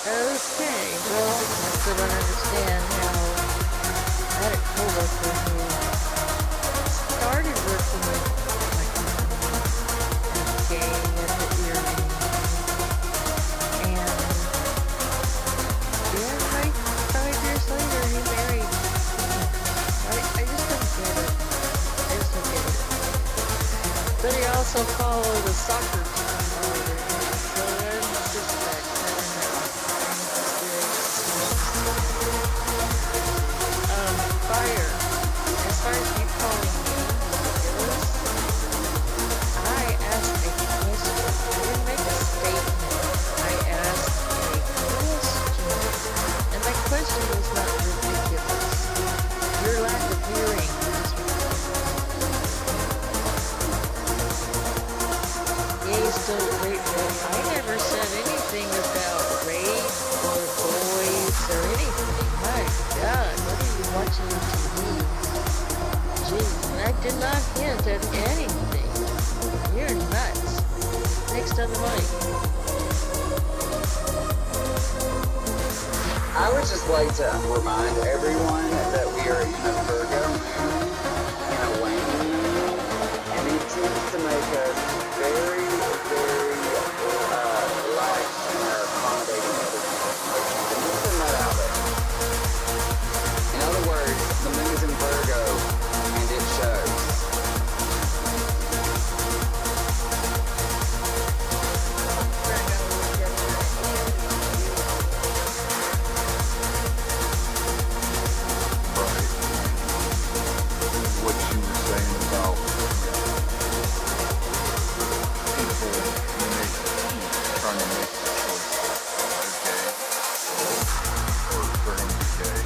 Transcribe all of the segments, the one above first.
Okay, well, I still don't understand how I had a coworker who started working with my company as gay at the earring, and yeah, like 5 years later he married. I just don't get it. I just don't get it. But he also followed a soccer team over there, so that's just that kind of fire. As far as you calling me goes, I asked a question. I didn't make a statement. I asked a question. And my question was not ridiculous. Your lack of hearing is gays don't rape men. I never said anything about rape or boys or anything. My God, what are you watching on TV? Jeez, I did not hint at anything. You're nuts. Next on the mic. I would just like to remind everyone that we are in a Virgo moon, in a waning moon, and it tends to make us very, very light in our accommodating other situations. And just putting that out there. In other words, the moon is in Virgo, and it shows. What you were saying about people trying to make the choice that they're gay or they're going to be gay.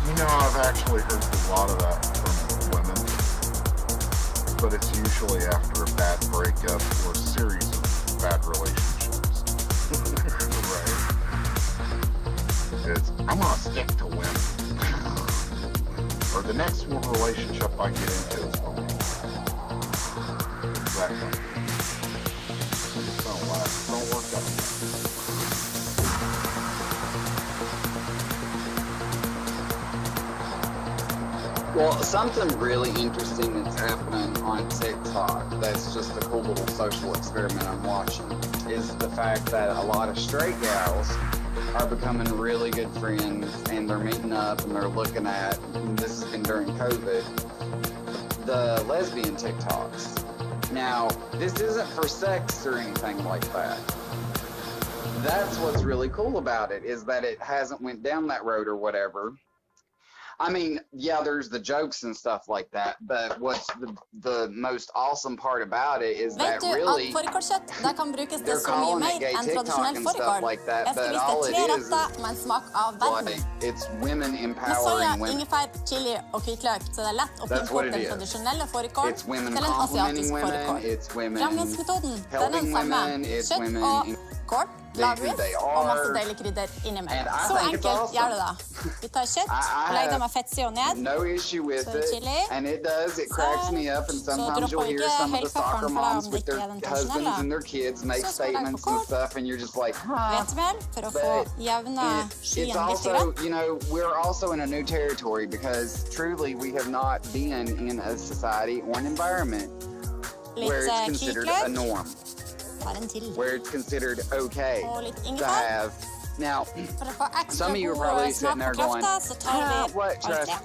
You know, I've actually heard a lot of that from women, but it's usually after a bad breakup or a series of bad relationships. Right? It's, I'm going to stick to women. Or the next relationship I get into is going to be that kind of thing. It don't last. Don't work out. Well, something really interesting that's happening on TikTok that's just a cool little social experiment I'm watching is the fact that a lot of straight gals are becoming really good friends and they're meeting up and they're looking at, and this has been during COVID, the lesbian TikToks. Now, this isn't for sex or anything like that. That's what's really cool about it, is that it hasn't went down that road or whatever. I mean, yeah, there's the jokes and stuff like that, but what's the most awesome part about it is that Vet du really at fårikålskjøtt der kan brukes til they're så mye calling mer it gay enn TikTok tradisjonell and stuff fårikål. like that, Jeg skal but vise all deg it 3 is retter med en smak av verden. like it's women Med empowering soya, women. ingefær, chili og hvitløk, så det er lett å That's pimpe what opp it den is. tradisjonelle fårikålen It's women til en complimenting asiatisk women. fårikål. It's women Fremgangsmetoden den er helping den samme. women. It's Kjøtt women og kål, being who lavris they og masse are. deilig krydder And innimellom. I Så think it's enkelt awesome. gjør det da. Vi tar kjøtt, I legger det have med fettsida ned, no issue with så it, chili. and it does. It cracks me up, and Så sometimes dropper you'll vi hear ikke some of the helt soccer pepperen, for moms da with blir their det den husbands tradisjonelle. and their kids make Så skal det statements på and kål. stuff, and you're just like, huh? Hvetemel for å få But jevna it's skien litt. also, you know, we're also in a new territory because truly we have not been in a society or an environment where Litt it's considered a hvitløk, norm, bare en til. where it's considered okay Og litt to ingefær. have. Now, For å få ekstra some of you are god probably smak sitting there og kraft, going, så tar vi what, alt Trust? det.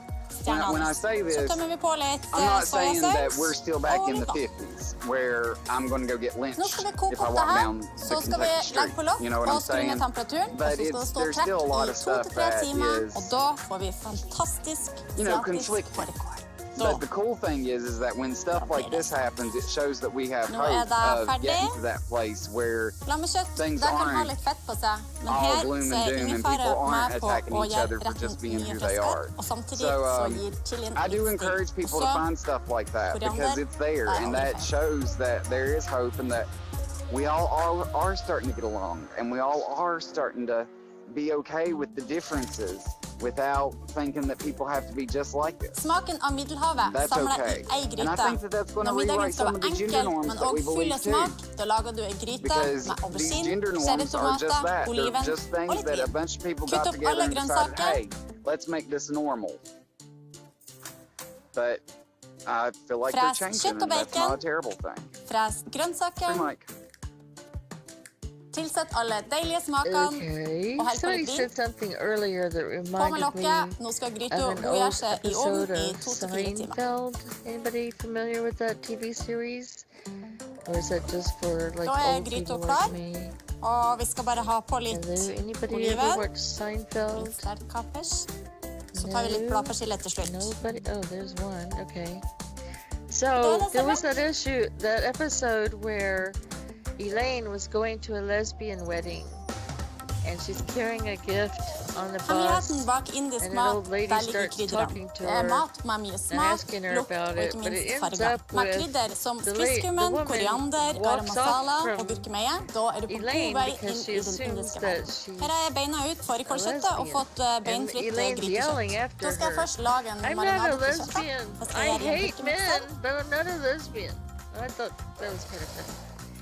When I Stjernene. say Så this, tømmer vi på litt I'm not saying that soyasaus we're still back og in the litt vann. 50s where I'm going to go get Nå lynched skal vi koke if I opp det walk her, down the så skal vi Kentucky legge street. på lokk You know what og I'm skru ned saying? temperaturen, og But så skal det stå there's trekt still a lot i of 2 stuff til 3 that timer, is, og da får vi fantastisk you know, asiatisk conflicting. fårikål. But the cool thing is that when stuff like this haapens, it shows that we have Nå hope det of ferdig. getting to that place where Lammekjøtt, things det kan ha aren't litt fett på seg, men all her gloom så and er doom and ingefære people aren't med på attacking å each gjøre other for just retten being mye who they friskere, are. og samtidig So, så gir chilien I do litt encourage stil. people to Også find stuff like that because koriander, it's there det er and aldri that feil. shows that there is hope and that we all are starting to get along and we all are starting to be okay with the differences without thinking that people have to be just like this. Smaken av Middelhavet That's samlet okay. i ei And I gryte. think that that's going to Når middagen rewrite skal some of være the gender enkel, norms men that we også full believe av too. smak, da lager du ei gryte Because med these aubergine, gender norms are just cherrytomater, that. They're oliven just og things litt that a vin. bunch of people Kutt got opp together alle and decided, grønnsaker. hey, let's make this normal. But I feel like they're Fres changing, kjøtt og and that's not a bacon. terrible thing. Fres grønnsaker, Free Mike. tilsett alle deilige smakene, Okay. og helt på Somebody litt vin. said something earlier that På med reminded me lokket, nå skal gryta of an godgjøre old seg i ovnen episode i of 2 til 4 timer. Seinfeld. Anybody familiar with that TV series? Or is that just for like Da er old gryta people klar. like me? Og vi skal bare ha på litt Hello, anybody oliven. ever watch Seinfeld? litt sterk kapers. Så tar vi litt bladpersille til slutt. Nobody? Oh, there's one. Okay. So that's there was enough. that issue, that episode where Elaine was going to a lesbian wedding, and she's carrying a gift on the bus. Hemmeligheten bak indisk and an mat, old lady der ligger starts krydderne. talking to Det er her mat med mye smak, asking her lukt about og it, ikke but it minst ends farger. up Med with krydder som the spisskummen, woman koriander, garam walks masala off from og gurkemeie. Da er du på god Elaine vei because inn she i den assumes indiske that verden. she's Her har jeg beina ut fårikålkjøttet og lesbian. fått beinfritt And Elaine's yelling grytekjøtt. after Da skal jeg her. først lage en I'm not a marinade til kjøttet. lesbian. Da skal I jeg gjøre i en hate men, gurkemikser. but I'm not a lesbian. I thought that was kind of fun.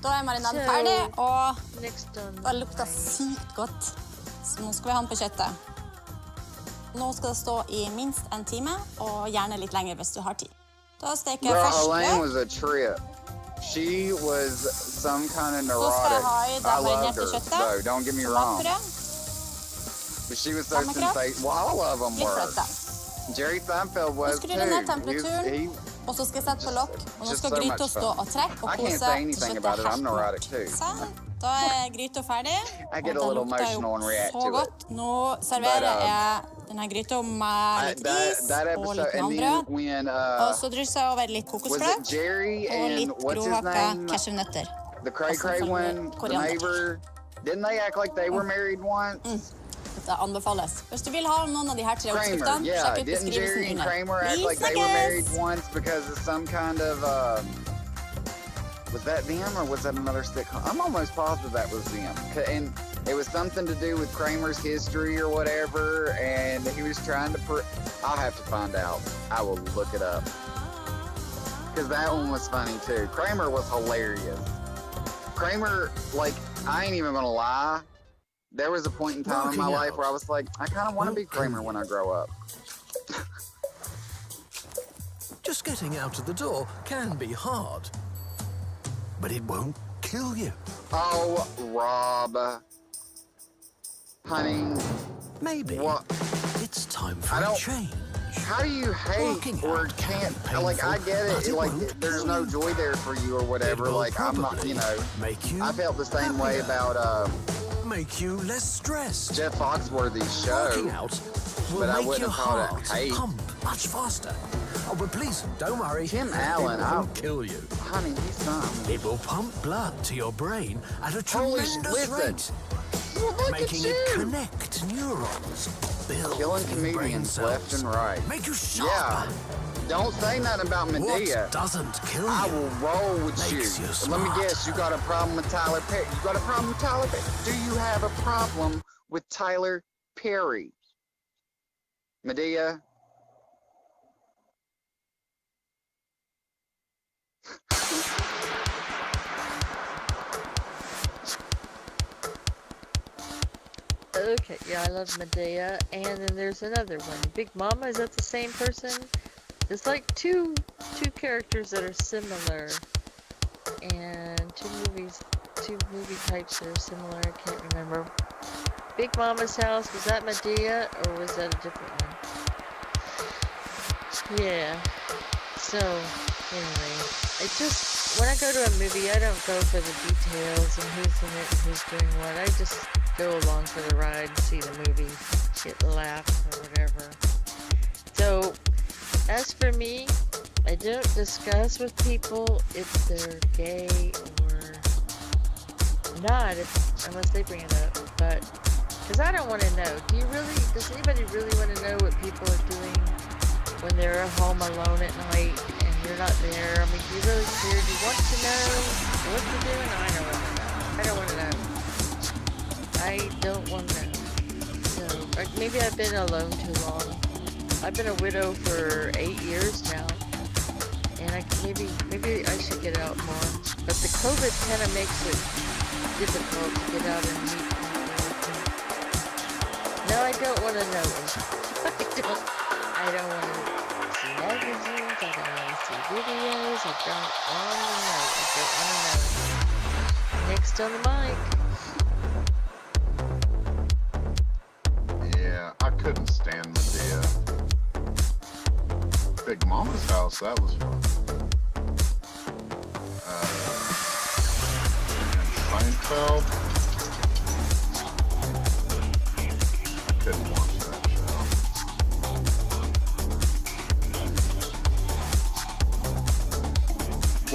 Da er marinaden So- ferdig, og Next on det lukter sykt godt. Så nå skal vi ha den på kjøttet. Nå skal det stå i minst en time, og gjerne litt lenger hvis du har tid. Da steker jeg Girl, først Elaine løk. was a trip. She was some kind of Så skal jeg neurotic. ha i I det loved marinerte her, kjøttet. though. Don't get me wrong. Tomatpuré, But she was so Sammenkraft. sensational. Well, all of them litt were. fløte. Jerry Seinfeld was skrur too. du ned He, temperaturen. he, Og så skal jeg sette på lokk, og nå Just skal so gryta much stå fun. og trekke og I can't kose say til anything kjøttet about er it. I'm helt neurotic mørt. too. Sånn, da er gryta ferdig. I get a og little det lukter jo emotional and react så to it. godt. Nå serverer But, jeg denne gryta med litt ris that og episode, litt and then navnbrød. when Og så drysser jeg over litt was kokosfløte it Jerry og and litt what's his grovhakka name? cashewnøtter. The cray cray Awesome. one, the Coriander. neighbor. Didn't they act like they were married once? Det anbefales. Hvis du vil ha noen av de her tre Kramer, oppskriftene, yeah. sjekk ut Didn't beskrivelsen Jerry and under. Kramer act Vi like they were married snakkes! once because of some kind of was that them or was that another sitcom? I'm almost positive that was them. And it was something to do with Kramer's history or whatever, and he was trying to I'll have to find out. I will look it up. Because that one was funny too. Kramer was hilarious. Kramer, like, I ain't even gonna lie. There was a point in time in my Working life out. where I was like, I kind of want to be Kramer when I grow up. Just getting out of the door can be hard. But it won't kill you. Oh, Rob. Honey, Maybe what? it's time for I a don't- change. How do you hate Working or out can can't? be Like, I painful, get but it. it Like, won't there's kill no you. joy there for you or It whatever. will Like, I'm not, probably you know. make you I felt the same way happier. about Make you less stressed. Jeff Foxworthy's Working show. out will but I make wouldn't your have called it heart hate. pump much faster. Oh, but please, don't worry. Tim Allen, it won't kill you. Honey, he's something. It will pump blood to your brain at a Holy tremendous listen. rate, Well, look making at it you. connect neurons, build Killing new brain comedians left cells, and right. make you Yeah. sharper. Don't say nothing about Medea. What doesn't kill I you will roll with makes you. you Let me smart. guess, you got a problem with Tyler Perry. You got a problem with Tyler Perry? Do you have a problem with Tyler Perry? Medea? Okay, yeah, I love Medea. And then there's another one. Big Mama, is that the same person? There's like two characters that are similar. And two movie types that are similar. I can't remember. Big Mama's House, was that Medea or was that a different one? Yeah. So, anyway, when I go to a movie, I don't go for the details and who's in it and who's doing what. I just go along for the ride and see the movie, get laughs or whatever. So, as for me, I don't discuss with people if they're gay or not, unless they bring it up. But, because I don't want to know. Does anybody really want to know what people are doing when they're home alone at night and you're not there? I mean, do you really care? Do you want to know what they're doing? I don't want to know. I don't want to know. I don't want to know. Or maybe I've been alone too long. I've been a widow for 8 years now, and maybe I should get out more. But the COVID kind of makes it difficult to get out and meet people. No, I don't want to know. I don't want to see magazines. I don't want to see videos. I don't want to know. I don't want to know. Next on the mic. Yeah, I couldn't stand Medea. Big Mama's House, that was fun. And Seinfeld. Couldn't watch that show.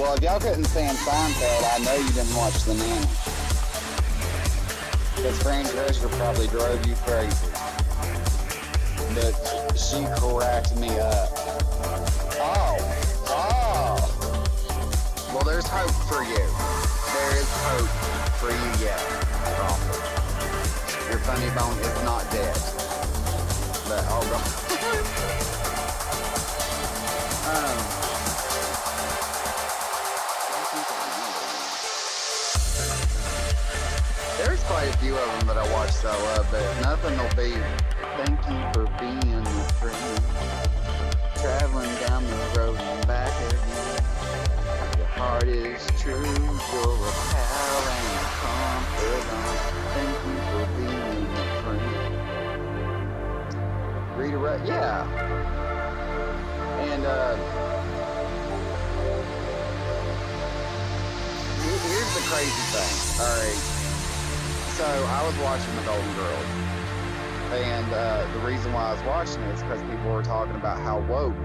Well, if y'all couldn't stand Seinfeld, I know you didn't watch The Nanny. Because Fran Drescher probably drove you crazy. But she cracked me up. Oh. Well, there's hope for you. There is hope for you yet, Crawford. Your funny bone is not dead. But, oh God. There's quite a few of them that I watched that I love, but nothing will be thank you for being a friend. Traveling down the road and back again. Your heart is true, you're a pal and a confidant. Thank you for being a friend. Rita Ray, yeah. And here's the crazy thing, alright. So I was watching The Golden Girls, and the reason why I was watching it is because people were talking about how woke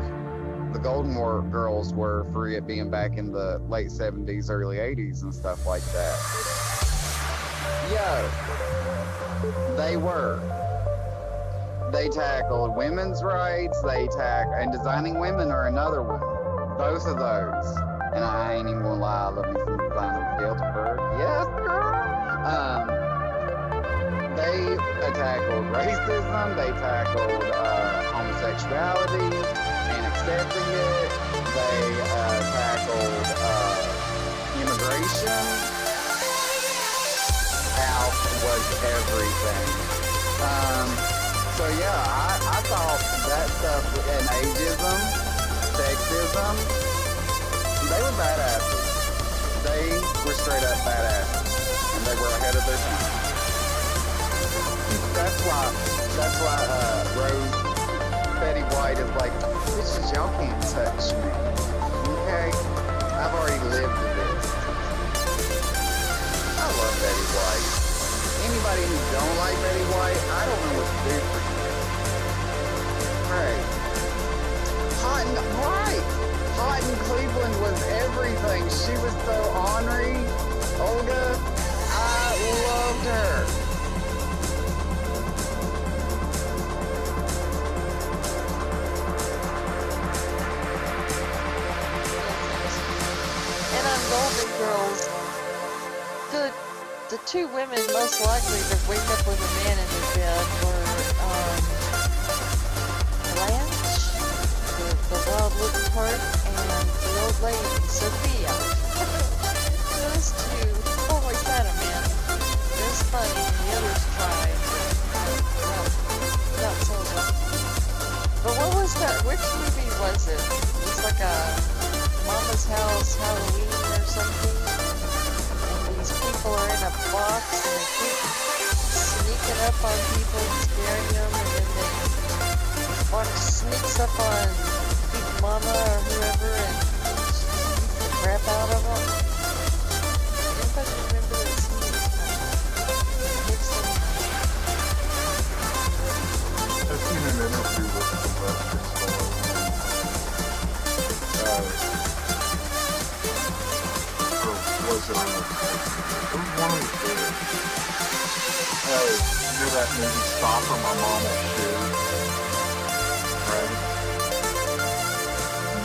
the Golden Girls were for it being back in the late 70s, early 80s and stuff like that. Yo, they were. They tackled women's rights, and designing women are another one. Both of those. And I ain't even gonna lie, I love me some Designing Galesburg. Yes, girl! They tackled racism, they tackled homosexuality and accepting it, they tackled immigration. Alf was everything. So yeah, I thought that stuff, and ageism, sexism, they were badasses. They were straight up badasses, and they were ahead of their time. That's why Rose Betty White is like, bitches, y'all can't touch me. Okay? I've already lived this. I love Betty White. Anybody who don't like Betty White, I don't know what to do for you. Right. Hot in Cleveland was everything. She was so ornery. Olga, I loved her. Golden Girls, the two women most likely to wake up with a man in their bed were Blanche, the wild-looking part, and the old lady, Sophia. Those two always had a man. It was funny, and the others tried, but not so well. But what was that? Which movie was it? It was like a Mama's House Halloween or something, and these people are in a box and they keep sneaking up on people and scaring them, and then the box sneaks up on Big Mama or whoever and beats the crap out of them. Anybody remember that scene? I've seen an interview with Sylvester Stallone. Was it on the, it was one of the two. You know that movie Stop or My Mom Will Shoot? Right?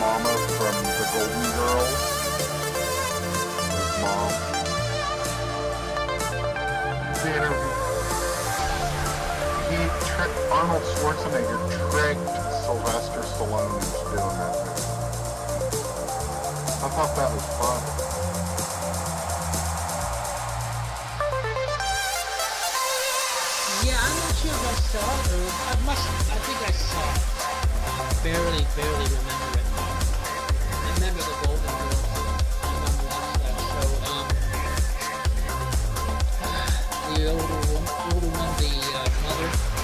Mama from The Golden Girls. His mom. The interview. He Arnold Schwarzenegger tricked Sylvester Stallone into doing that movie. I thought that was fun. Yeah, I'm not sure if I saw it, or I think I saw it. Barely remember it. I remember the Golden Girls. My mom watched that show. The older one, the mother.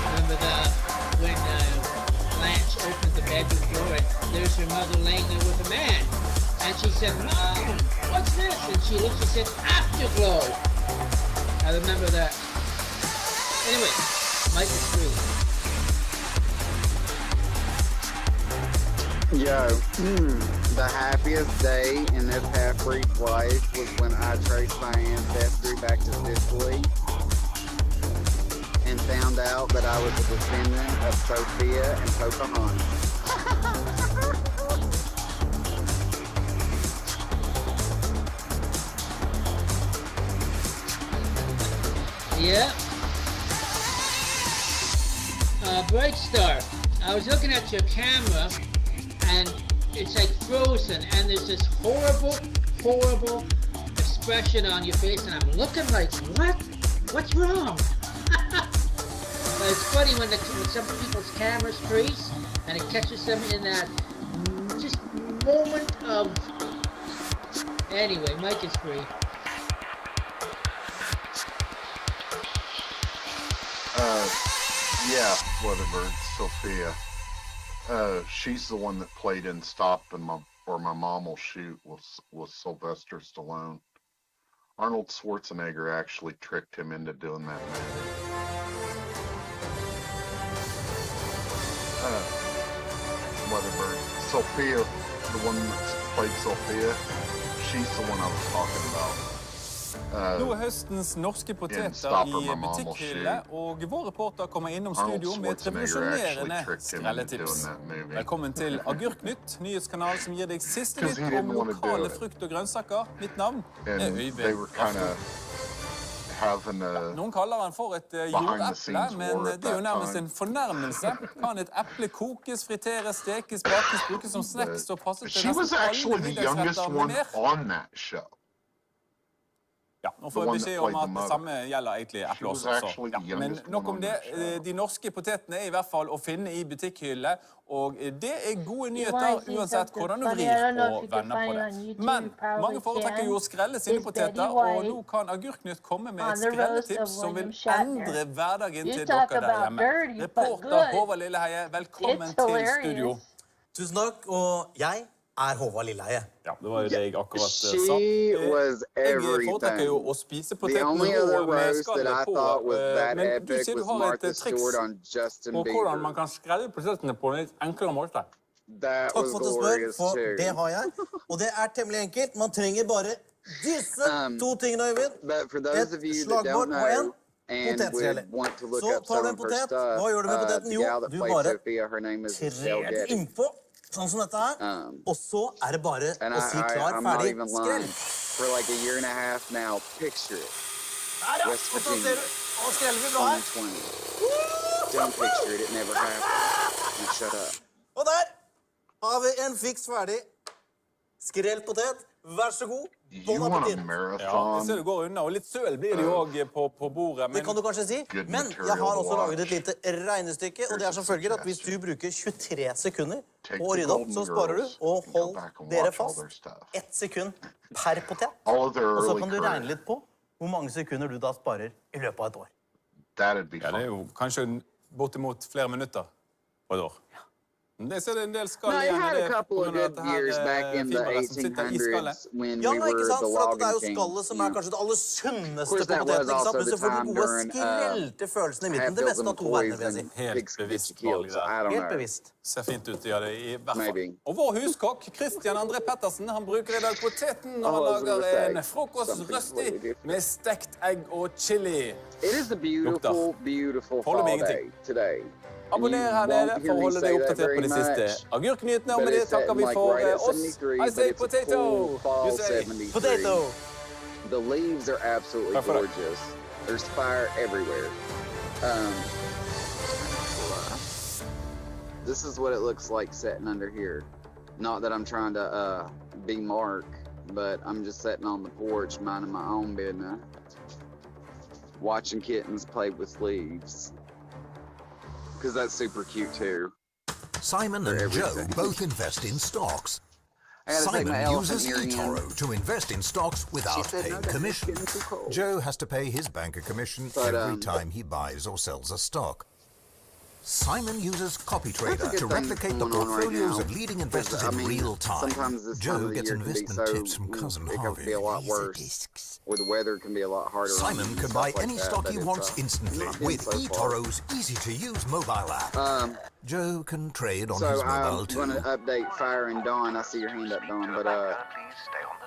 Remember when Blanche opened the bedroom door and there's her mother laying there with a man. And she said, "Mom, what's this?" And she looked, she said, "Afterglow." I remember that. Anyway, Mike is free. Yo, the happiest day in this half-breed's life was when I traced my ancestry back to Sicily and found out that I was a descendant of Sophia and Pocahontas. Yeah. Bright Star, I was looking at your camera and it's like frozen and there's this horrible expression on your face and I'm looking like, what? What's wrong? But it's funny when some people's cameras freeze and it catches them in that just moment of... Anyway, Mike is free. Yeah, Weatherbird, Sophia. She's the one that played in Stop and My Mom Will Shoot with Sylvester Stallone. Arnold Schwarzenegger actually tricked him into doing that movie. Weatherbird. Sophia, the one that played Sophia, she's the one I was talking about. Nå er høstens norske poteter i butikkhylle, og vår reporter kommer innom studio med et revolusjonerende skrelletips. Velkommen til Agurknytt, nyhetskanal som gir deg siste nytt om lokale frukt og grønnsaker. Mitt navn er Øyvind Afton. Noen kaller han for et jordeple, men det er jo nærmest en fornærmelse. Kan et eple kokes, friteres, stekes, bakes, brukes som snacks og passes til nesten alle middagsretter med mer? Ja, nå får vi beskjed om at det samme gjelder egentlig eple også. Ja, men nok om det. De norske potetene er i hvert fall å finne i butikkhylle, og det er gode nyheter uansett hvordan du vrir og vender på det. Men mange foretrekker jo å skrelle sine poteter, og nå kan Agurknytt komme med et skrelletips som vil endre hverdagen til dere der hjemme. Reporter Håvard Lilleheie, velkommen til studio. Tusen takk, og jeg er Håvard Lilleheie. Ja, det var jo det jeg akkurat sa. Jeg foretrekker jo å spise poteten rå med skallet på, men du sier du har et triks på hvordan man kan skrelle potetene på en litt enklere måte. Takk for at du spør, for det har jeg. Og det er temmelig enkelt. Man trenger bare disse to tingene, Øyvind. Et slagbord og en potetskrelle. Så tar du en potet. Hva gjør du med poteten? Jo, du bare trer den innpå. Sånn som dette her, og så er det bare å si klar, ferdig, skrell. For like a year and a half now, picture it. Der ja, og så ser du, og skreller vi bra her. Don't picture it, it never happened. Now shut up. Og der har vi en fiks ferdig skrell potet. Vær så god. Bon appétit. Ja, jeg ser det går unna, og litt søl blir det jo også på bordet. Det kan du kanskje si, men jeg har også laget et lite regnestykke, og det er som følger at hvis du bruker 23 sekunder på å rydde opp, så sparer du, og hold dere fast, 1 sekund per potet. Og så kan du regne litt på hvor mange sekunder du da sparer i løpet av et år. Ja, det er jo kanskje bortimot flere minutter på et år. Det ser en del skall igjen i det, på grunn av dette her fiberet som sitter i skallet. Ja, nei, ikke sant? For at det er jo skallet som er kanskje det aller sunneste på poteten, ikke sant? Men så får du gode skrelte følelsene i midten. Det beste av to verdener, vil jeg si. Helt bevisst valg der. Helt bevisst. Ser fint ut, ja, det i hvert fall. Og vår huskokk, Christian André Pettersen, han bruker i dag poteten når han lager en frokost røstig med stekt egg og chili. Holder meg ingenting. Abonner her nede for å holde deg oppdatert på de siste agurknyhetene, og med det takker vi for oss. I say potato! You say potato! The leaves are absolutely gorgeous. There's fire everywhere. this is what it looks like sitting under here. Not that I'm trying to be Mark, but I'm just sitting on the porch minding my own business, watching kittens play with leaves, because that's super cute too. Simon and Joe both invest in stocks. Simon uses eToro to invest in stocks without paying commission. Joe has to pay his bank a commission every time he buys or sells a stock. Simon uses CopyTrader to replicate the portfolios of leading investors in real time. Joe gets investment tips from cousin It Harvey. can be a lot worse, or the weather can be a lot harder. Simon can buy any stock he wants instantly with eToro's easy-to-use mobile app. Joe can trade on his mobile too. So I'm going to update Fire and Dawn. I see your hand up, Dawn, but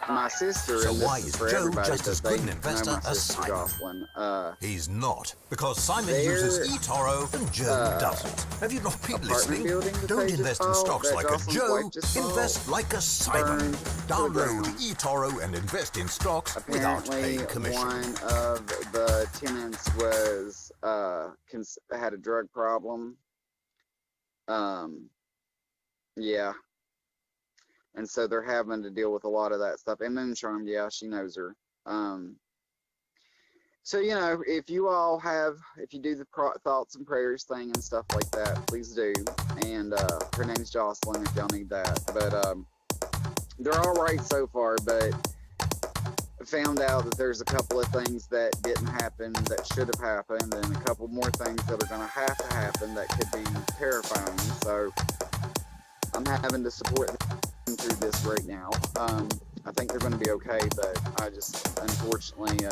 my sister, So and why this is is for Joe everybody, just as but good an they investor know my as sister Simon? Jocelyn. He's not, because Simon They're, uses eToro and Joe doesn't. Have you not been apartment listening? building that Don't they just invest in bought, stocks that like a Jocelyn's Joe, wife just bought, invest like a Simon. burned to the Download ground. eToro and invest in stocks without Apparently, paying commission. one of the tenants was had a drug problem. Yeah, and so they're having to deal with a lot of that stuff. And Moon Charmed, yeah, she knows her. So you know, if you do the thoughts and prayers thing and stuff like that, please do. And her name's Jocelyn if y'all need that. But they're all right so far, but found out that there's a couple of things that didn't happen that should have happened, and a couple more things that are going to have to happen that could be terrifying. So I'm having to support them through this right now. I think they're going to be okay, but I just unfortunately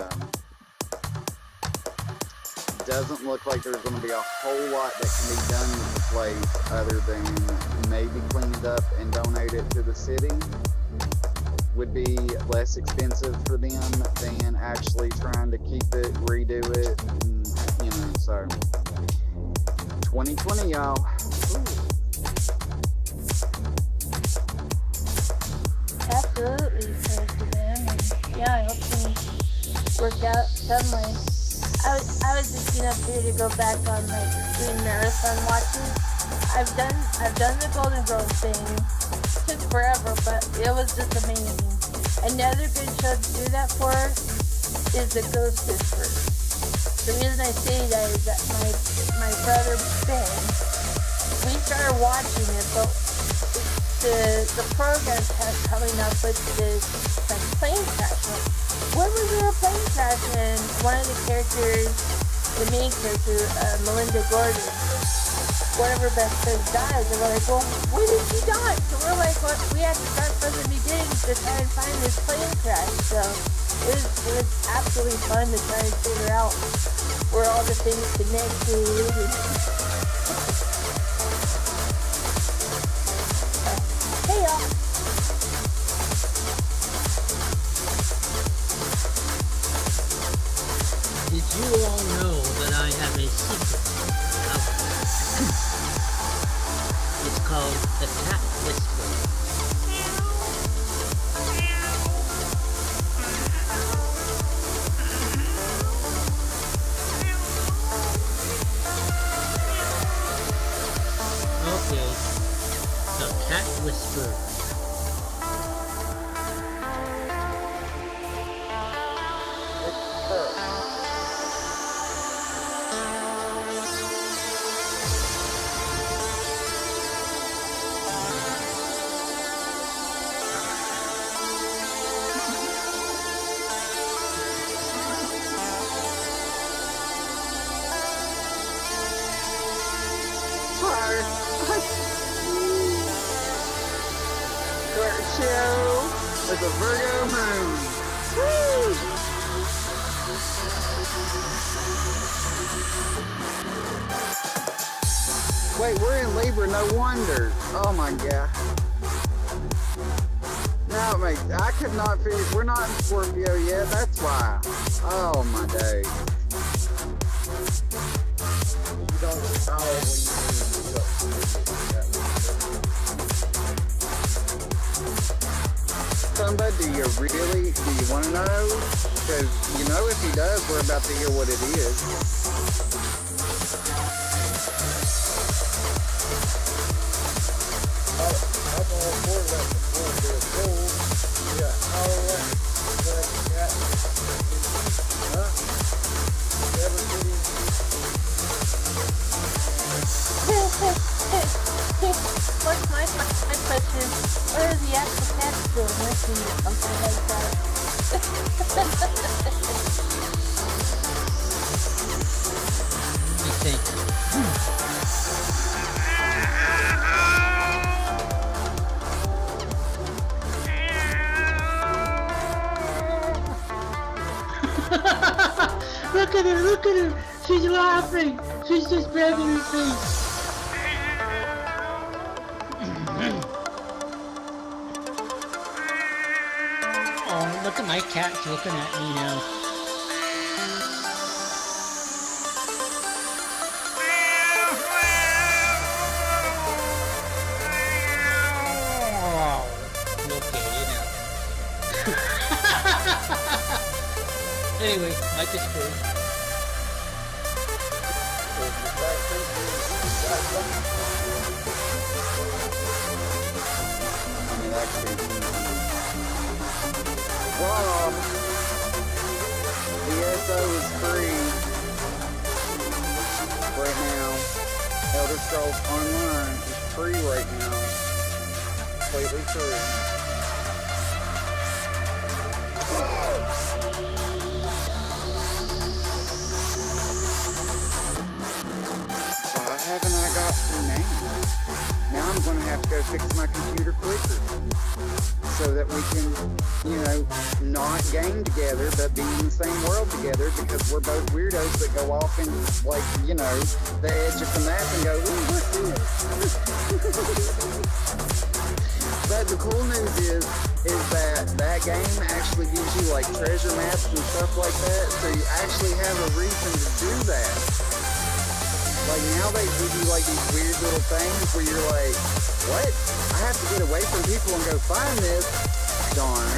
doesn't look like there's going to be a whole lot that can be done with the place other than maybe clean it up and donate it to the city. Would be less expensive for them than actually trying to keep it, redo it, and, you know, so 2020, y'all. Absolutely, pray for them, and yeah, I hope things work out some way. I was just up here to go back on my Green Marathon watching. I've done the Golden Grove thing. Took forever, but it was just amazing. Another good show to do that for is The Ghost Whisperer. The reason I say that is that my brother Ben, we started watching it, but the program kept coming up with this like plane crash. When was there a plane crash? And one of the characters, the main character, Melinda Gordon, one of her best friends died, and we're like, well, when did she die? So we're like, well, we had to start from the beginning to try and find this plane crash. So it was absolutely fun to try and figure out where all the things connected. Hey, y'all. Did you all know that I have a secret? It's called the Cat Whisperer. Okay, the Cat Whisperer. It's a Virgo moon. Woo! Wait, we're in Libra, no wonder. Oh my god. No, mate, I could not figure, we're not in Scorpio yet, that's why. Oh my days. You don't know when you go. Somebody, do you want to know? Because, you know, if he does, we're about to hear what it is. guess my question is, what are the actual cats doing listening to something like that? You think? Look at her, look at her. She's laughing. She's just grabbing her face. Oh, look at my cat's looking at me now. Oh, okay, anyway, Mike is cool. Well, the SO is free right now. Elder Scrolls Online is free right now. Completely free. Why haven't I got the name? Now I'm going to have to go fix my computer quicker so that we can, you know, not game together but be in the same world together, because we're both weirdos that go off in, like, you know, the edge of the map and go, ooh, what's this? But the cool news is that game actually gives you like treasure maps and stuff like that, so you actually have a reason to do that. Like now they give you like these weird little things where you're like, what? I have to get away from people and go find this? Darn.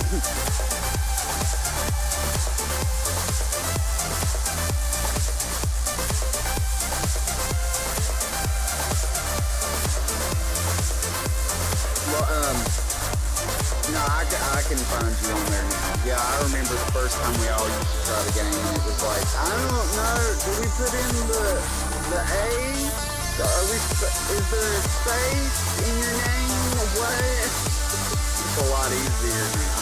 No, I can find you on there now. Yeah, I remember the first time we all used to try the game, and it was like, I don't know, do we put in the A? Is there a space in your name? What? It's a lot easier now.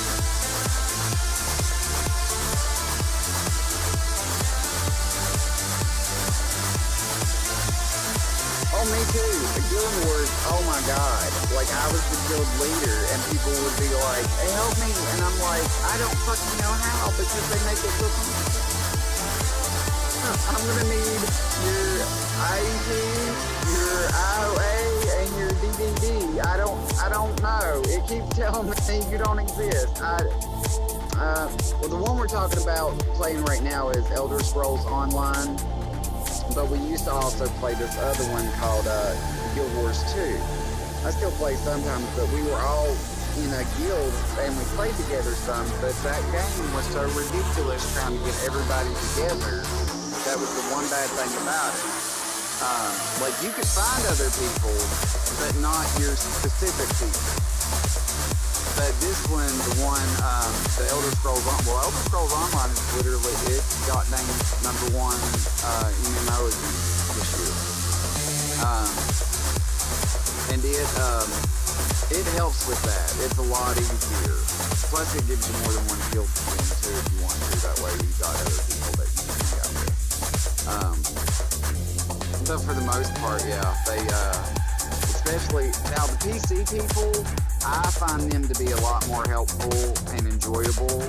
Oh, me too. The Guild Wars, oh my god. Like, I was the guild leader, and people would be like, hey, help me. And I'm like, I don't fucking know how, because they make it look I'm gonna need your IEP, your IOA, and your DVD. I don't know. It keeps telling me you don't exist. Well, the one we're talking about playing right now is Elder Scrolls Online. But we used to also play this other one called Guild Wars 2. I still play sometimes, but we were all in a guild and we played together some, but that game was so ridiculous trying to get everybody together. That was the one bad thing about it. Like, you could find other people, but not your specific people. But this one, the Elder Scrolls Elder Scrolls Online is literally, it got named #1 MMO again this year. And it helps with that. It's a lot easier. Plus, it gives you more than one guild to get into if you want to. That way, you got other people that you can hang out with. But for the most part, yeah, they, especially, now the PC people, I find them to be a lot more helpful and enjoyable.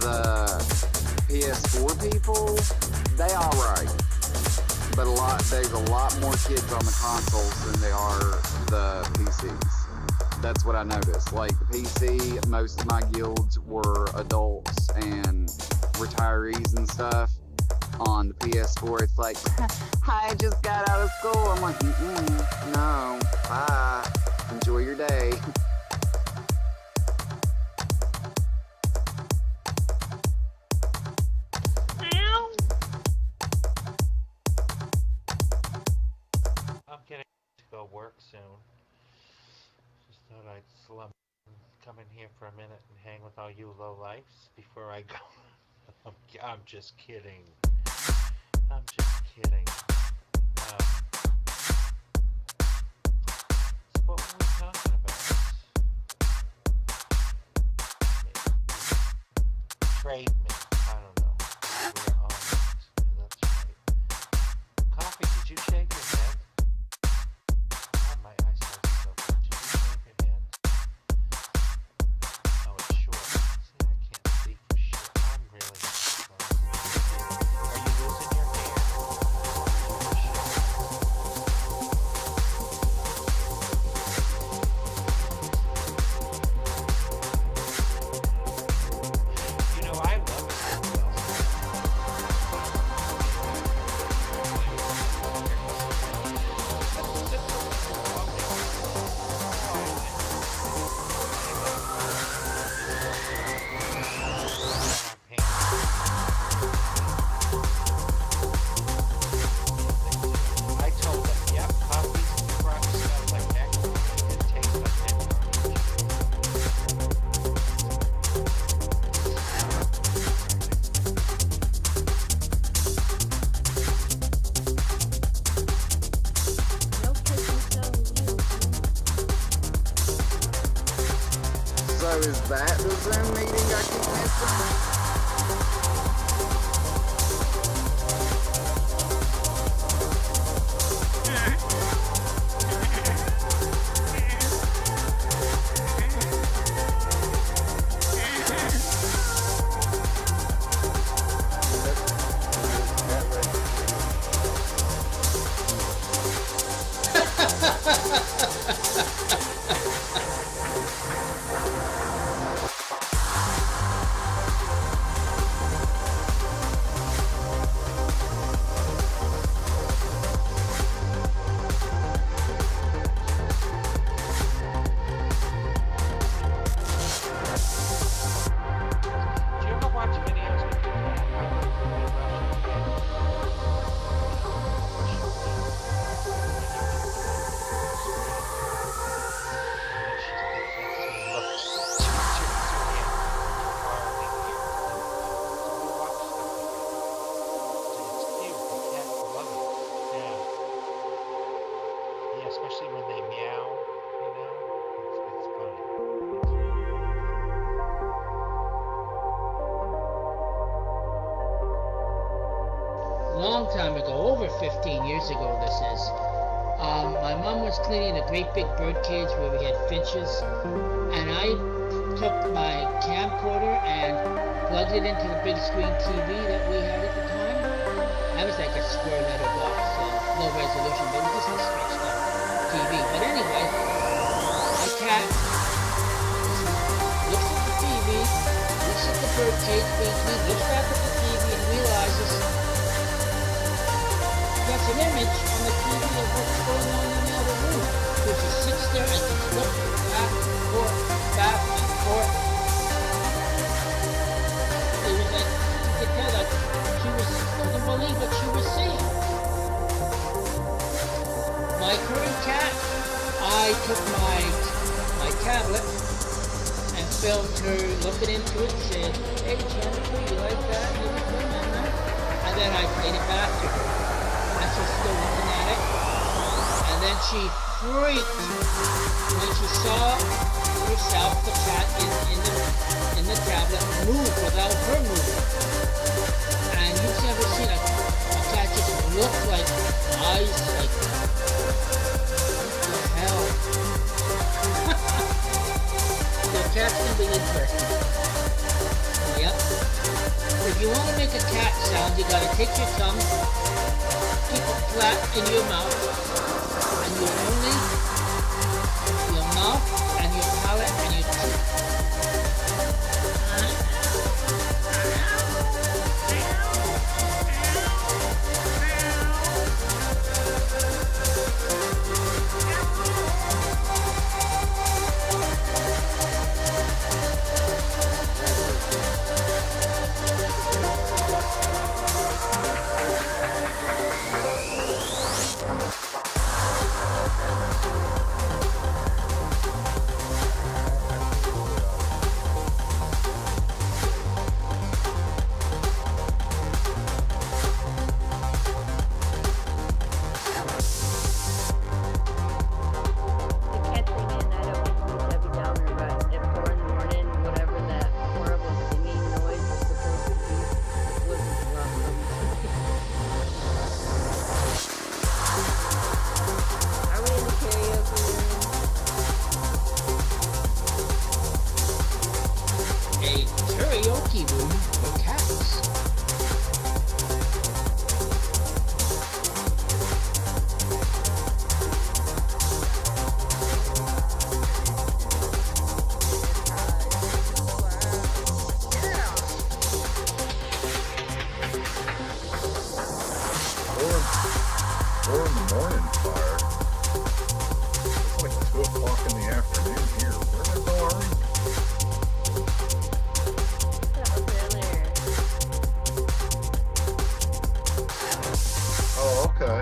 The PS4 people, they alright. But there's a lot more kids on the consoles than there are the PCs. That's what I noticed. Like the PC, most of my guilds were adults and retirees and stuff. On the PS4, it's like, I just got out of school. I'm like, no, bye. Enjoy your day. I'm getting to go work soon. Just thought I'd slump and come in here for a minute and hang with all you lowlifes before I go. I'm just kidding. I'm just kidding. What was is that the Zoom meeting I keep missing? Do you ever watch videos of people Yeah, especially when they meow, you know? It's funny. Long time ago, over 15 years ago this is, my mom was cleaning a great big bird cage where we had finches, and I took my camcorder and plugged it into the big screen TV that we had at the time. That was like a square letter box, low resolution, but it was just a stretched out TV. But anyway, my cat looks at the TV, looks at the bird cage, looks back at the TV and realizes that's an image on the TV of what's going on in the other room. So she sits there and just looks back and forth, back and forth. It was like, you could tell that she couldn't believe what she was seeing. My current cat, I took my tablet and filmed her looking into it, said, "Hey Jennifer, you like that?" And then I played it back to her. And she's still looking at it. And then she freaked when she saw herself, the cat, in the tablet move without her moving. And you've never seen a cat just look like eyes, like, what the hell? So cats can be interesting. Yep. If you want to make a cat sound, you gotta take your tongue, keep it flat in your mouth, and only your mouth and your palate and your teeth. Karaoke room for cats. Or in the morning fire. It's like 2 o'clock in the afternoon here. Where the hell are you? Oh, okay.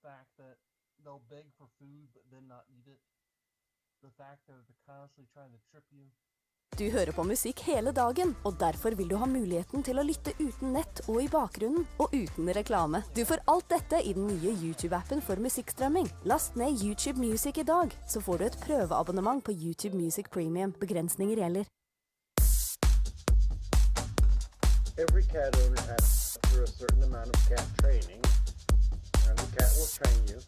fact that they'll beg for food but then not eat it. The fact that they're constantly trying to trip you. Du hører på musikk hele dagen, og derfor vil du ha muligheten til å lytte uten nett og i bakgrunnen, og uten reklame. Du får alt dette i den nye YouTube-appen for musikkstrømming. Last ned YouTube Music i dag, så får du et prøveabonnement på YouTube Music Premium. Begrensninger gjelder. Every cat owner has through a certain amount of cat training, and the cat will train you.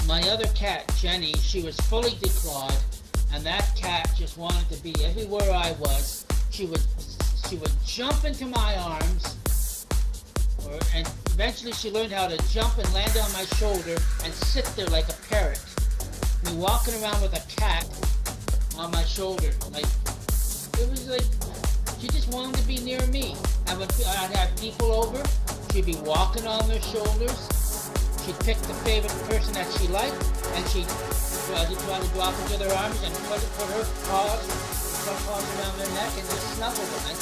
My other cat, Jenny, she was fully declawed, and that cat just wanted to be everywhere I was. She would jump into my arms, and eventually she learned how to jump and land on my shoulder and sit there like a parrot. Me walking around with a cat on my shoulder, like it was like she just wanted to be near me. And when I'd have people over, she'd be walking on their shoulders. She'd pick the favorite person that she liked, and she'd try to drop into their arms and put her paws around their neck and just snuggle them. And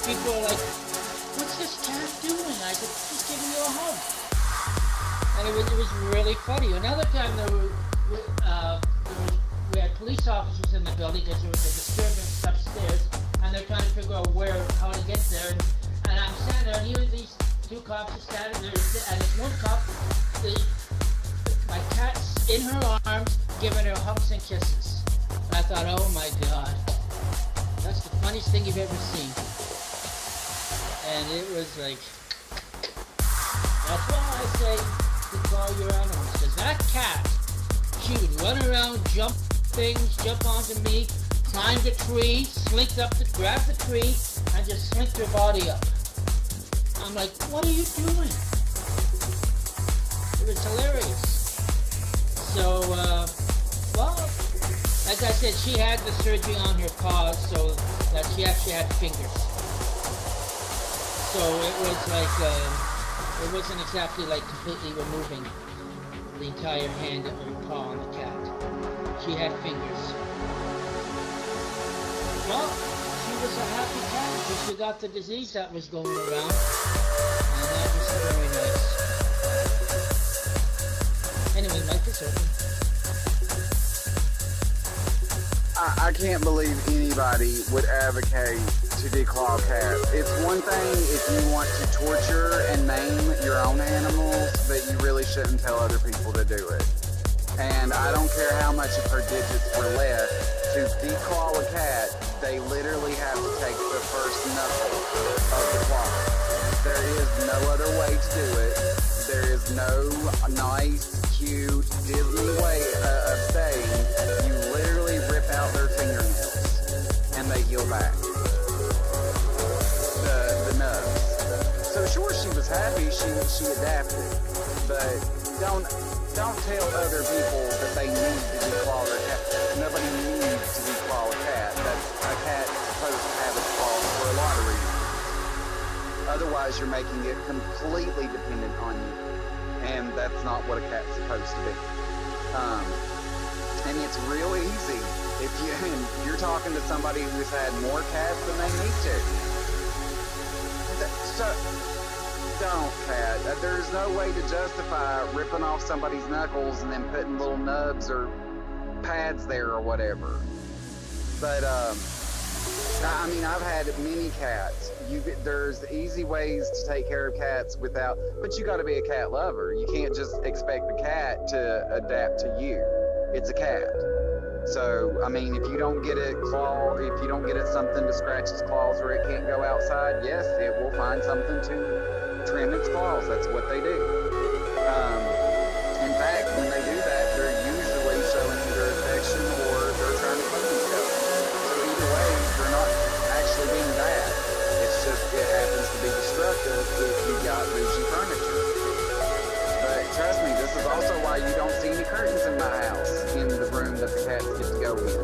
people were like, "What's this cat doing?" I said, "She's giving you a hug." And it was really funny. Another time we had police officers in the building because there was a disturbance upstairs, and they're trying to figure out how to get there. And I'm standing there, and even these two cops are standing there, and this one cop, my cat's in her arms, giving her hugs and kisses. And I thought, oh my God, that's the funniest thing you've ever seen. And it was like, that's why I say to call your animals, because that cat, she would run around, jump things, jump onto me, climb the tree, slinked up to grab the tree, and just slinked her body up. I'm like, what are you doing? It was hilarious. So, well, like I said, she had the surgery on her paws so that she actually had fingers. So it was like, it wasn't exactly like completely removing the entire hand or paw on the cat. She had fingers. Well, she was a happy cat because she got the disease that was going around, and that was very nice. Anyway, mic is open. I can't believe anybody would advocate to declaw cats. It's one thing if you want to torture and maim your own animals, but you really shouldn't tell other people to do it. And I don't care how much of her digits were left, to declaw a cat, they literally have to take the first knuckle of the claw. There is no other way to do it. There is no nice, cute Disney way of saying you literally rip out their fingernails and they heal back. The nubs. So sure, she was happy, she adapted, but don't tell other people that they need to declaw their cat. Nobody needs to declaw a cat. A cat's supposed to have its claws for a lot of reasons. Otherwise, you're making it completely dependent on you. And that's not what a cat's supposed to be. And it's real easy if you're talking to somebody who's had more cats than they need to. So, don't, cat. There's no way to justify ripping off somebody's knuckles and then putting little nubs or pads there or whatever. But, I mean, I've had many cats. There's easy ways to take care of cats without, but you got to be a cat lover. You can't just expect the cat to adapt to you. It's a cat. So, I mean, if you don't get it something to scratch its claws where it can't go outside, yes, it will find something to trim its claws. That's what they do. In fact, when they do that, they're usually showing either affection or they're trying to clean themselves. So either way, they're not actually being bad. It's just, it happens to be destructive if you got bougie furniture. But trust me, this is also why you don't see any curtains in my house, in the room that the cats get to go in.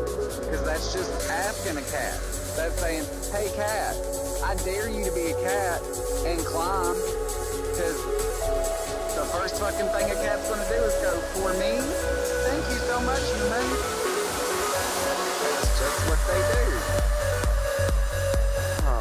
Because that's just asking a cat. That's saying, hey cat, I dare you to be a cat and climb. Because the first fucking thing a cat's gonna do is go, for me? Thank you so much, human. That's just what they do. Oh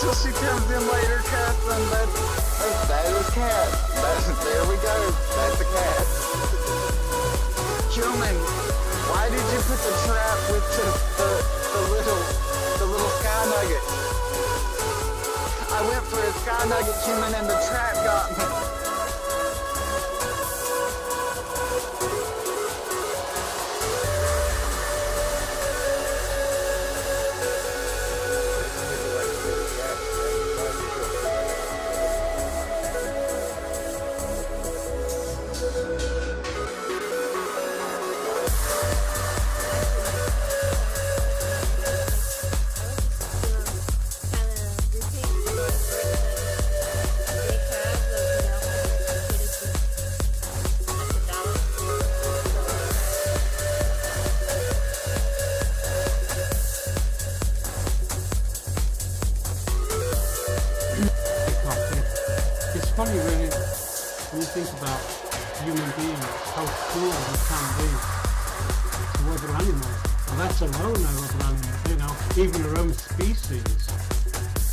So she comes in later, cussing. That is cat. There we go. That's a cat. Human, why did you put the trap with the little sky nugget? I went for a sky nugget, human, and the trap got me. It's funny really when you think about human beings, how cruel we can be to other animals, let alone our other animals, you know, even our own species.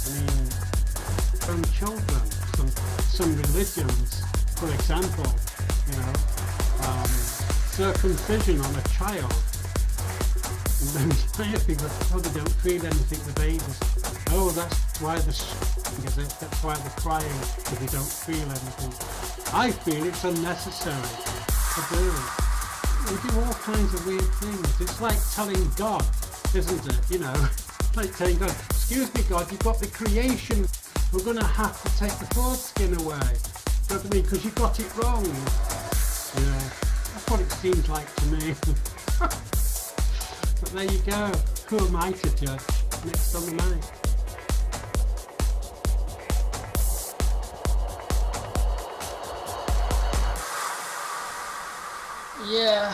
I mean, our own children, some religions, for example, you know, circumcision on a child. And then I think that, oh, they don't feel anything, the babies. Oh, that's why they're that's why they're crying, because they don't feel anything. I feel it's unnecessary to do. We do all kinds of weird things. It's like telling God, isn't it? You know, like telling God, excuse me God, you've got the creation, we're going to have to take the foreskin away. You know what I mean? Because you got it wrong. Yeah, that's what it seems like to me. But there you go. Who am I to judge? Next on the night. Yeah,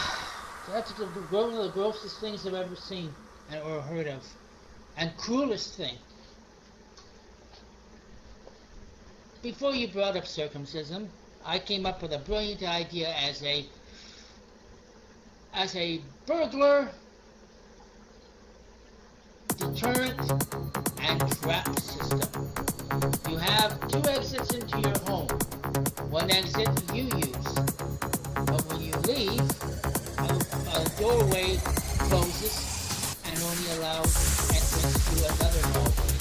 that's one of the grossest things I've ever seen or heard of, and cruelest thing. Before you brought up circumcision, I came up with a brilliant idea as a burglar, deterrent, and trap system. You have two exits into your home. One exit you use. But when you leave, a doorway closes and only allows entrance to another hallway.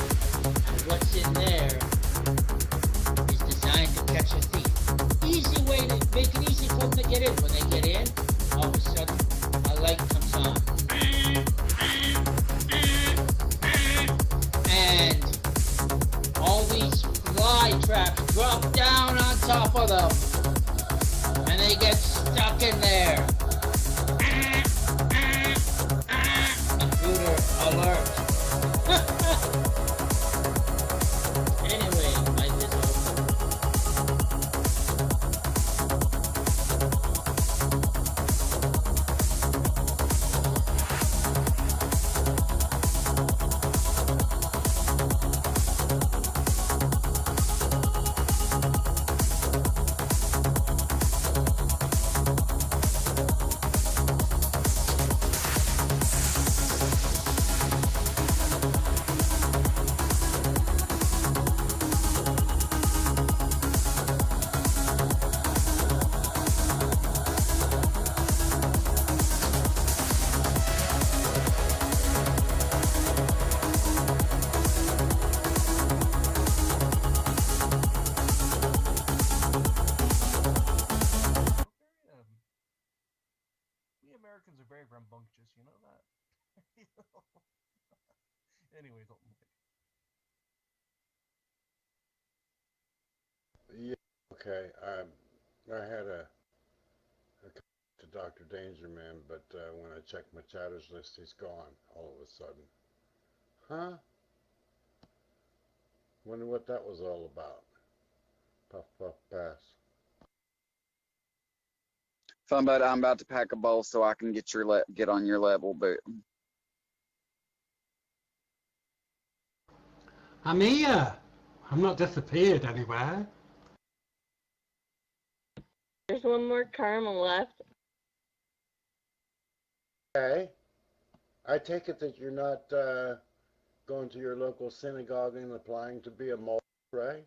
And what's in there is designed to catch a thief. Easy way to make it easy for them to get in. When they get in, all of a sudden a light comes on. And all these fly traps drop down on top of them. And they get stuck in there. Intruder alert. Anyway, life is over. We Americans are very rambunctious, you know that? Anyways, Yeah, okay. I had a to Dr. Dangerman, but when I checked my chatters list, he's gone all of a sudden. Huh? Wonder what that was all about. Puff, puff, pass. Fun, but I'm about to pack a bowl so I can get get on your level, but I'm here. I'm not disappeared anywhere. There's one more karma left. Okay. I take it that you're not going to your local synagogue and applying to be a mole ray?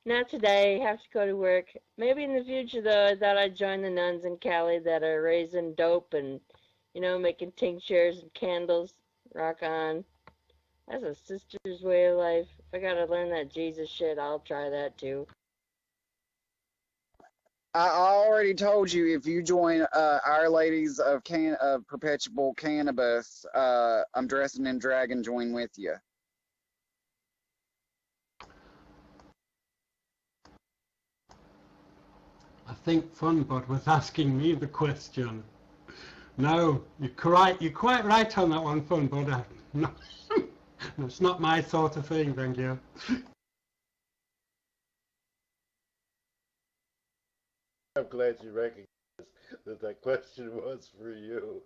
Not today. Have to go to work. Maybe in the future, though. I thought I'd join the nuns in Cali that are raising dope and, you know, making tinctures and candles. Rock on. That's a sister's way of life. If I gotta learn that Jesus shit, I'll try that too. I already told you, if you join Our Ladies of Perpetual Cannabis, I'm dressing in drag and join with you. I think Funbud was asking me the question. No, you're quite right on that one, Funbud. No, it's not my sort of thing, thank you. I'm glad you recognized that question was for you.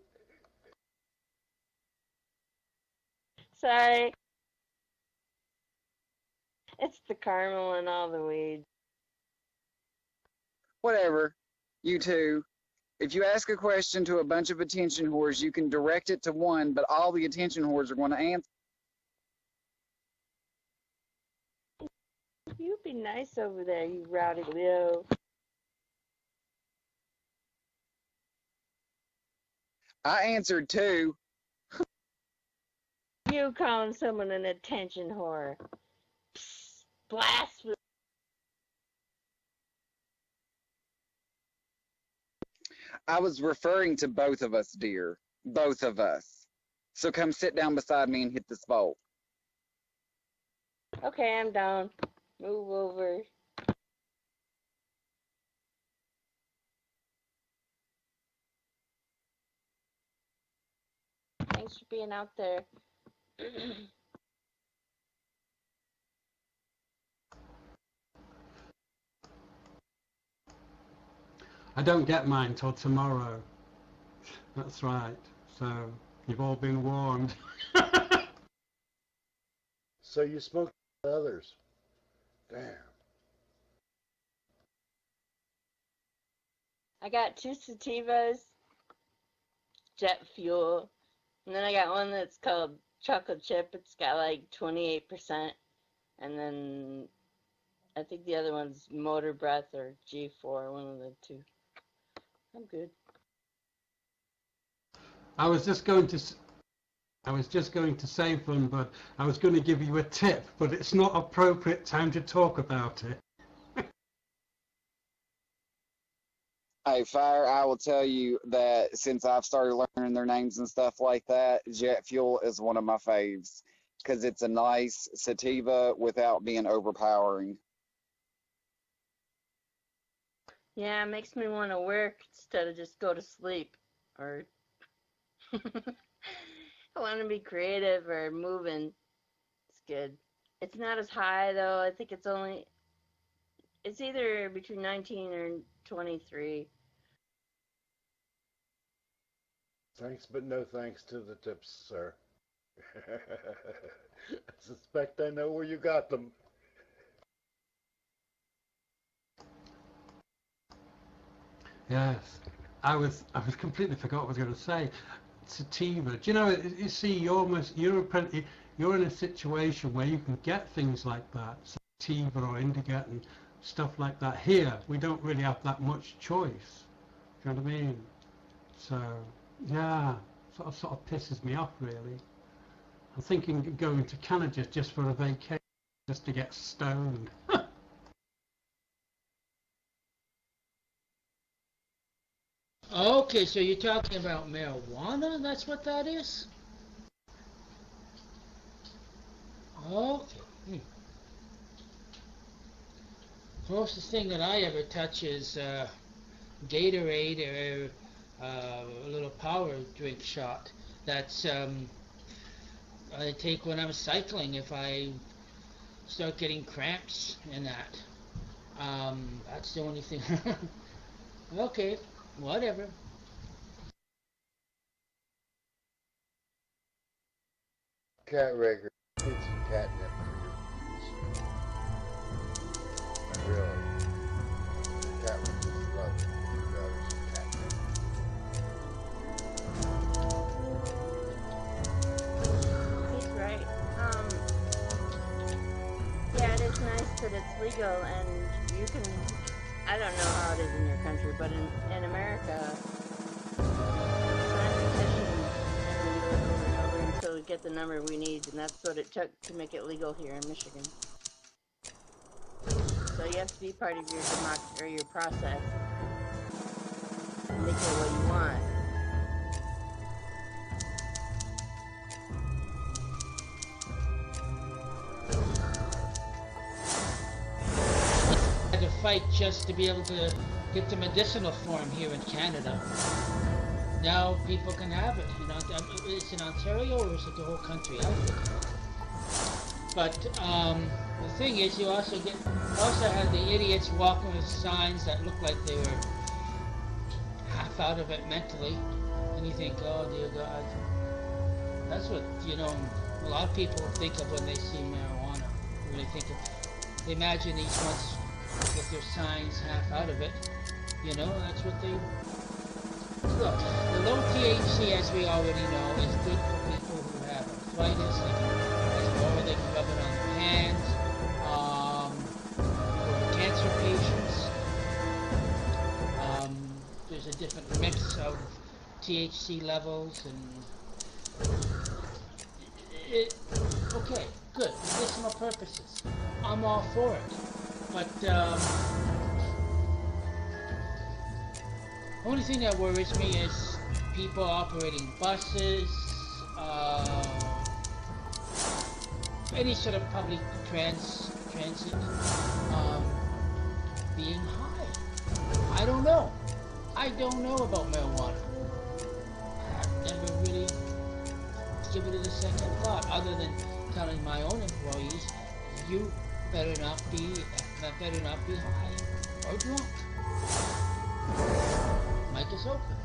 Sorry. It's the caramel and all the weed. Whatever. You two. If you ask a question to a bunch of attention whores, you can direct it to one, but all the attention whores are going to answer. You be nice over there, you rowdy Leo. I answered too. You calling someone an attention whore. Psst, blasphemy. I was referring to both of us, dear. Both of us. So come sit down beside me and hit this vault. Okay, I'm down. Move over. Thanks for being out there. I don't get mine till tomorrow. That's right. So you've all been warned. So you smoke others. Damn. I got 2 sativas, jet fuel, and then I got one that's called chocolate chip. It's got like 28%, and then I think the other one's motor breath or G4, one of the two. I'm good. I was just going to say, Fun, but I was going to give you a tip, but it's not appropriate time to talk about it. Hey, Fire, I will tell you that since I've started learning their names and stuff like that, jet fuel is one of my faves because it's a nice sativa without being overpowering. Yeah, it makes me want to work instead of just go to sleep. Or I want to be creative or moving. It's good. It's not as high though. I think it's either between 19 or 23. Thanks, but no thanks to the tips, sir. I suspect I know where you got them. Yes, I completely forgot what I was going to say. Sativa. Do you know? You see, you're in a situation where you can get things like that, sativa or indica and stuff like that. Here, we don't really have that much choice. Do you know what I mean? So, yeah, sort of pisses me off really. I'm thinking of going to Canada just for a vacation, just to get stoned. Okay, so you're talking about marijuana? That's what that is? Okay. Closest thing that I ever touch is Gatorade or a little power drink shot. That's I take when I'm cycling if I start getting cramps and that. That's the only thing. Okay. Whatever. Cat record. Need some catnip for your really. Cat record is lovely. Some catnip. it's legal, and you can. I don't know how it is in your country, but in America, sign a petition and we do it over and over until we get the number we need, and that's what it took to make it legal here in Michigan. So you have to be part of your democracy or your process. Make it what you want. To fight just to be able to get the medicinal form here in Canada. Now people can have it. You know, it's in Ontario or is it the whole country? I think. But the thing is, you also have the idiots walking with signs that look like they were half out of it mentally, and you think, oh dear God, that's what a lot of people think of when they see marijuana. When they imagine these ones with their signs half out of it, that's what they look. The low THC, as we already know, is good for people who have arthritis. They can rub it on their hands. For cancer patients, there's a different mix of THC levels, and okay, good, medicinal purposes. I'm all for it. But only thing that worries me is people operating buses, any sort of public transit, being high. I don't know. I don't know about marijuana. I've never really given it a second thought, other than telling my own employees, you better not be high or drunk. Mic is open.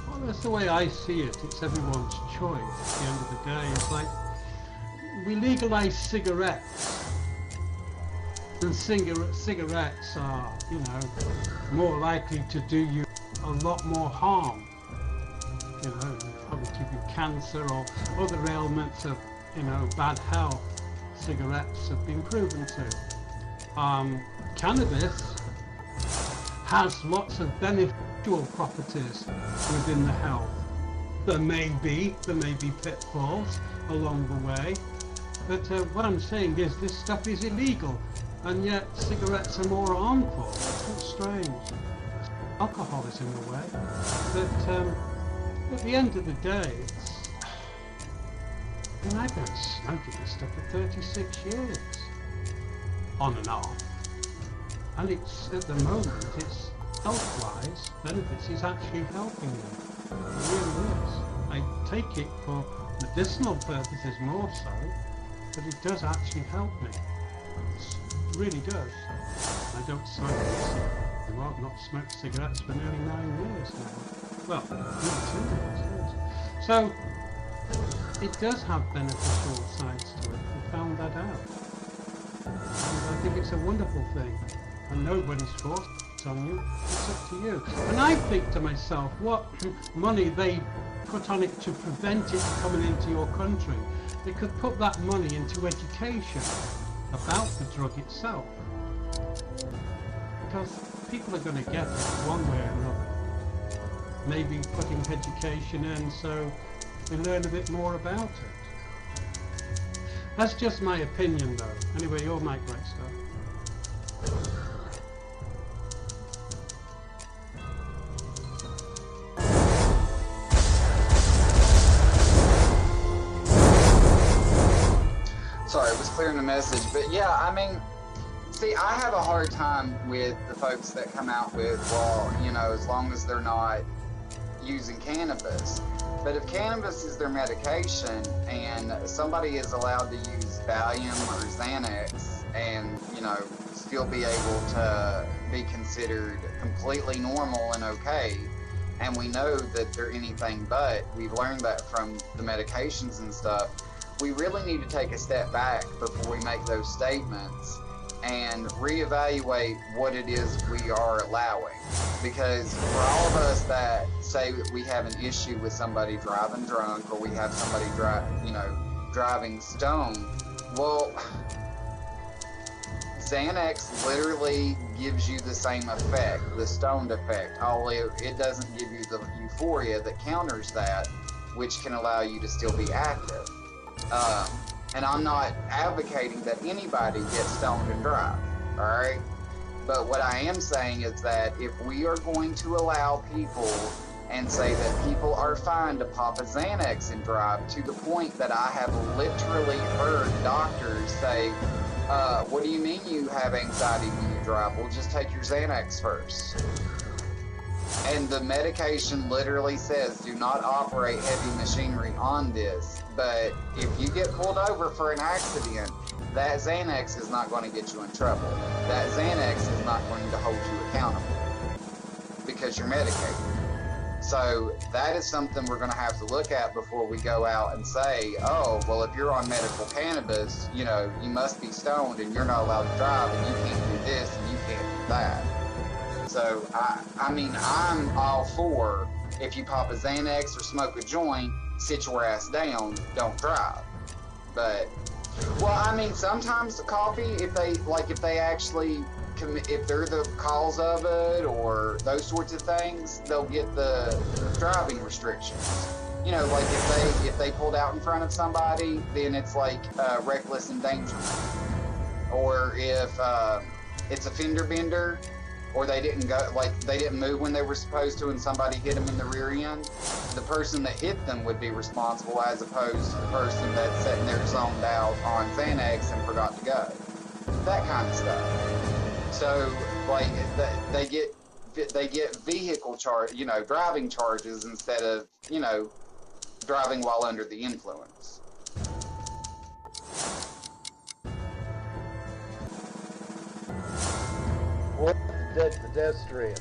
Well, that's the way I see it. It's everyone's choice at the end of the day. It's like we legalize cigarettes, and cigarettes are, more likely to do you a lot more harm. Probably give you cancer or other ailments of bad health. Cigarettes have been proven to. Cannabis has lots of beneficial properties within the health. There may be pitfalls along the way, but what I'm saying is this stuff is illegal, and yet cigarettes are more harmful. It's strange. Alcohol is in the way, but at the end of the day, I've been smoking this stuff for 36 years, on and off, and it's at the moment, it's health-wise benefits. It's actually helping me. It really is. I take it for medicinal purposes more so, but it does actually help me. It really does. I don't smoke cigarettes. Well, I've not smoked cigarettes for nearly 9 years now. Well, nearly 2 years. Yes. So it does have beneficial sides to it. We found that out. And I think it's a wonderful thing. And nobody's forced on you. It's up to you. And I think to myself, what money they put on it to prevent it coming into your country. They could put that money into education about the drug itself. Because people are going to get it one way or another. Maybe putting education in so we learn a bit more about it. That's just my opinion though. Anyway, your mic, right stuff. Sorry, it was clearing the message, but yeah, I mean, see, I have a hard time with the folks that come out with, well, as long as they're not using cannabis. But if cannabis is their medication and somebody is allowed to use Valium or Xanax and, still be able to be considered completely normal and okay, and we know that they're anything but, we've learned that from the medications and stuff, we really need to take a step back before we make those statements and reevaluate what it is we are allowing. Because for all of us that say that we have an issue with somebody driving drunk or we have somebody driving stoned, Well, Xanax literally gives you the same effect, the stoned effect, only it doesn't give you the euphoria that counters that, which can allow you to still be active. And I'm not advocating that anybody get stoned and drive, all right? But what I am saying is that if we are going to allow people and say that people are fine to pop a Xanax and drive, to the point that I have literally heard doctors say, what do you mean you have anxiety when you drive? Well, just take your Xanax first. And the medication literally says do not operate heavy machinery on this. But if you get pulled over for an accident, that Xanax is not going to get you in trouble. That Xanax is not going to hold you accountable because you're medicated. So that is something we're going to have to look at before we go out and say, oh, well, if you're on medical cannabis, you know, you must be stoned and you're not allowed to drive and you can't do this and you can't do that. So, I mean, I'm all for if you pop a Xanax or smoke a joint, sit your ass down, don't drive. But, well, I mean, sometimes the coffee, if they actually if they're the cause of it or those sorts of things, they'll get the driving restrictions. You know, like if they pulled out in front of somebody, then it's like reckless endangerment. Or if it's a fender bender, or they didn't move when they were supposed to and somebody hit them in the rear end, the person that hit them would be responsible as opposed to the person that's sitting there zoned out on Xanax and forgot to go. That kind of stuff. So, like, they get vehicle driving charges instead of, you know, driving while under the influence. What dead pedestrian?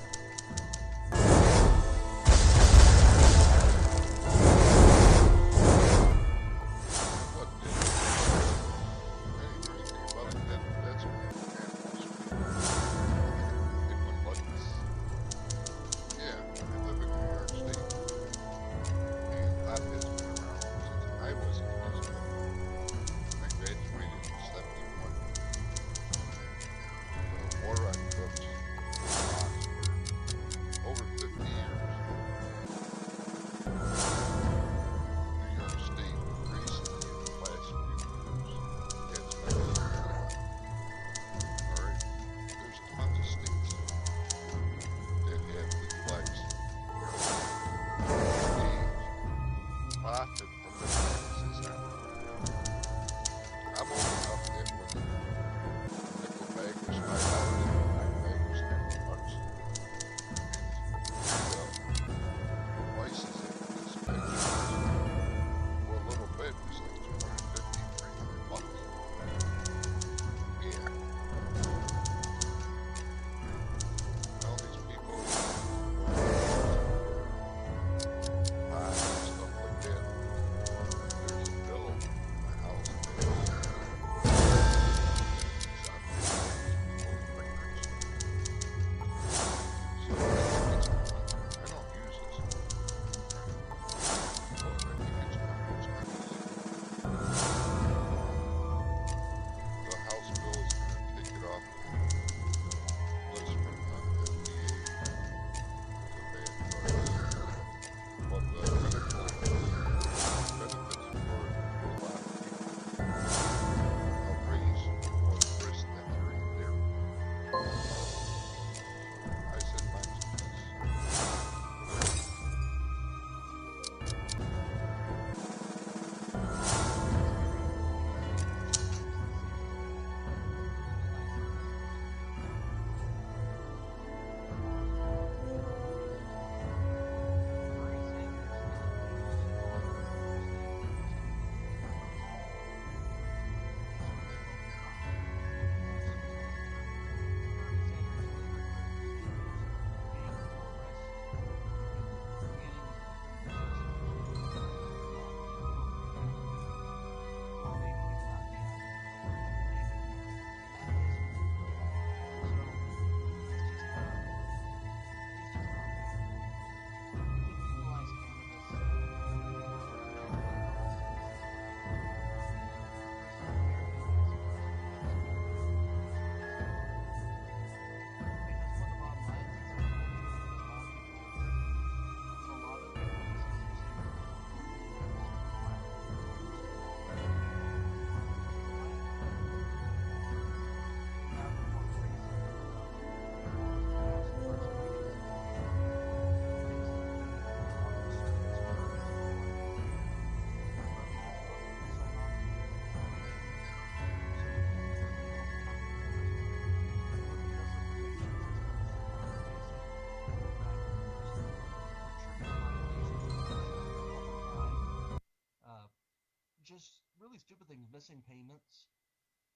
just really stupid things, missing payments,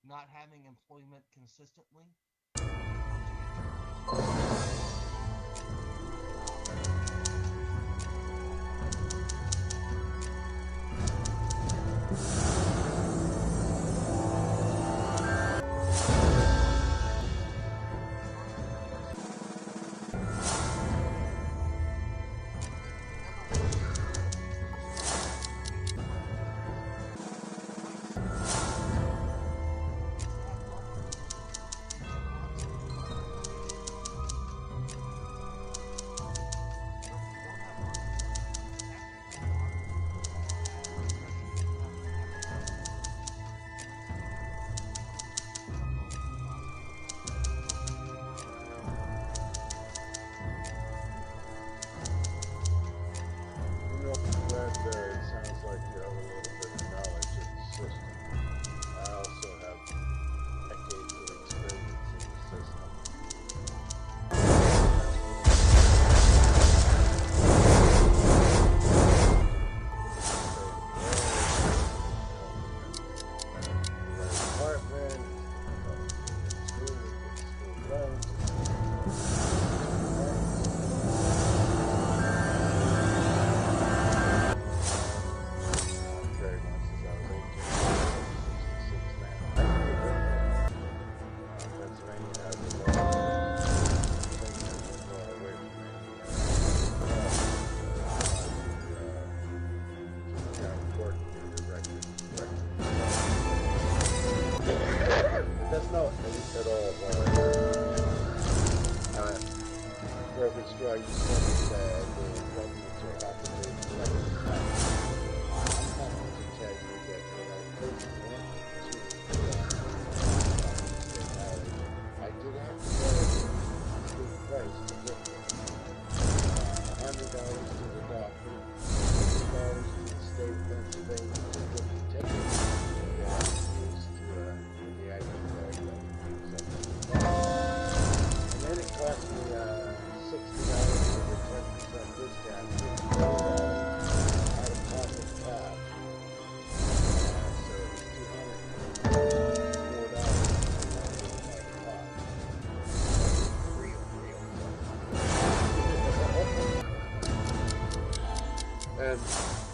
not having employment consistently.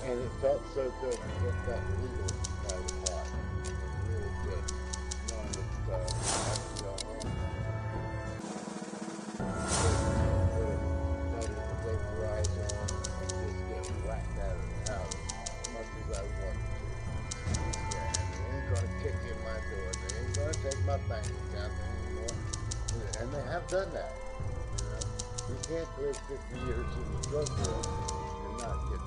And it felt so good to get that legal by the pot. It really did. Knowing that I could go home. That is the day horizon and just get whacked out of the house as much as I wanted to. Yeah, and they ain't gonna kick in my door. They ain't gonna take my bank account anymore. And they have done that. You know, you can't live 50 years in the drug world and not get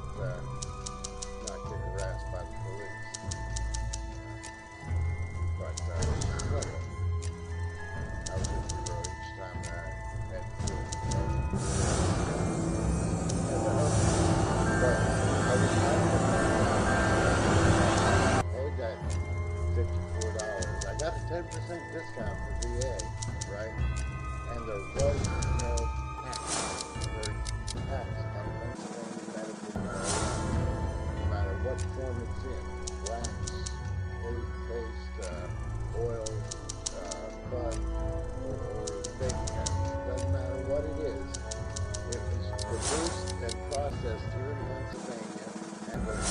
harassed by the police. But whatever. I was just a girl each time I had to do it. But I was paid that $54. I got a 10% discount for VA, right? And there was no tax. There's tax on Pennsylvania medical marijuana, no matter what form it's in, wax, paste, oil, bud, or bacon. Doesn't matter what it is. It is produced and processed here in Pennsylvania, and there's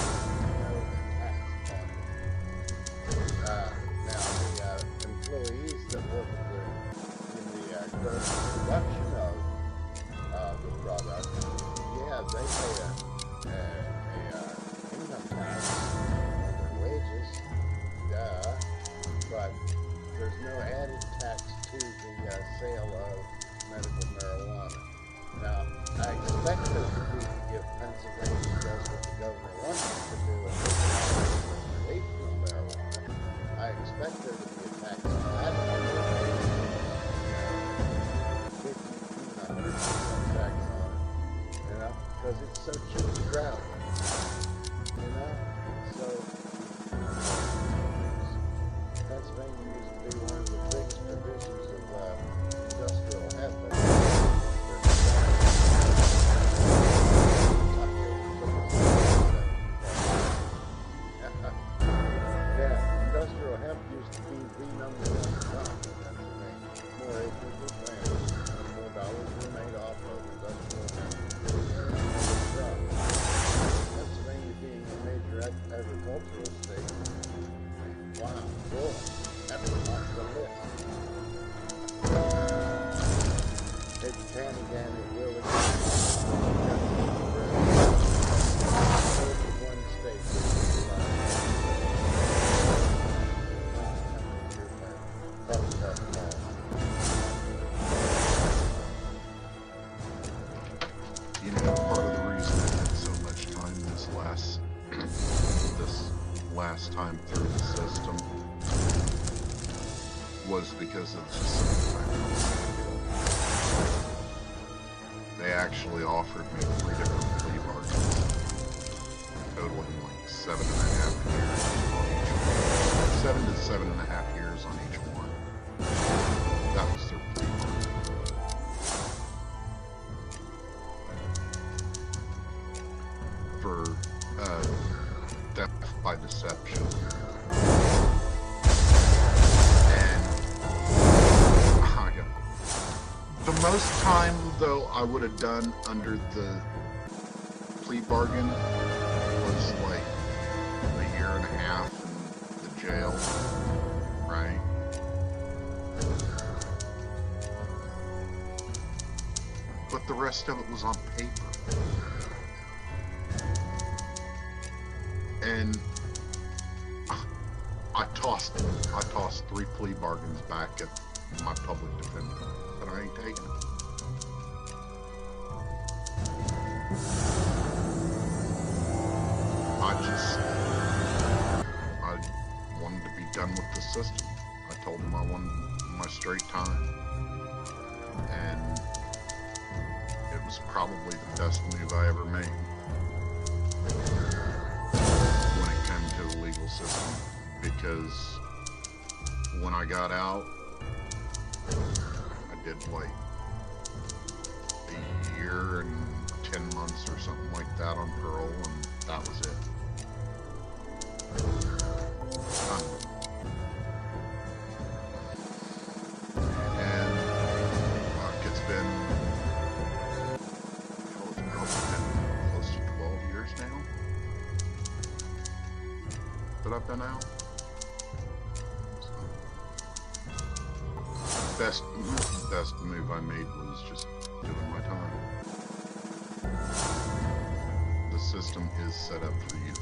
no tax on it. Now, the employees that work in the production of the product, yeah, they pay a income tax on their wages, but there's no added tax to the sale of medical marijuana. Now, I expect there to be, if Pennsylvania does what the governor wants it to do with recreational marijuana, I expect there to be a tax on that. 100% tax on it, you know, because it's so cheap to grow, you know, so Pennsylvania used to be one of the biggest producers of industrial hemp. used to be the number one crop in Pennsylvania. More acres were planted, and more dollars were made off of industrial crop. Pennsylvania being a major agricultural state. Wow, boy, that's off the list. It's Tannigan and Willie. One state. You know, part of the reason I had so much time this last time through the system was because of just some of the They actually offered me 3 different plea bargains, totaling like 7.5 years on each one. 7 to 7.5 years on each one. That was their plea bargain. For death by deception. And the most time, though, I would have done under the plea bargain was like 1.5 years in the jail, right? But the rest of it was on paper. And I tossed 3 plea bargains back at my public defender. But I ain't taking it. I wanted to be done with the system. I told him I wanted my straight time. And it was probably the best move I ever made when it came to the legal system. Because when I got out, I did like 1 year and 10 months or something like that on parole, and that was it. And it's been close to 12 years now that I've been out. Best move I made was just doing my time. The system is set up for you.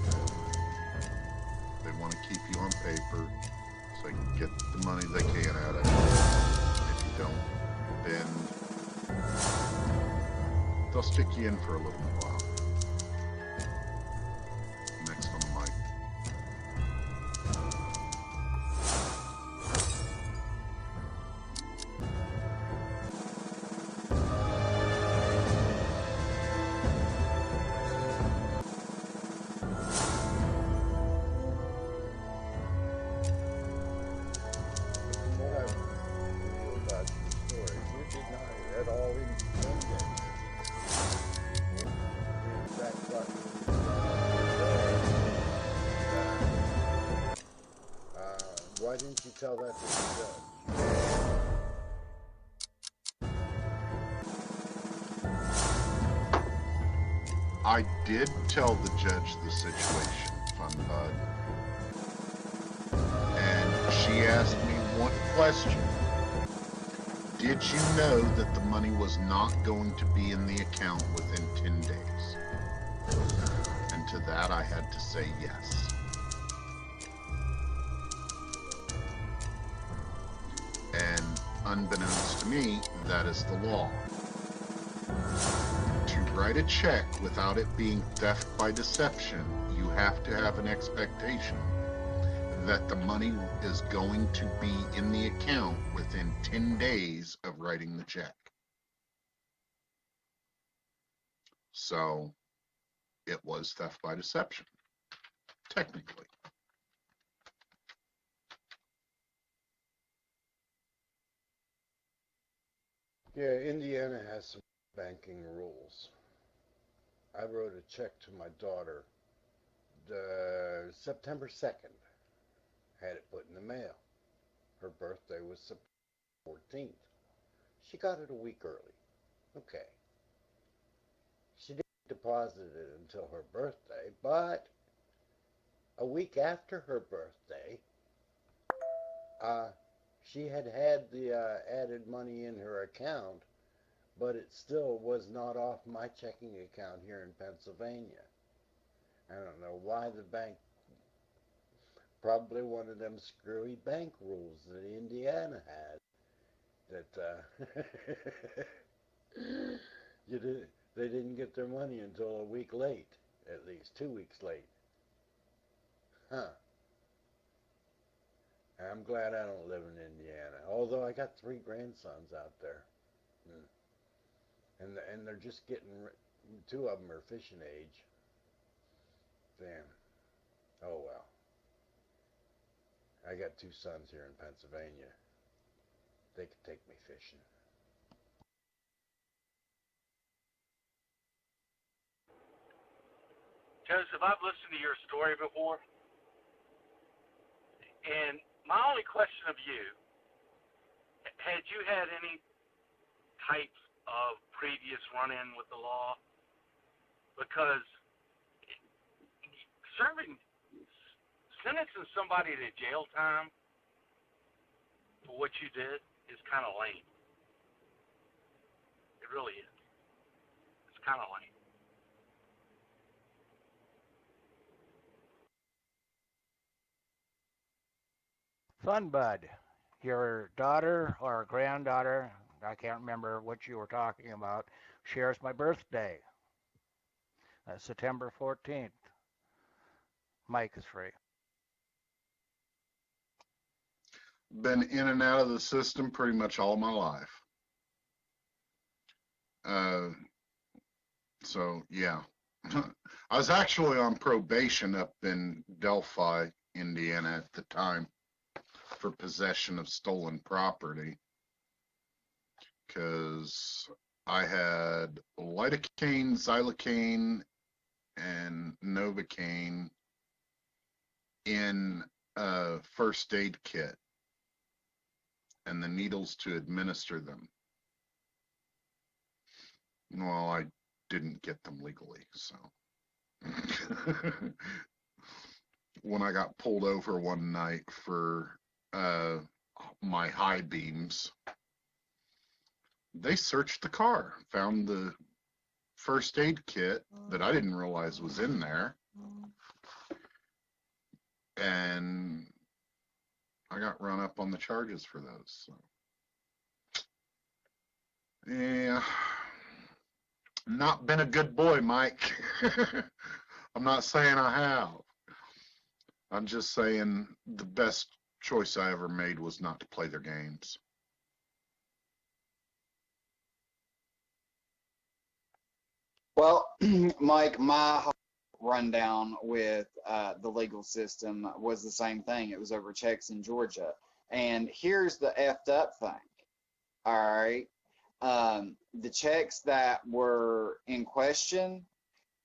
They want to keep you on paper so they can get the money they can out of it. If you don't bend, they'll stick you in for a little while. Next on the mic. Why didn't you tell that to the judge? I did tell the judge the situation, Fun Bud. And she asked me one question. Did you know that the money was not going to be in the account within 10 days? And to that I had to say yes. And unbeknownst to me, that is the law. To write a check without it being theft by deception, you have to have an expectation that the money is going to be in the account within 10 days of writing the check. So it was theft by deception, technically. Yeah, Indiana has some banking rules. I wrote a check to my daughter September 2nd. had it put in the mail. Her birthday was September 14th. She got it a week early. Okay. She didn't deposit it until her birthday, but a week after her birthday, she had the added money in her account, but it still was not off my checking account here in Pennsylvania. I don't know why the bank, probably one of them screwy bank rules that Indiana had, that they didn't get their money until a week late, at least 2 weeks late. Huh. I'm glad I don't live in Indiana, although I got 3 grandsons out there. And they're just getting, 2 of them are fishing age. Damn. Oh well. I got 2 sons here in Pennsylvania. They could take me fishing. Joseph, I've listened to your story before, and my only question of you, had you had any types of previous run-in with the law? Because sentencing somebody to jail time for what you did is kind of lame. It really is. It's kind of lame. Fun Bud, your daughter or granddaughter, I can't remember what you were talking about, shares my birthday. September 14th. Mike is free. Been in and out of the system pretty much all my life. So, yeah. I was actually on probation up in Delphi, Indiana at the time for possession of stolen property, because I had lidocaine, xylocaine, and novocaine in a first aid kit and the needles to administer them. Well, I didn't get them legally, so when I got pulled over one night for my high beams, they searched the car, found the first aid kit that I didn't realize was in there, and I got run up on the charges for those. So. Yeah, not been a good boy, Mike. I'm not saying I have. I'm just saying the best choice I ever made was not to play their games. Well, Mike, my rundown with the legal system was the same thing. It was over checks in Georgia. And here's the effed up thing. All right. The checks that were in question,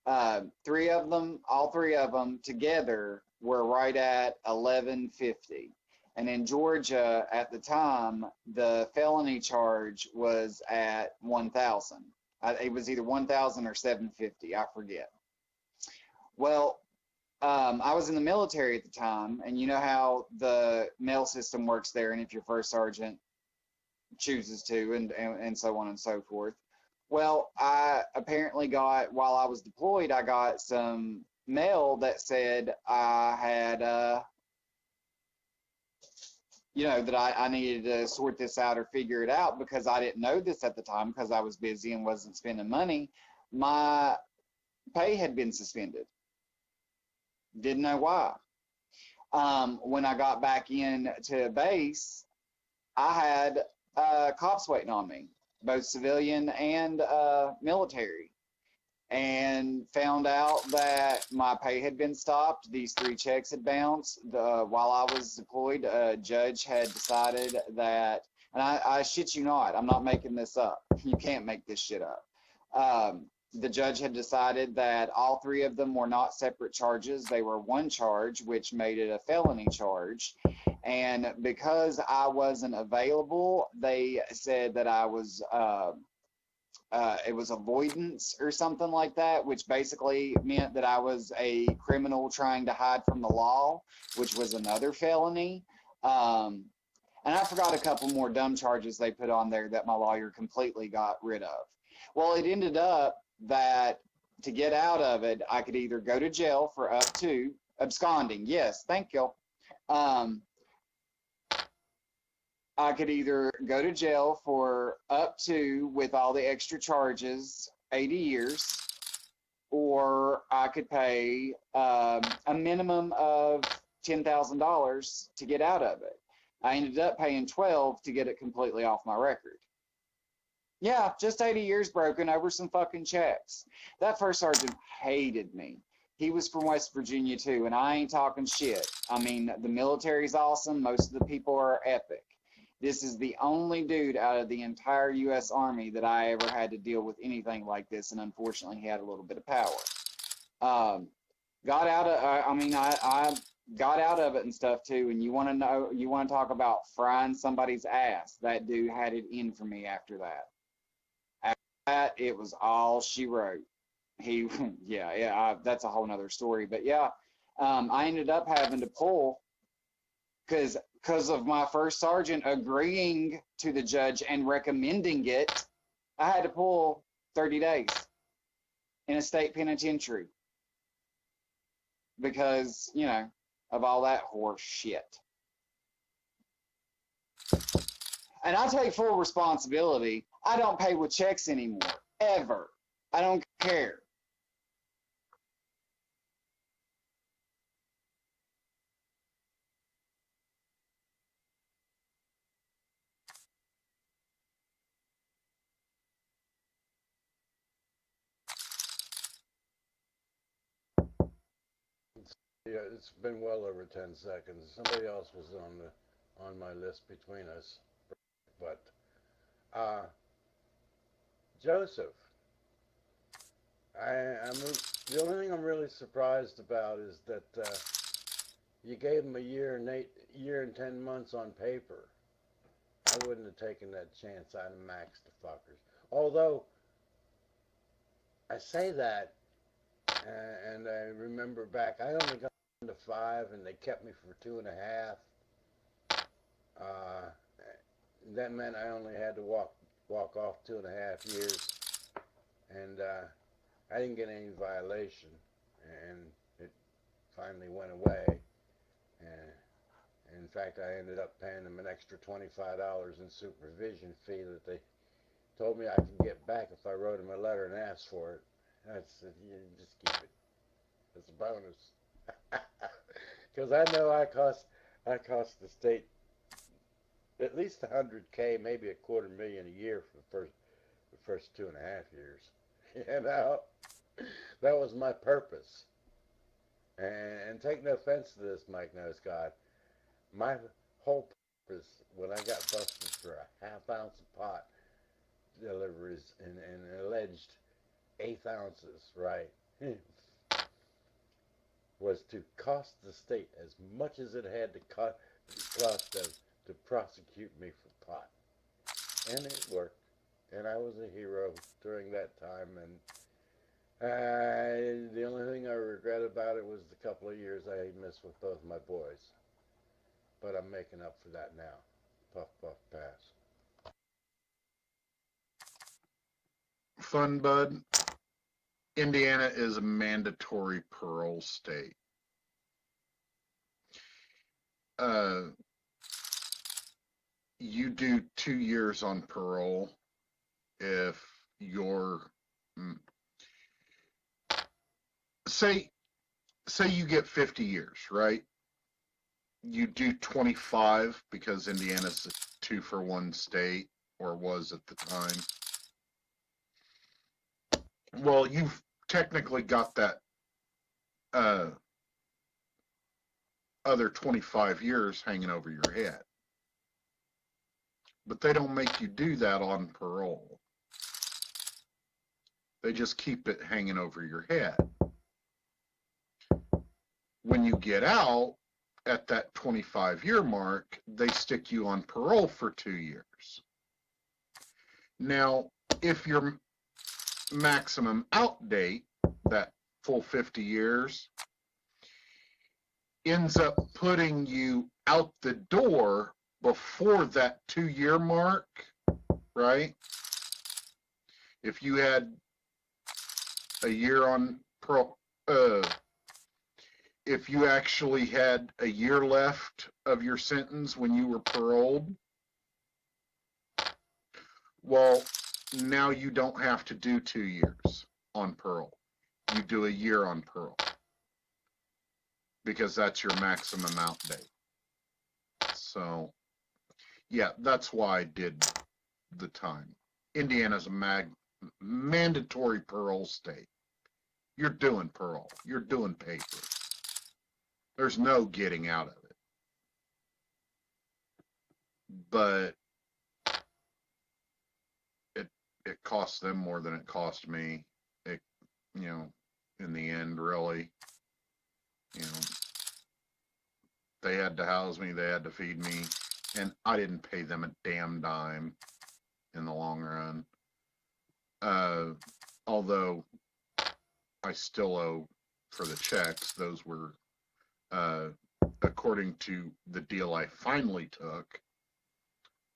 all three of them together were right at $11.50. And in Georgia at the time, the felony charge was at $1,000. It was either $1,000 or $750, I forget. Well, I was in the military at the time, and you know how the mail system works there, and if your first sergeant chooses to, and so on and so forth. Well, I apparently got, while I was deployed, I got some mail that said I had, that I needed to sort this out or figure it out, because I didn't know this at the time because I was busy and wasn't spending money. My pay had been suspended. Didn't know why. When I got back in to base, I had cops waiting on me, both civilian and military, and found out that my pay had been stopped. These 3 checks had bounced. While I was deployed, a judge had decided that, and I shit you not, I'm not making this up. You can't make this shit up. the judge had decided that all three of them were not separate charges. They were one charge, which made it a felony charge. And because I wasn't available, they said that I was, it was avoidance or something like that, which basically meant that I was a criminal trying to hide from the law, which was another felony. And I forgot a couple more dumb charges they put on there that my lawyer completely got rid of. Well, it ended up that to get out of it, I could either go to jail for up to absconding. Yes, thank you. I could either go to jail for up to, with all the extra charges, 80 years, or I could pay a minimum of $10,000 to get out of it. I ended up paying 12 to get it completely off my record. Yeah, just 80 years broken over some fucking checks. That first sergeant hated me. He was from West Virginia too, and I ain't talking shit. I mean, the military's awesome. Most of the people are epic. This is the only dude out of the entire U.S. Army that I ever had to deal with anything like this, and unfortunately, he had a little bit of power. Got out of, I got out of it and stuff too, and you want to talk about frying somebody's ass. That dude had it in for me after that. After that, it was all she wrote. He, that's a whole nother story. But yeah, I ended up having to pull because of my first sergeant agreeing to the judge and recommending it. I had to pull 30 days in a state penitentiary because, you know, of all that horse shit. And I take full responsibility. I don't pay with checks anymore, ever. I don't care. Yeah, it's been well over 10 seconds. Somebody else was on my list between us, but Joseph, the only thing I'm really surprised about is that you gave him a year and 10 months on paper. I wouldn't have taken that chance. I'd have maxed the fuckers. Although I say that, and I remember back, I only got to 5, and they kept me for 2.5. That meant I only had to walk off 2.5 years, and I didn't get any violation, and it finally went away. And in fact, I ended up paying them an extra $25 in supervision fee that they told me I could get back if I wrote them a letter and asked for it. That's you just keep it. It's a bonus. Because I know I cost the state at least $100K, maybe $250,000 a year for the first 2.5 years. You know, that was my purpose. And take no offense to this, Mike Knows God. My whole purpose when I got busted for a half-ounce of pot deliveries and alleged 1/8 ounces, right, was to cost the state as much as it had to cost them to prosecute me for pot. And it worked. And I was a hero during that time. And the only thing I regret about it was the couple of years I missed with both my boys. But I'm making up for that now. Puff, puff, pass. Fun, bud. Indiana is a mandatory parole state. You do 2 years on parole if you're, say you get 50 years, right? You do 25 because Indiana's a 2-for-1 state, or was at the time. Well, you've technically got that other 25 years hanging over your head. But they don't make you do that on parole. They just keep it hanging over your head. When you get out at that 25-year mark, they stick you on parole for 2 years. Now, if your maximum out date, that full 50 years, ends up putting you out the door before that 2-year mark, right? If you had a year on parole, if you actually had a year left of your sentence when you were paroled, well, now you don't have to do 2 years on parole. You do a year on parole because that's your maximum out date. So, yeah, that's why I did the time. Indiana's a mandatory parole state. You're doing parole. You're doing paper. There's no getting out of it. But it costs them more than it cost me. It, you know, in the end, really, you know, they had to house me, they had to feed me, and I didn't pay them a damn dime in the long run. Although I still owe for the checks. Those were, according to the deal I finally took,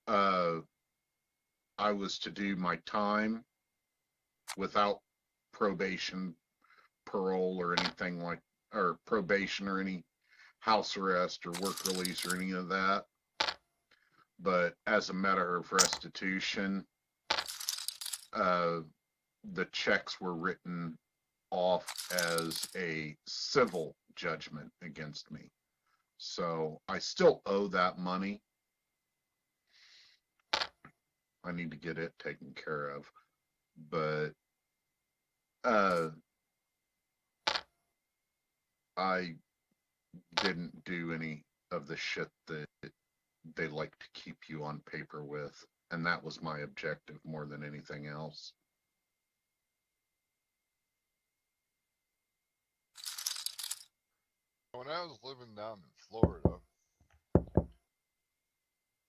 I was to do my time without probation, parole, or anything like, or probation, or any house arrest or work release or any of that. But as a matter of restitution, the checks were written off as a civil judgment against me. So I still owe that money. I need to get it taken care of. But I didn't do any of the shit that they like to keep you on paper with. And that was my objective more than anything else. When I was living down in Florida,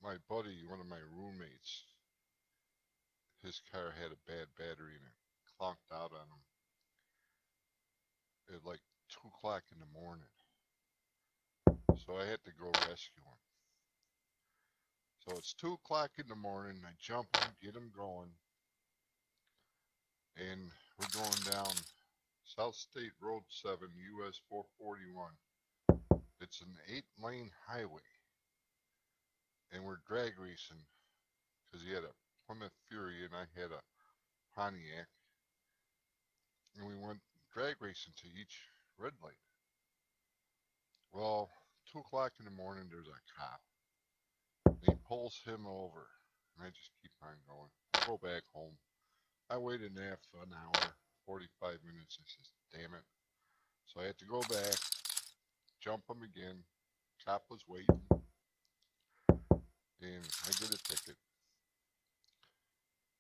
my buddy, one of my roommates, his car had a bad battery and it clonked out on him at like 2 o'clock in the morning. So I had to go rescue him. So it's 2 o'clock in the morning. I jump him, get him going, and we're going down South State Road 7, US 441. It's an 8-lane highway, and we're drag racing because he had a Plymouth Fury and I had a Pontiac, and we went drag racing to each red light. Well, 2 o'clock in the morning, there's a cop. And he pulls him over, and I just keep on going. I go back home. I waited an hour, 45 minutes. I says, damn it. So I had to go back, jump him again. Cop was waiting, and I get a ticket.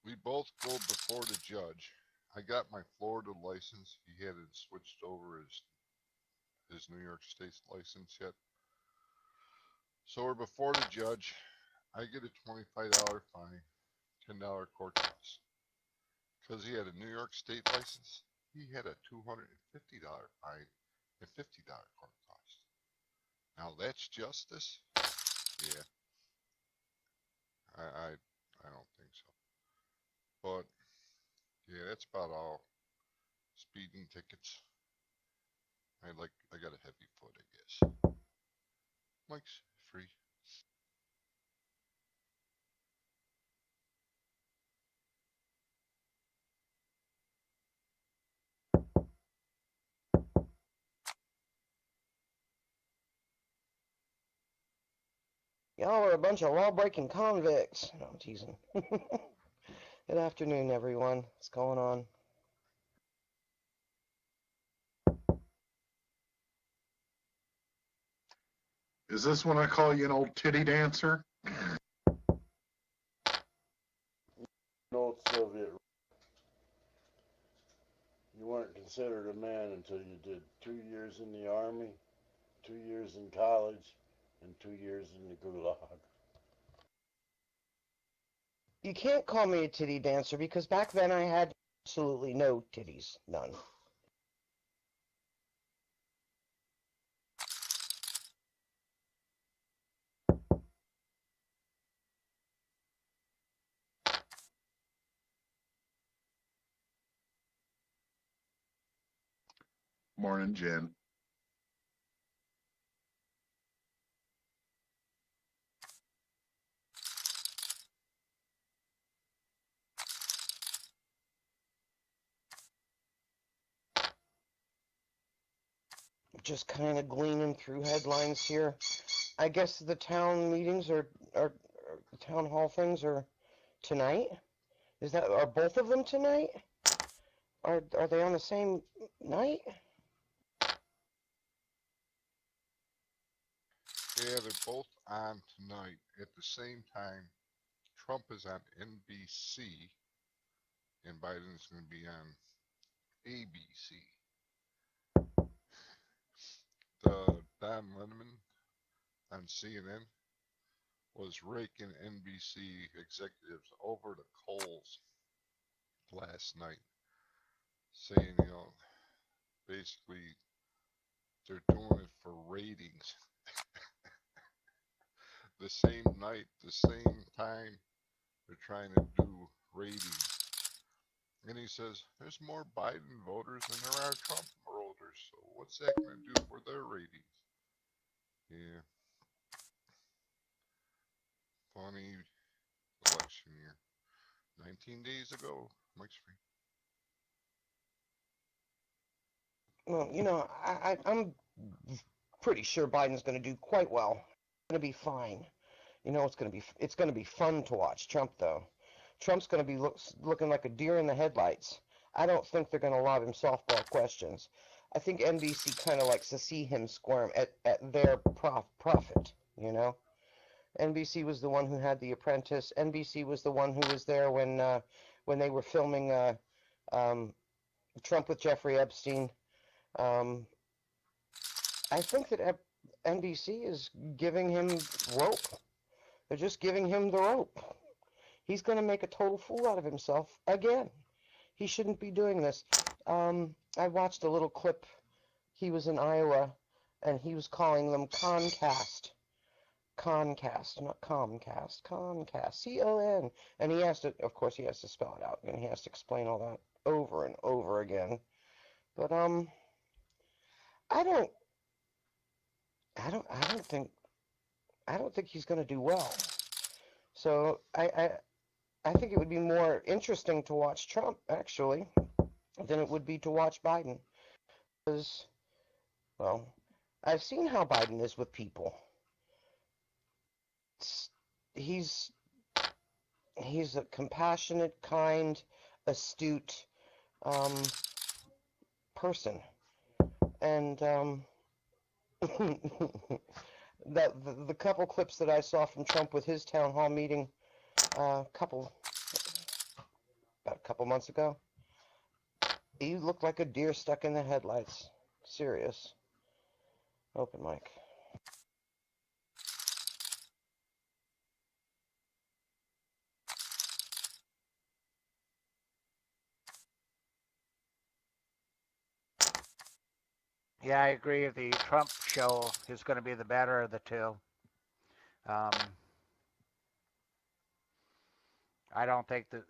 We both go before the judge. I got my Florida license. He hadn't switched over his New York State license yet. So we're before the judge. I get a $25 fine, $10 court cost. Because he had a New York State license, he had a $250 fine and $50 court cost. Now that's justice? Yeah. I don't think so. But yeah, that's about all. Speeding tickets. I got a heavy foot, I guess. Mike's free. Y'all are a bunch of law-breaking convicts. No, I'm teasing. Good afternoon, everyone. What's going on? Is this when I call you an old titty dancer? Old Soviet. considered a man until you did 2 years in the army, 2 years in college, and 2 years in the gulag. You can't call me a titty dancer because back then I had absolutely no titties, none. Morning, Jen. Just kind of gleaning through headlines here. I guess the town meetings are the town hall things are tonight. Are both of them tonight? Are they on the same night? Yeah, they're both on tonight at the same time. Trump is on NBC and Biden's going to be on ABC. Don Lemon on CNN was raking NBC executives over the coals last night, saying, basically they're doing it for ratings. The same night, the same time, they're trying to do ratings. And he says, there's more Biden voters than there are Trump voters, so what's that going to do for their ratings? Yeah. Funny election year. 19 days ago. Mike's free. Well, I'm pretty sure Biden's going to do quite well. It's going to be fine. It's going to be fun to watch Trump, though. Trump's going to be looking like a deer in the headlights. I don't think they're going to lob him softball questions. I think NBC kind of likes to see him squirm at their profit, NBC was the one who had The Apprentice. NBC was the one who was there when they were filming Trump with Jeffrey Epstein. I think that NBC is giving him rope. They're just giving him the rope. He's going to make a total fool out of himself again. He shouldn't be doing this. I watched a little clip. He was in Iowa, and he was calling them Concast. Concast, not Comcast. Concast. C-O-N. And he has to, of course, he has to spell it out, and he has to explain all that over and over again. But I don't think he's going to do well. So I think it would be more interesting to watch Trump, actually, than it would be to watch Biden. Because, well, I've seen how Biden is with people. He's a compassionate, kind, astute person. And the couple clips that I saw from Trump with his town hall meeting about a couple months ago, he looked like a deer stuck in the headlights. Serious. Open mic. Yeah, I agree. The Trump show is going to be the better of the two. I don't think that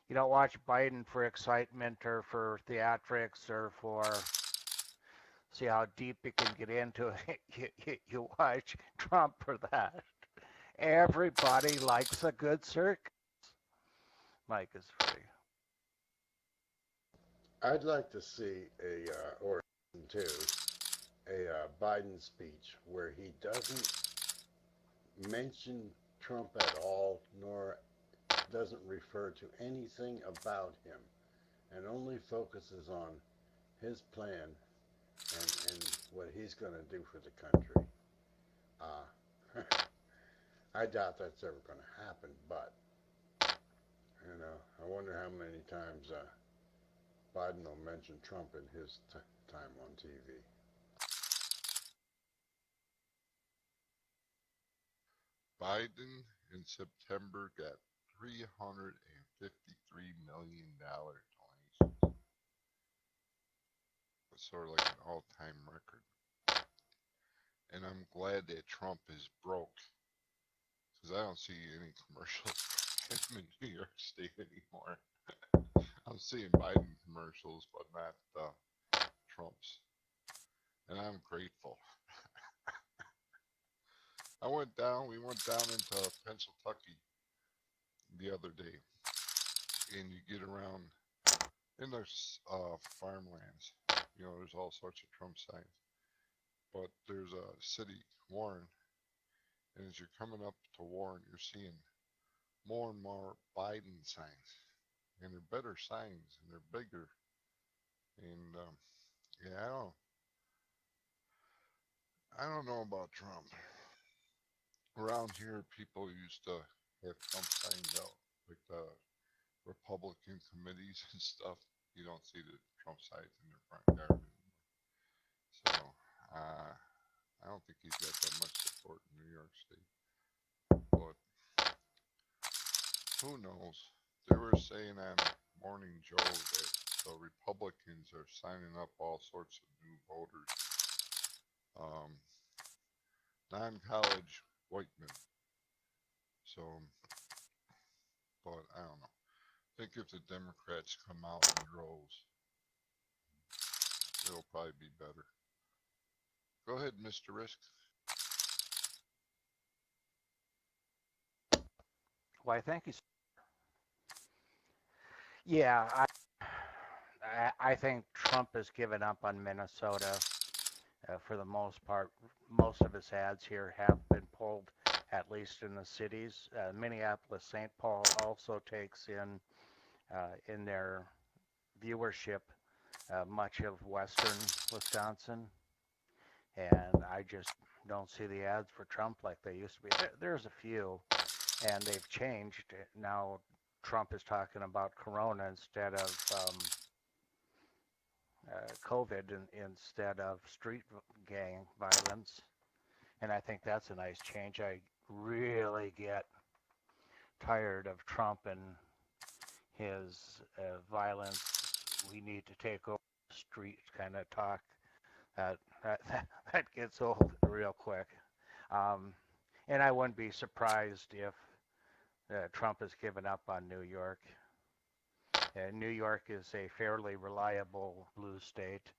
you don't watch Biden for excitement or for theatrics or for see how deep you can get into it. You watch Trump for that. Everybody likes a good circus. Mike is free. I'd like to see or a Biden speech where he doesn't mention Trump at all, nor doesn't refer to anything about him, and only focuses on his plan and what he's going to do for the country. I doubt that's ever going to happen, but I wonder how many times Biden will mention Trump in his time on TV. Biden in September got $353 million donations. It's sort of like an all-time record. And I'm glad that Trump is broke, because I don't see any commercials for him in New York State anymore. I'm seeing Biden commercials, but not Trump's. And I'm grateful. we went down into Pennsylvania the other day, and you get around in those farmlands. You know, there's all sorts of Trump signs. But there's a city, Warren, and as you're coming up to Warren, you're seeing more and more Biden signs. And they're better signs, and they're bigger. And yeah, I don't know about Trump. Around here, people used to have Trump signs out, like the Republican committees and stuff. You don't see the Trump signs in their front yard anymore. So I don't think he's got that much support in New York State. But who knows? They were saying on Morning Joe that the Republicans are signing up all sorts of new voters, non-college white men. So, but I don't know. I think if the Democrats come out in droves, it'll probably be better. Go ahead, Mr. Risk. Why, thank you. Yeah, I think Trump has given up on Minnesota for the most part. Most of his ads here have been pulled, at least in the cities. Minneapolis, St. Paul also takes in their viewership much of western Wisconsin. And I just don't see the ads for Trump like they used to be. There's a few, and they've changed. Now Trump is talking about Corona instead of COVID instead of street gang violence. And I think that's a nice change. I really get tired of Trump and his violence. We need to take over the street kind of talk. That gets old real quick. And I wouldn't be surprised if Trump has given up on New York. New York is a fairly reliable blue state.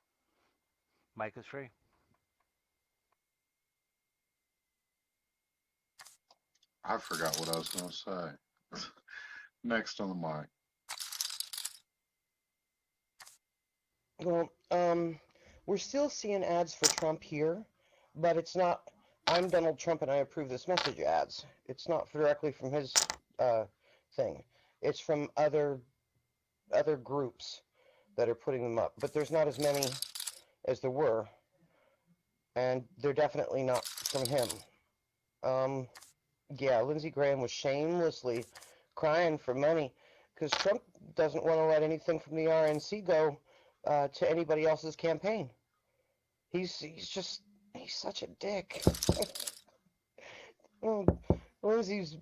Mike is free. I forgot what I was going to say. Next on the mic. Well, we're still seeing ads for Trump here, but it's not, I'm Donald Trump and I approve this message ads. It's not directly from his thing. It's from other groups that are putting them up, but there's not as many as there were, and they're definitely not from him. Yeah, Lindsey Graham was shamelessly crying for money because Trump doesn't want to let anything from the RNC go to anybody else's campaign. He's such a dick. Lindsey's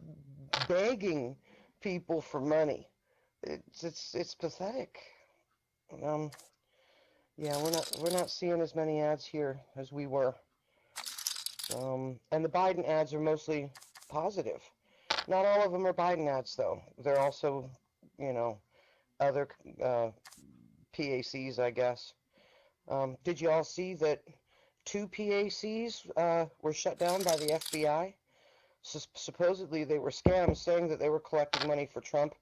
begging people for money. It's pathetic. Yeah, we're not seeing as many ads here as we were. And the Biden ads are mostly positive. Not all of them are Biden ads, though. They're also, other PACs, I guess. Did you all see that 2 PACs were shut down by the FBI? Supposedly they were scams, saying that they were collecting money for Trump,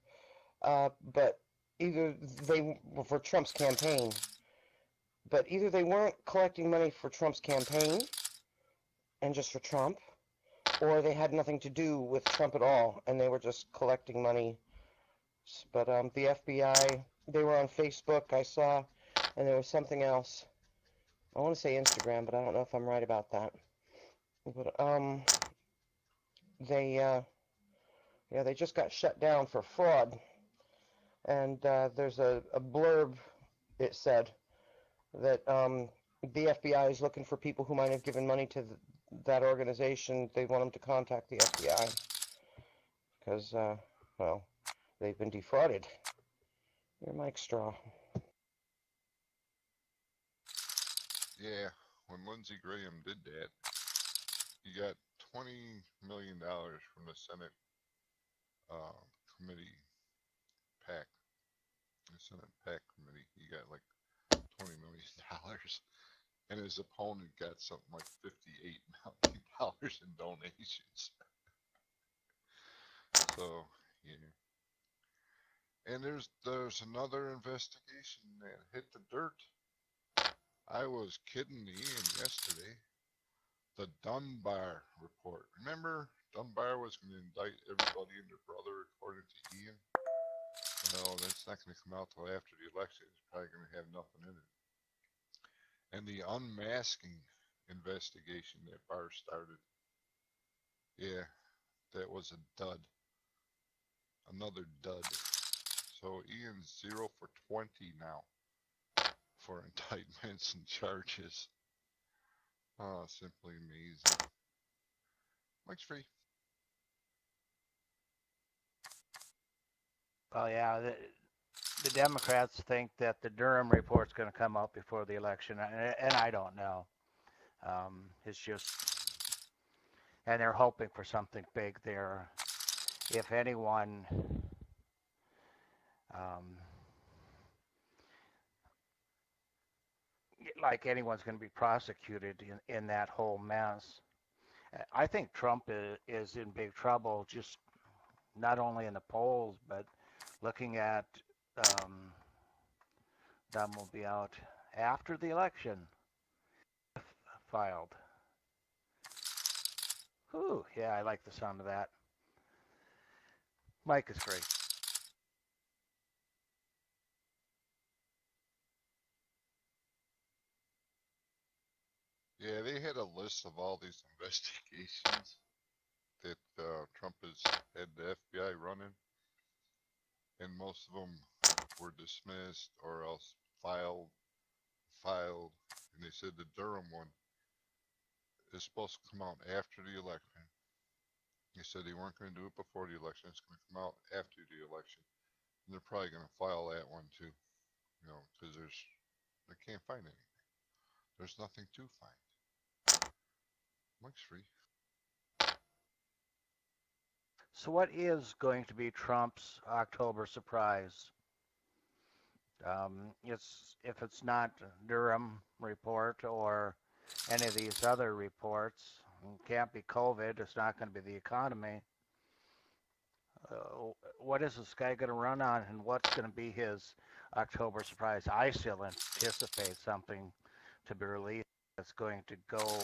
but either they were for Trump's campaign, but either they weren't collecting money for Trump's campaign and just for Trump, or they had nothing to do with Trump at all, and they were just collecting money. But the FBI, they were on Facebook, I saw, and there was something else. I want to say Instagram, but I don't know if I'm right about that. But they just got shut down for fraud. And there's a blurb it said that the FBI is looking for people who might have given money to that organization. They want them to contact the FBI because, well, they've been defrauded. Your mic, Straw. Yeah, when Lindsey Graham did that, he got $20 million from the Senate committee PAC. The Senate PAC committee. He got like $20 million. And his opponent got something like $58 million in donations. So, yeah. And there's another investigation that hit the dirt. I was kidding Ian yesterday. The Dunbar report. Remember, Dunbar was going to indict everybody and their brother, according to Ian. Well, that's not going to come out till after the election. It's probably going to have nothing in it. And the unmasking investigation that Barr started. Yeah, that was a dud. Another dud. So Ian's 0 for 20 now for indictments and charges. Oh, simply amazing. Mike's free. Well, yeah, the Democrats think that the Durham report's going to come out before the election, and I don't know. It's just, and they're hoping for something big there. If anyone, like anyone's going to be prosecuted in that whole mess. I think Trump is in big trouble, just not only in the polls, but looking at that will be out after the election filed. Whew, yeah, I like the sound of that. Mike is great. Yeah, they had a list of all these investigations that Trump has had the FBI running, and most of them were dismissed or else filed, and they said the Durham one is supposed to come out after the election. They said they weren't going to do it before the election. It's going to come out after the election, and they're probably going to file that one too, you know, because they can't find anything. There's nothing to find. Mike's free. So what is going to be Trump's October surprise? If it's not Durham report or any of these other reports, it can't be COVID. It's not going to be the economy. What is this guy going to run on, and what's going to be his October surprise? I still anticipate something to be released that's going to go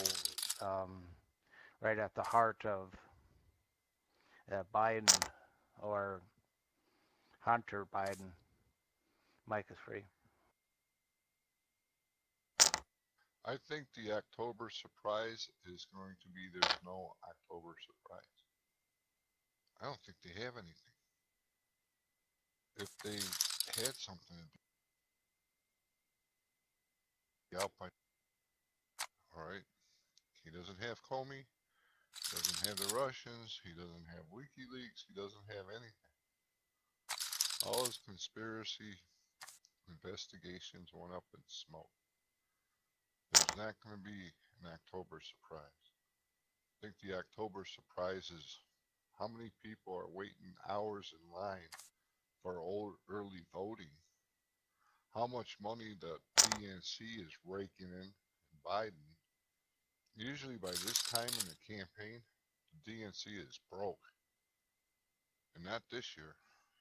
right at the heart of Biden or Hunter Biden. Mike is free. I think the October surprise is going to be there's no October surprise. I don't think they have anything. If they had something to be out by, all right, he doesn't have Comey, doesn't have the Russians, he doesn't have WikiLeaks, he doesn't have anything. All his conspiracy investigations went up in smoke. There's not going to be an October surprise. I think the October surprise is how many people are waiting hours in line for early voting. How much money the DNC is raking in Biden. Usually by this time in the campaign, the DNC is broke. And not this year.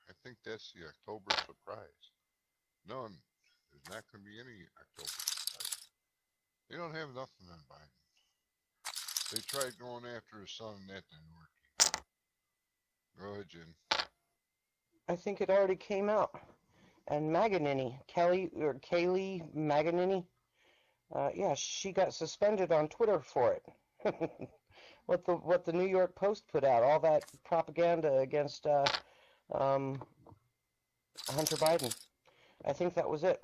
I think that's the October surprise. None. There's not going to be any October surprise. They don't have nothing on Biden. They tried going after his son and that didn't work. Go ahead, Jen. I think it already came out. And Maganini, Kayleigh Maganini, yeah, she got suspended on Twitter for it. What the New York Post put out, all that propaganda against Hunter Biden. I think that was it.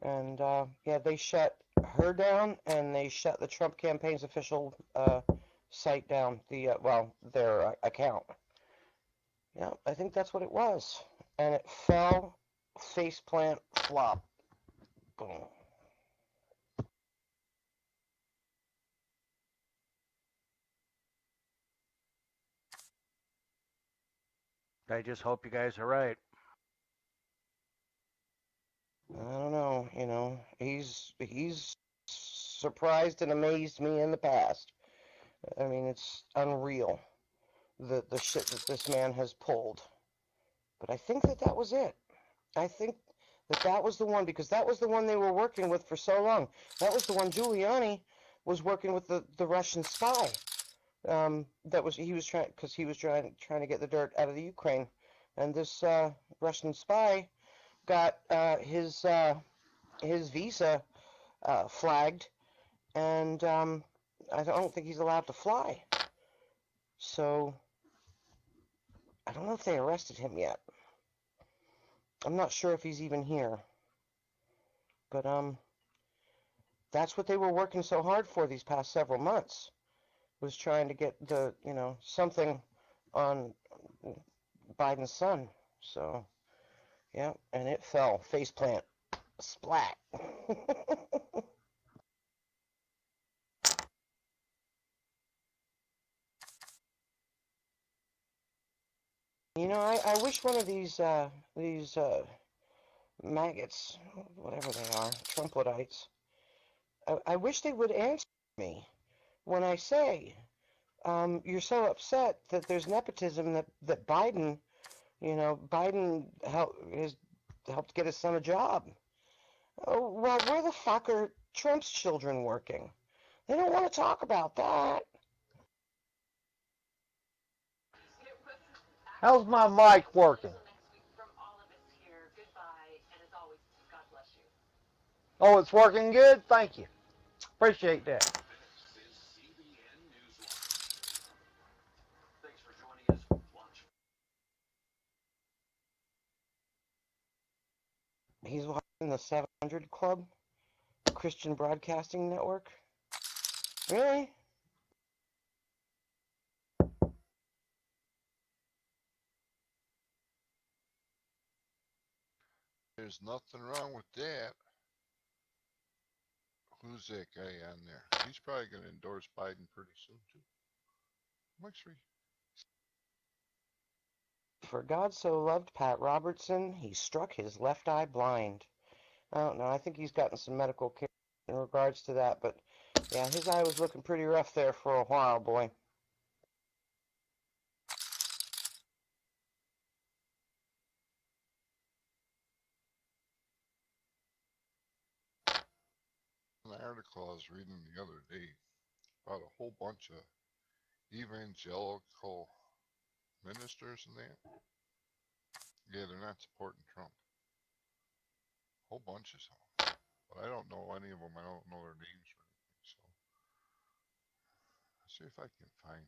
And yeah, they shut her down, and they shut the Trump campaign's official site down. Their account. Yeah, I think that's what it was, and it fell, faceplant, flop, boom. I just hope you guys are right. I don't know, he's surprised and amazed me in the past. I mean, it's unreal, the shit that this man has pulled. But I think that was it. I think that was the one, because that was the one they were working with for so long. That was the one Giuliani was working with, the Russian spy. He was trying to get the dirt out of the Ukraine, and this Russian spy got his visa flagged, and I don't think he's allowed to fly. So I don't know if they arrested him yet. I'm not sure if he's even here. But that's what they were working so hard for these past several months, was trying to get something on Biden's son. So yeah, and it fell, faceplant, splat. I wish one of these maggots, whatever they are, Trumpletites, I wish they would answer me when I say, you're so upset that there's nepotism, that Biden, Biden has helped get his son a job. Oh, well, where the fuck are Trump's children working? They don't want to talk about that. How's my mic working? Oh, it's working good? Thank you. Appreciate that. He's watching the 700 Club, Christian Broadcasting Network. Really? There's nothing wrong with that. Who's that guy on there? He's probably going to endorse Biden pretty soon, too. Mike's free. For God so loved Pat Robertson, he struck his left eye blind. I don't know. I think he's gotten some medical care in regards to that, but yeah, his eye was looking pretty rough there for a while, boy. An article I was reading the other day about a whole bunch of evangelical ministers and that. Yeah, they're not supporting Trump. Whole bunch of them. But I don't know any of them. I don't know their names or anything. So I'll see if I can find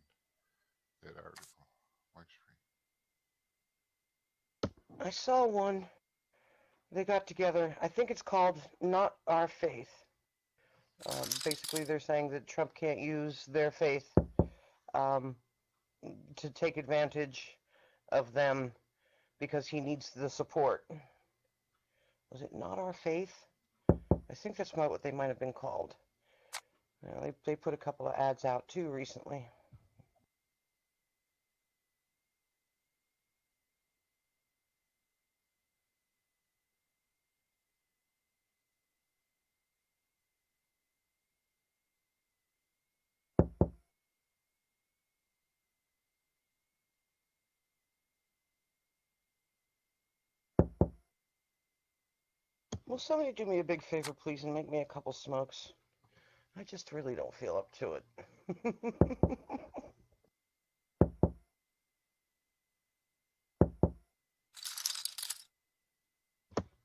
that article. Mike's free. I saw one. They got together. I think it's called Not Our Faith. Basically, they're saying that Trump can't use their faith to take advantage of them because he needs the support. Was it Not Our Faith? I think that's what they might have been called. They put a couple of ads out too recently. Will somebody do me a big favor, please, and make me a couple smokes? I just really don't feel up to it.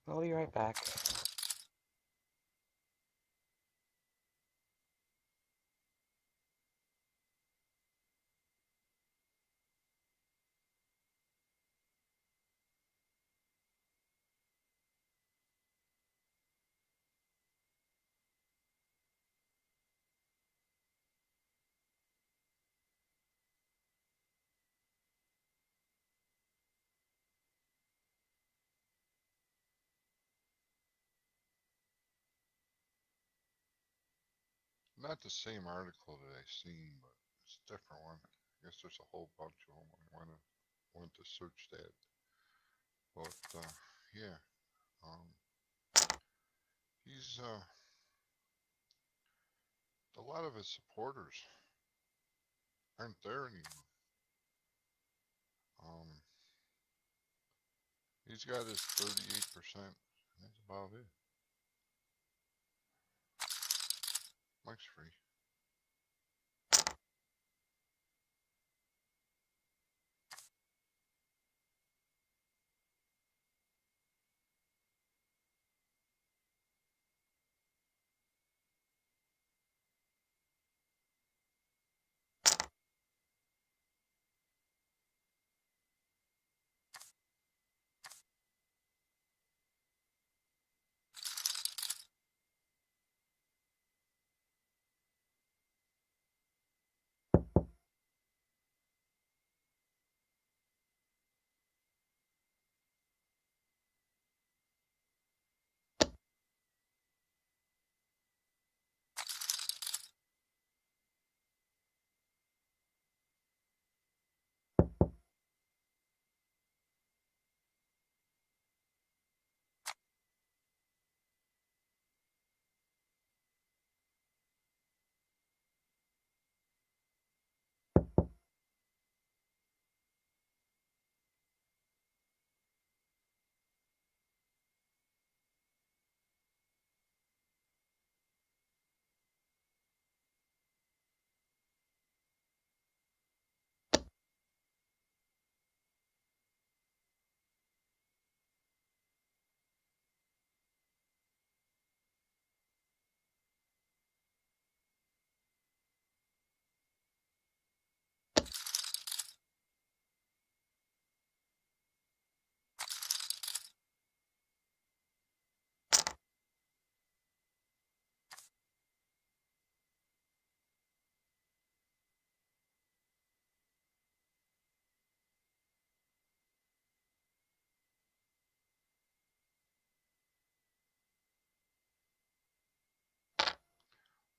I'll be right back. not the same article that I seen, but it's a different one. I guess there's a whole bunch of them. I want to search that. But yeah, he's a lot of his supporters aren't there anymore. He's got his 38%. That's about it. Mike's free.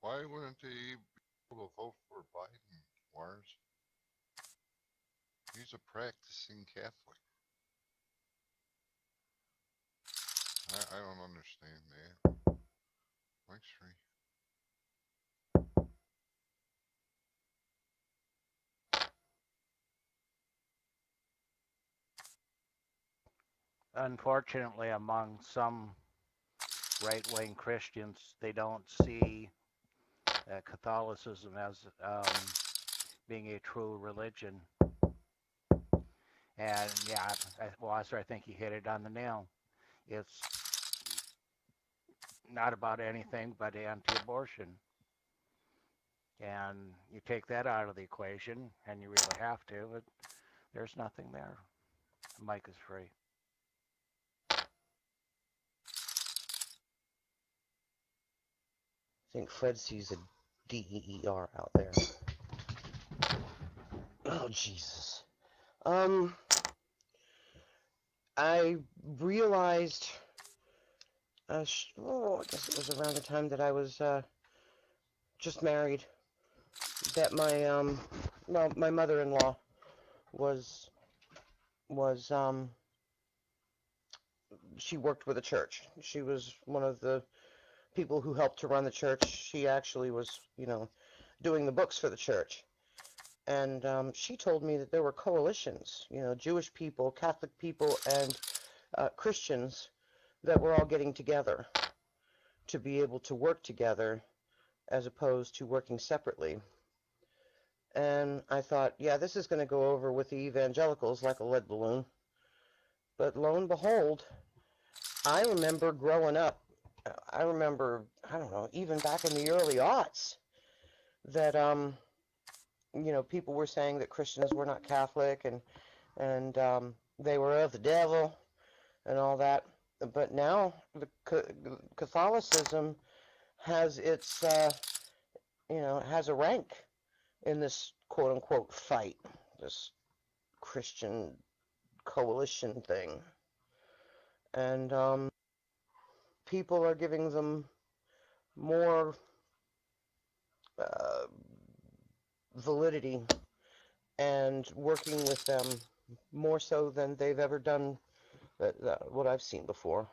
Why wouldn't they be able to vote for Biden, Lars? He's a practicing Catholic. I don't understand that. Mike's free. Unfortunately, among some right-wing Christians, they don't see Catholicism as being a true religion. And yeah, Wasser, I think you hit it on the nail. It's not about anything but anti-abortion. And you take that out of the equation, and you really have to, but there's nothing there. Mike is free. I think Fred sees a DEER out there. Oh, Jesus. I realized, I guess it was around the time that I was just married, that my mother-in-law was she worked with a church. She was one of the people who helped to run the church. She actually was, doing the books for the church. And she told me that there were coalitions, Jewish people, Catholic people, and Christians that were all getting together to be able to work together as opposed to working separately. And I thought, yeah, this is going to go over with the evangelicals like a lead balloon. But lo and behold, I remember growing up, I don't know, even back in the early aughts, that, people were saying that Christians were not Catholic and they were of the devil and all that. But now Catholicism has its, has a rank in this quote-unquote fight, this Christian coalition thing. And people are giving them more validity and working with them more so than they've ever done what I've seen before.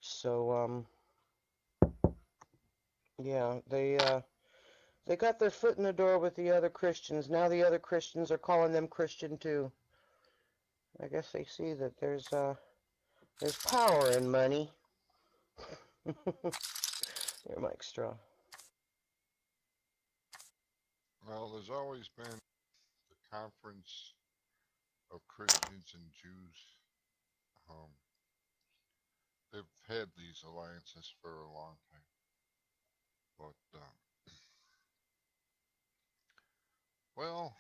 So, yeah, they got their foot in the door with the other Christians. Now the other Christians are calling them Christian too. I guess they see that there's power in money. Here, Mike Straw. Well, there's always been the Conference of Christians and Jews. They've had these alliances for a long time. But, well,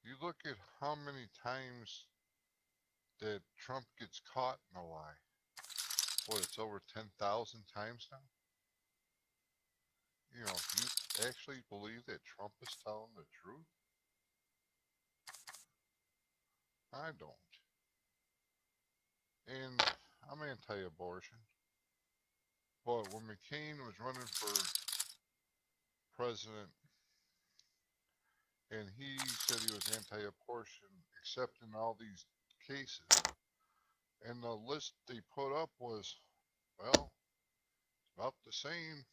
you look at how many times that Trump gets caught in a lie. What, it's over 10,000 times now? You know, you actually believe that Trump is telling the truth? I don't. And I'm anti-abortion. But when McCain was running for president, and he said he was anti-abortion, except in all these cases, and the list they put up was, well, about the same.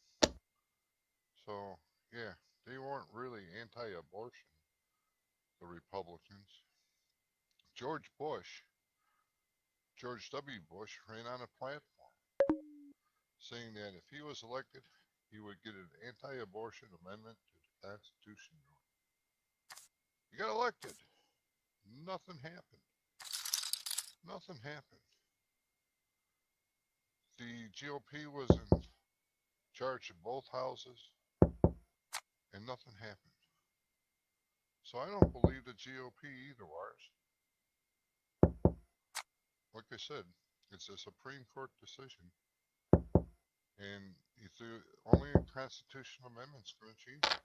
So, yeah, they weren't really anti-abortion, the Republicans. George W. Bush ran on a platform saying that if he was elected, he would get an anti-abortion amendment to the Constitution. He got elected. Nothing happened. Nothing happened. The GOP was in charge of both houses, and nothing happened. So I don't believe the GOP either, Wars. Like I said, it's a Supreme Court decision, and only a constitutional amendment's going to change it.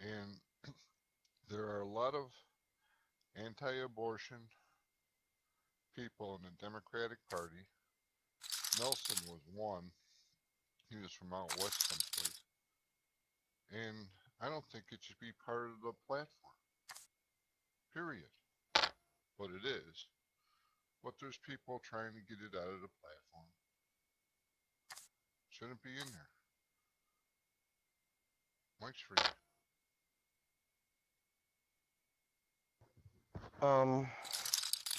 And there are a lot of anti-abortion people in the Democratic Party. Nelson was one. He was from out west someplace. And I don't think it should be part of the platform. Period. But it is. But there's people trying to get it out of the platform. Shouldn't be in there. Mike's free.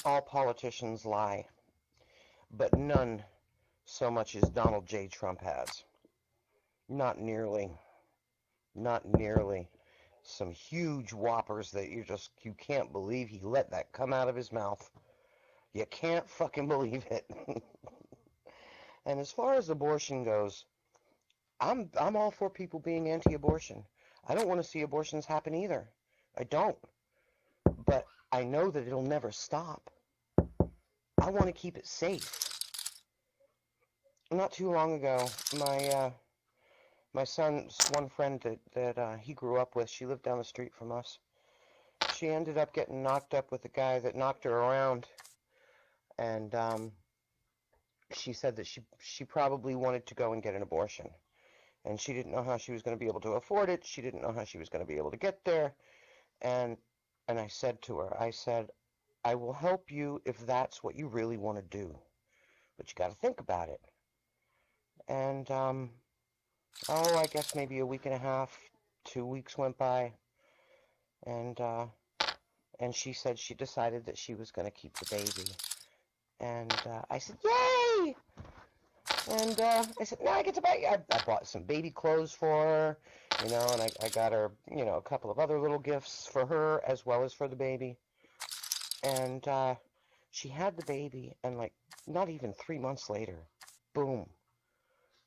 All politicians lie, but none so much as Donald J. Trump has. Not nearly. Not nearly. Some huge whoppers that you can't believe he let that come out of his mouth. You can't fucking believe it. And as far as abortion goes, I'm all for people being anti-abortion. I don't want to see abortions happen either. I don't. But I know that it'll never stop. I want to keep it safe. Not too long ago, my son's one friend that he grew up with, she lived down the street from us. She ended up getting knocked up with a guy that knocked her around. And she said that she probably wanted to go and get an abortion. And she didn't know how she was going to be able to afford it. She didn't know how she was going to be able to get there. And I said to her, I said, I will help you if that's what you really want to do. But you got to think about it. And, I guess maybe a week and a half, 2 weeks went by. And she said she decided that she was going to keep the baby. And I said, yay! And I said, now I get to buy you. I bought some baby clothes for her, and I got her, a couple of other little gifts for her as well as for the baby. And she had the baby, and not even 3 months later, boom,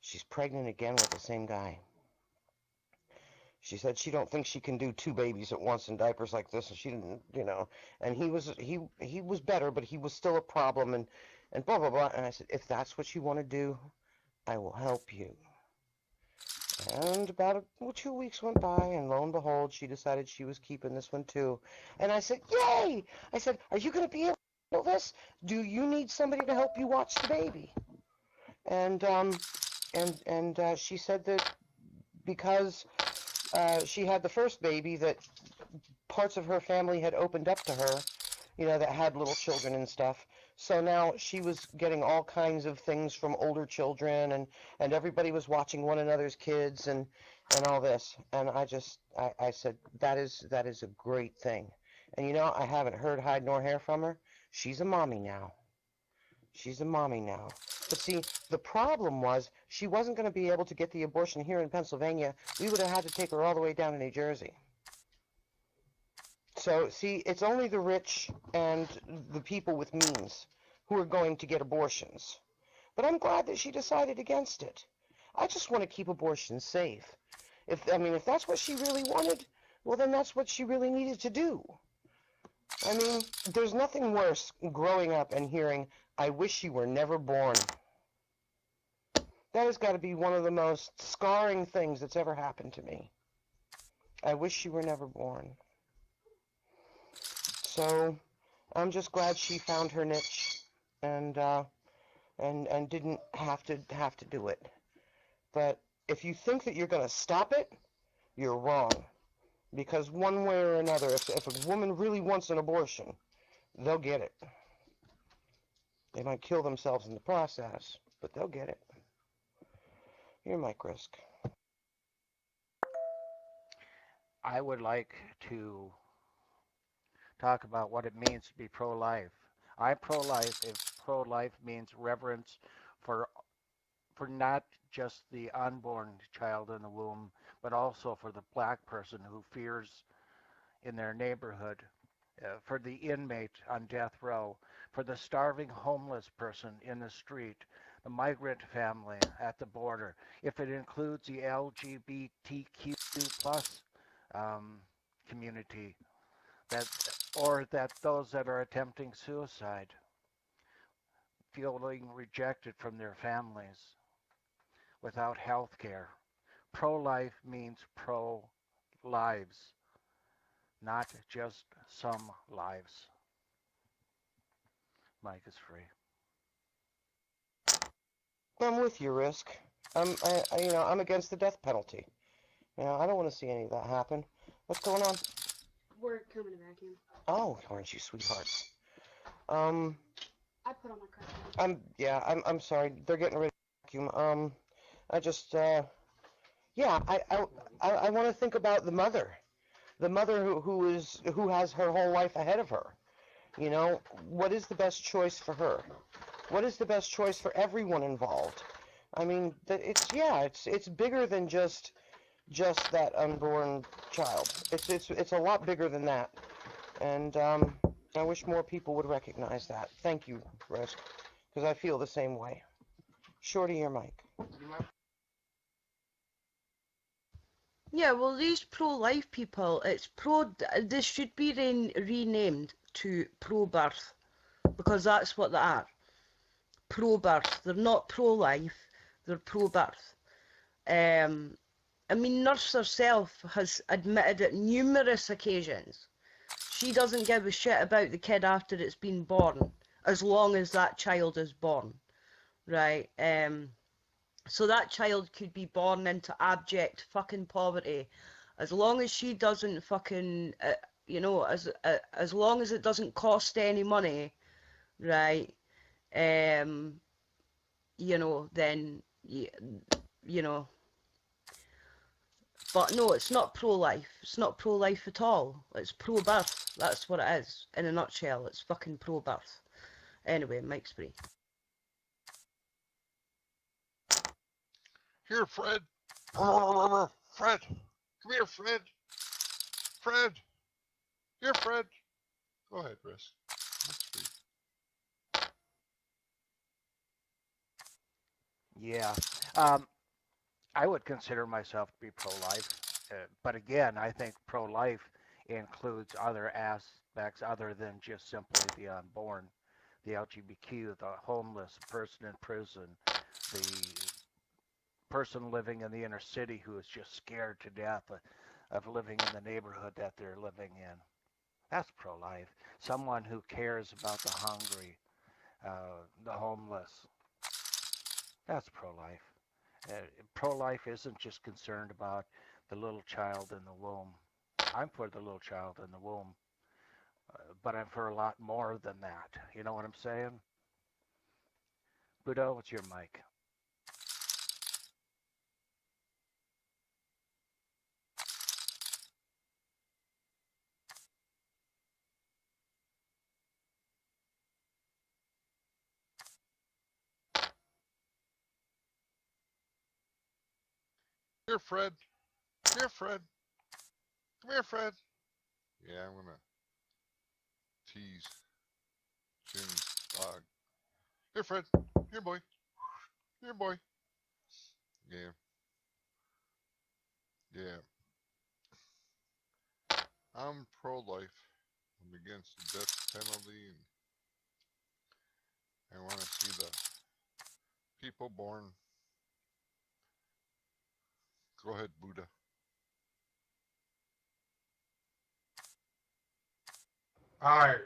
she's pregnant again with the same guy. She said she don't think she can do 2 babies at once in diapers like this, and she didn't, and he was better, but he was still a problem, and blah, blah, blah. And I said, if that's what you want to do, I will help you. And about 2 weeks went by, and lo and behold, she decided she was keeping this one too. And I said, yay! I said, are you going to be able to handle this? Do you need somebody to help you watch the baby? and she said that because she had the first baby, that parts of her family had opened up to her, you know, that had little children and stuff. So now she was getting all kinds of things from older children, and everybody was watching one another's kids and all this. And I said, that is a great thing. And you know, I haven't heard hide nor hair from her. She's a mommy now. She's a mommy now. But see, the problem was she wasn't going to be able to get the abortion here in Pennsylvania. We would have had to take her all the way down to New Jersey. So, see, it's only the rich and the people with means who are going to get abortions. But I'm glad that she decided against it. I just want to keep abortions safe. If that's what she really wanted, well, then that's what she really needed to do. I mean, there's nothing worse growing up and hearing, "I wish you were never born." That has got to be one of the most scarring things that's ever happened to me. I wish you were never born. So, I'm just glad she found her niche and didn't have to do it. But if you think that you're going to stop it, you're wrong. Because one way or another, if a woman really wants an abortion, they'll get it. They might kill themselves in the process, but they'll get it. Your mic, Risk. I would like to talk about what it means to be pro-life. I'm pro-life if pro-life means reverence for not just the unborn child in the womb, but also for the black person who fears in their neighborhood, for the inmate on death row, for the starving homeless person in the street, the migrant family at the border, if it includes the LGBTQ plus community, that those that are attempting suicide, feeling rejected from their families without health care. Pro-life means pro-lives, not just some lives. Mike is free. I'm with you, Risk. I'm against the death penalty. You know, I don't want to see any of that happen. What's going on? We're coming to vacuum. Oh, aren't you sweethearts? I put on my crap. I'm sorry. They're getting rid of the vacuum. I just, I want to think about the mother who has her whole life ahead of her. You know, what is the best choice for her? What is the best choice for everyone involved? I mean, it's bigger than just that unborn child. It's a lot bigger than that, and I wish more people would recognize that. Thank you, Risk, because I feel the same way. Shorty, your mic. Yeah, well, these pro-life people, this should be renamed to pro-birth, because that's what they are. Pro-birth. They're not pro-life, they're pro-birth. I mean, Nurse herself has admitted at numerous occasions she doesn't give a shit about the kid after it's been born, as long as that child is born, right? So that child could be born into abject fucking poverty, as long as she doesn't fucking, as long as it doesn't cost any money, right? Then, But no, it's not pro-life. It's not pro-life at all. It's pro-birth. That's what it is. In a nutshell, it's fucking pro-birth. Anyway, Mike's free. Here, Fred. Fred. Come here, Fred. Fred. Here, Fred. Go ahead, Risk. Yeah. I would consider myself to be pro-life, but again, I think pro-life includes other aspects other than just simply the unborn, the LGBTQ, the homeless person in prison, the person living in the inner city who is just scared to death of living in the neighborhood that they're living in. That's pro-life. Someone who cares about the hungry, the homeless. That's pro-life. Pro-life isn't just concerned about the little child in the womb. I'm for the little child in the womb, but I'm for a lot more than that. You know what I'm saying? Budo, it's your mic. Here, Fred. Here, Fred. Come here, Fred. Yeah, I'm gonna tease Jim's dog. Here, Fred. Here, boy. Here, boy. Yeah. Yeah. I'm pro-life. I'm against the death penalty, and I want to see the people born. Go ahead, Buddha. All right.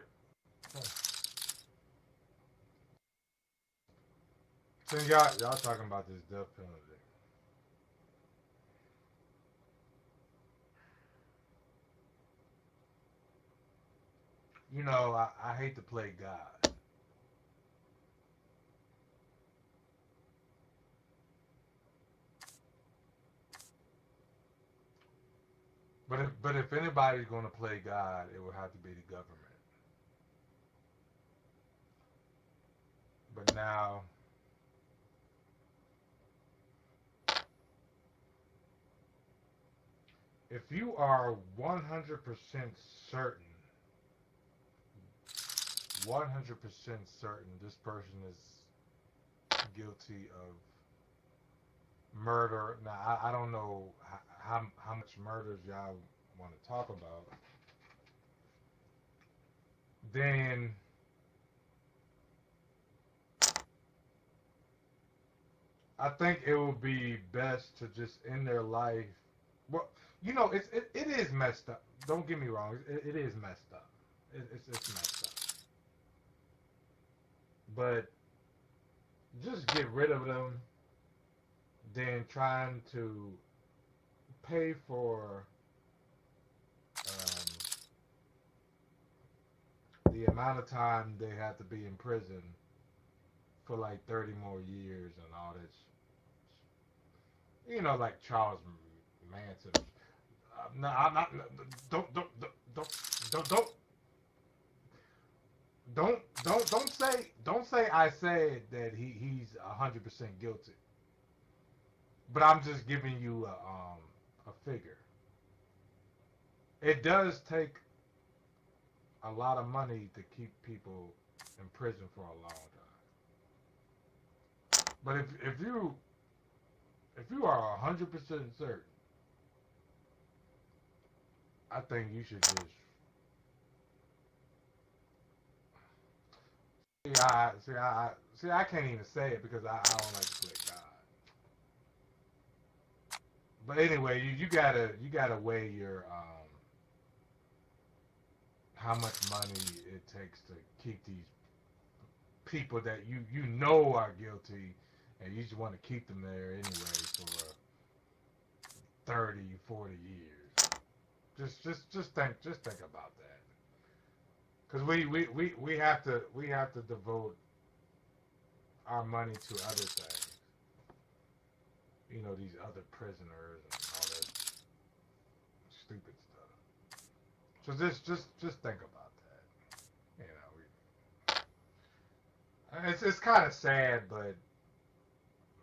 So y'all talking about this death penalty. You know, I hate to play God. But if anybody's going to play God, it would have to be the government. But now, if you are 100% certain, 100% certain this person is guilty of murder. Now, I don't know how much murders y'all want to talk about. Then I think it would be best to just end their life. Well, you know, it is messed up. Don't get me wrong. It is messed up. It's messed up. But just get rid of them. Then trying to pay for the amount of time they have to be in prison for like 30 more years and all this. You know, like Charles Manson. No, I'm not. Don't say I said that he's 100% guilty. But I'm just giving you a figure. It does take a lot of money to keep people in prison for a long time. But if you are 100% certain, I think you should just see. I can't even say it because I don't like to play God. But anyway, you gotta weigh your how much money it takes to keep these people that you know are guilty, and you just want to keep them there anyway for 30, 40 years. Just think about that. Because we have to devote our money to other things. You know, these other prisoners and all that stupid stuff. So just think about that. You know, it's kind of sad, but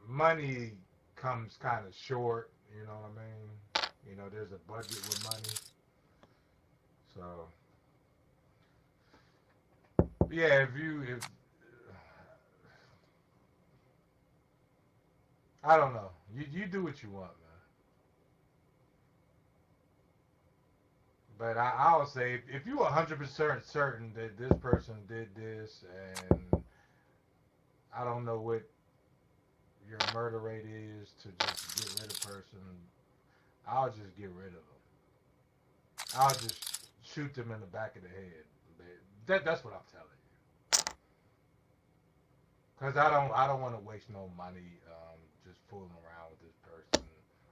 money comes kind of short. You know what I mean? You know, there's a budget with money. So yeah, if I don't know, you do what you want, man. But I'll say if you're 100% certain that this person did this, and I don't know what your murder rate is to just get rid of a person, I'll just get rid of them. I'll just shoot them in the back of the head. That's what I'm telling you. Because I don't want to waste no money just fooling around with this person.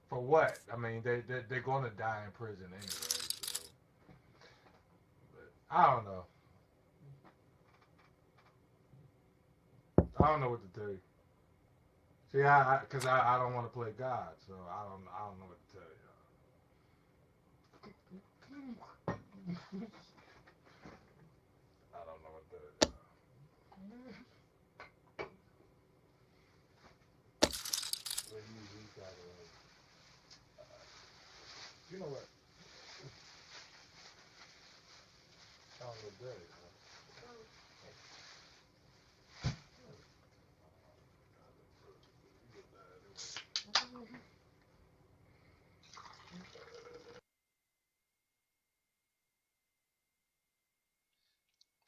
For what? I mean, they're going to die in prison anyway. So. But I don't know. I don't know what to do. See, because I don't want to play God, so I don't know what to tell you. I don't know what to do. You know what? I don't know what to do.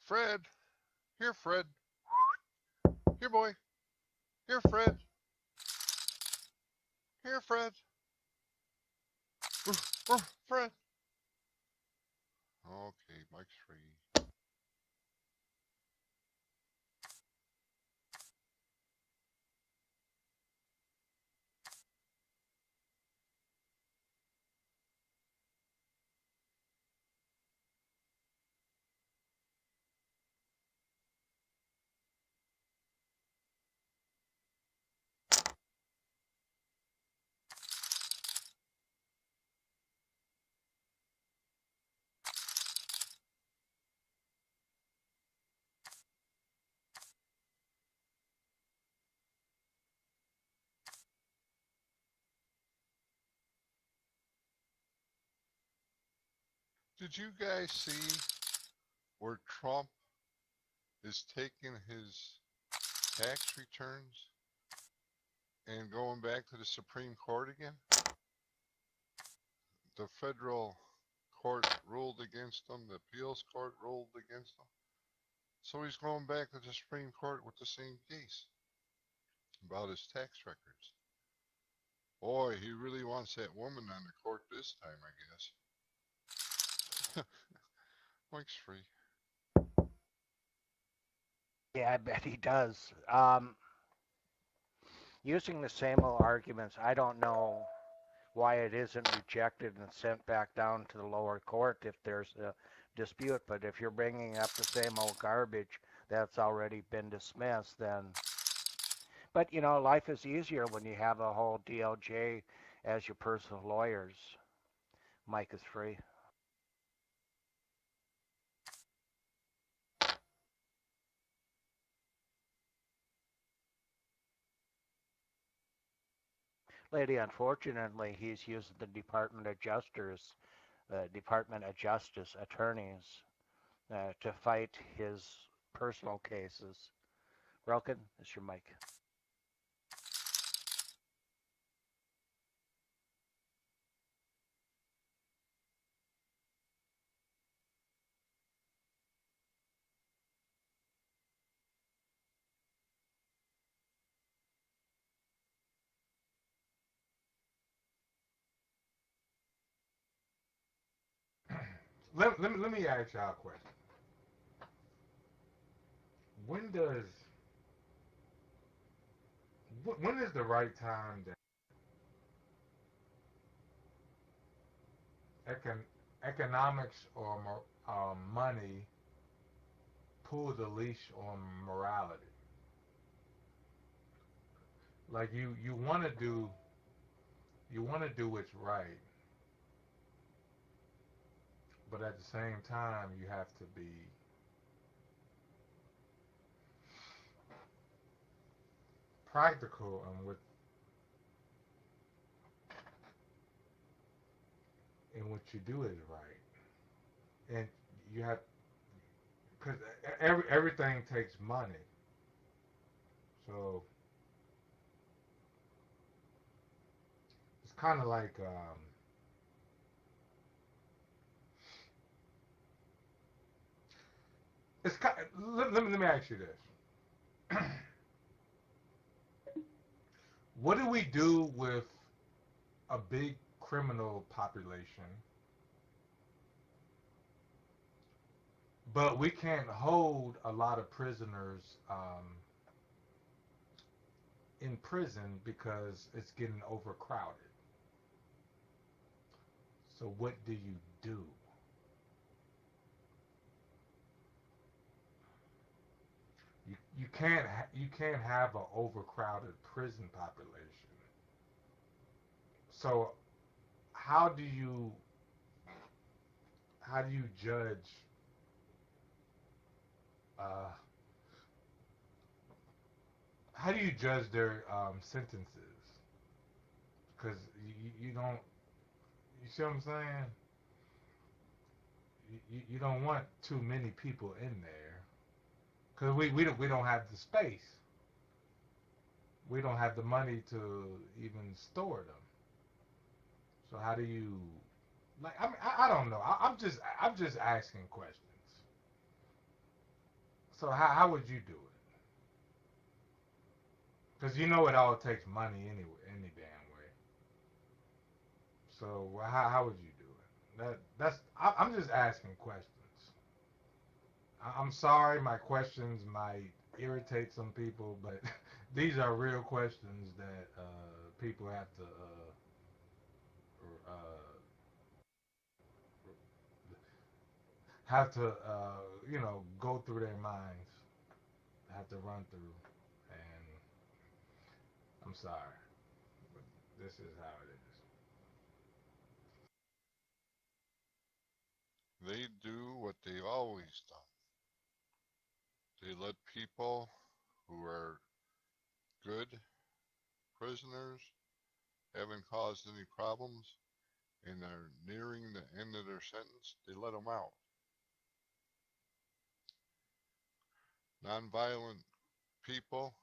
Fred. Here, Fred. Here, boy. Here, Fred. Here, Fred. Fred. Okay, Mike's free. Did you guys see where Trump is taking his tax returns and going back to the Supreme Court again? The federal court ruled against him, the appeals court ruled against him. So he's going back to the Supreme Court with the same case about his tax records. Boy, he really wants that woman on the court this time, I guess. Mike's free. Yeah, I bet he does. Using the same old arguments, I don't know why it isn't rejected and sent back down to the lower court if there's a dispute. But if you're bringing up the same old garbage that's already been dismissed, then... But, you know, life is easier when you have a whole DOJ as your personal lawyers. Mike is free. Lady, unfortunately, he's using the Department of Justice attorneys to fight his personal cases. Relkin, it's your mic. Let me ask y'all a question. When is the right time that economics or money pull the leash on morality? Like you want to do what's right, but at the same time you have to be practical and what you do is right, and you have, because everything takes money, so it's kind of like it's kind. Let me ask you this. What do we do with a big criminal population, but we can't hold a lot of prisoners in prison because it's getting overcrowded. So what do you do? You can't have an overcrowded prison population. So how do you judge how do you judge their sentences? Because you don't, you see what I'm saying? You don't want too many people in there, because we don't have the space. We don't have the money to even store them. So how do you, like? I mean, I don't know. I'm just asking questions. So how would you do it? Because you know it all takes money anyway, any damn way. So how would you do it? I'm just asking questions. I'm sorry, my questions might irritate some people, but these are real questions that people have to go through their minds, have to run through, and I'm sorry, but this is how it is. They do what they've always done. They let people who are good prisoners, haven't caused any problems, and are nearing the end of their sentence, they let them out. Non-violent people,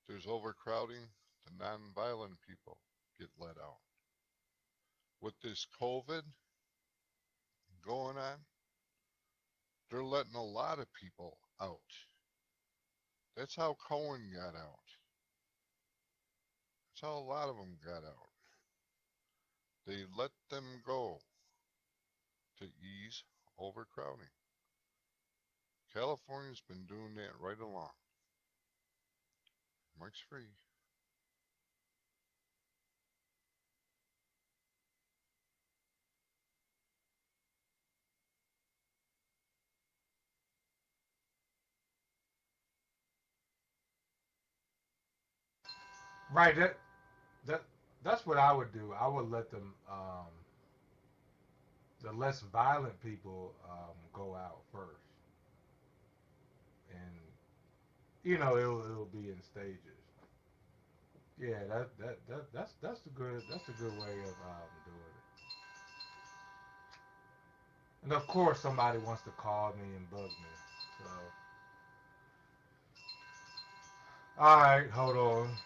there's overcrowding, the non-violent people get let out. With this COVID going on, they're letting a lot of people out. That's how Cohen got out. That's how a lot of them got out. They let them go to ease overcrowding. California's been doing that right along. Mike's free. Right. That's what I would do. I would let them, the less violent people, go out first, and it'll be in stages. Yeah, that's a good way of doing it. And of course, somebody wants to call me and bug me. So, all right, hold on.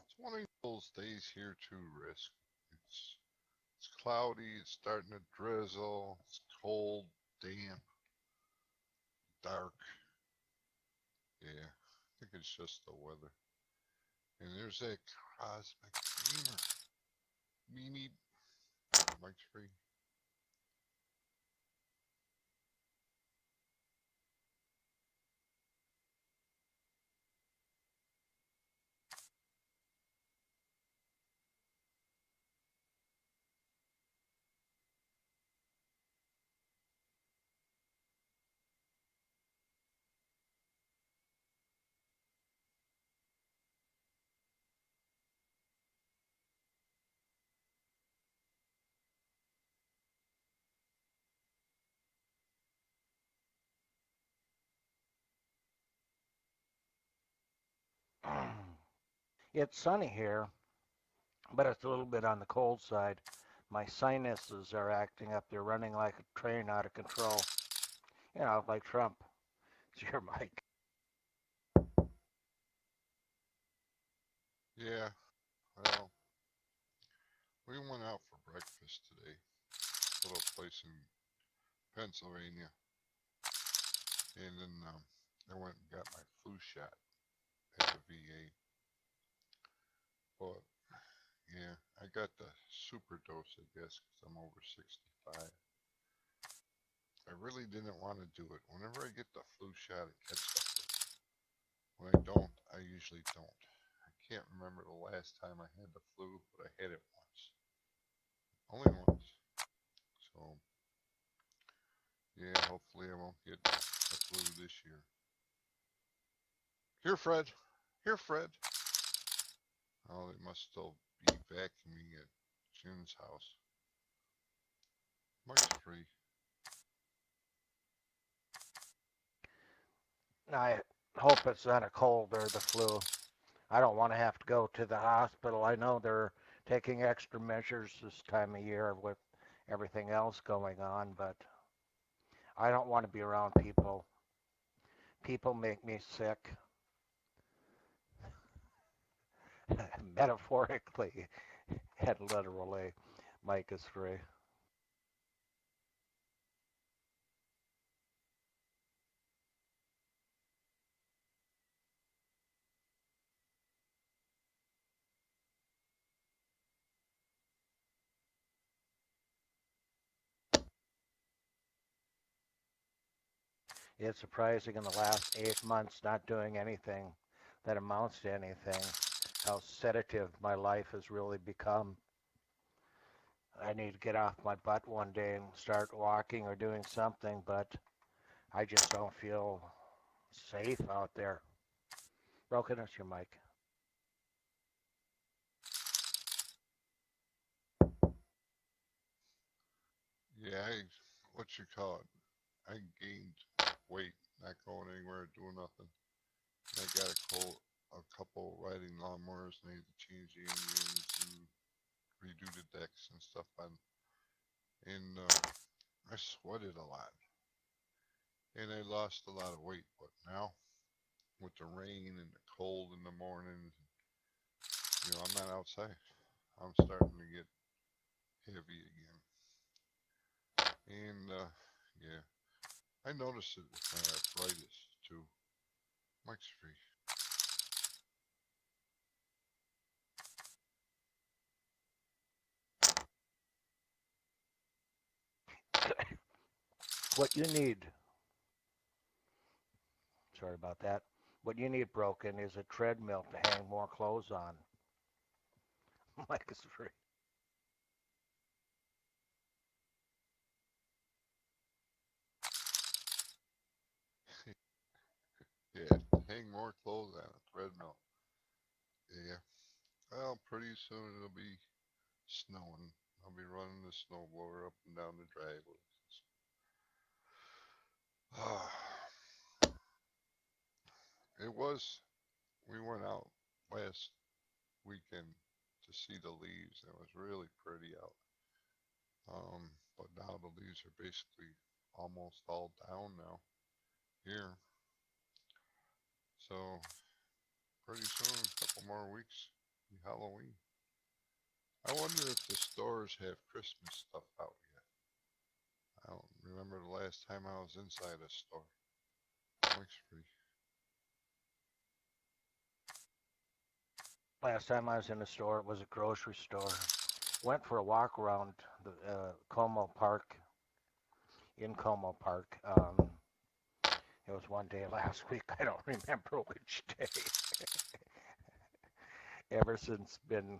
It's one of those days here too, Risk. It's cloudy, it's starting to drizzle, it's cold, damp, dark. Yeah, I think it's just the weather. And there's that cosmic dreamer. Mimi. Mike's free. It's sunny here, but it's a little bit on the cold side. My sinuses are acting up. They're running like a train out of control. Like Trump. It's your mic. Yeah, well, we went out for breakfast today. A little place in Pennsylvania. And then I went and got my flu shot at the VA. But Yeah, I got the super dose, I guess, because I'm over 65. I really didn't want to do it. Whenever I get the flu shot, I catch the flu. When I don't, I usually don't. I can't remember the last time I had the flu, but I had it once. Only once. So, yeah, hopefully I won't get the flu this year. Here, Fred. Here, Fred. Oh, they must still be vacuuming at Jin's house. Mike's free. I hope it's not a cold or the flu. I don't want to have to go to the hospital. I know they're taking extra measures this time of year with everything else going on, but I don't want to be around people. People make me sick. Metaphorically and literally. Mike is free. It's surprising in the last 8 months not doing anything that amounts to anything, how sedative my life has really become. I need to get off my butt one day and start walking or doing something, but I just don't feel safe out there. Broken, it's your mic. Yeah, what you call it? I gained weight, not going anywhere, doing nothing. And I got a couple riding lawnmowers, and I had to change the engines and redo the decks and stuff and I sweated a lot. And I lost a lot of weight, but now with the rain and the cold in the mornings, I'm not outside. I'm starting to get heavy again. And yeah, I noticed it with my arthritis too. Mike's free. What you need, sorry about that, what you need, Broken, is a treadmill to hang more clothes on. Mike is free. Yeah, hang more clothes on a treadmill. Yeah. Well, pretty soon it'll be snowing. I'll be running the snowblower up and down the driveways. We went out last weekend to see the leaves. It was really pretty out. But now the leaves are basically almost all down now here. So pretty soon, a couple more weeks, be Halloween. I wonder if the stores have Christmas stuff out yet. I don't remember the last time I was inside a store. Mike's free. Last time I was in a store, it was a grocery store. Went for a walk around the Como Park, in Como Park. It was one day last week. I don't remember which day. Ever since been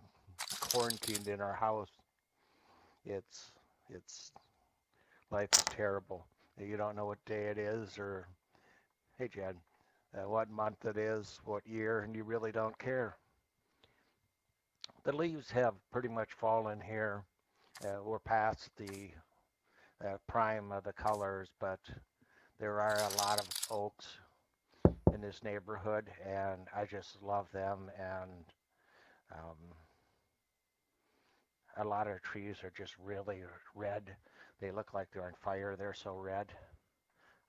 quarantined in our house, it's life is terrible. You don't know what day it is, or hey, Jed, what month it is, what year, and you really don't care. The leaves have pretty much fallen here. We're past the prime of the colors, but there are a lot of oaks in this neighborhood, and I just love them. And a lot of trees are just really red. They look like they're on fire. They're so red.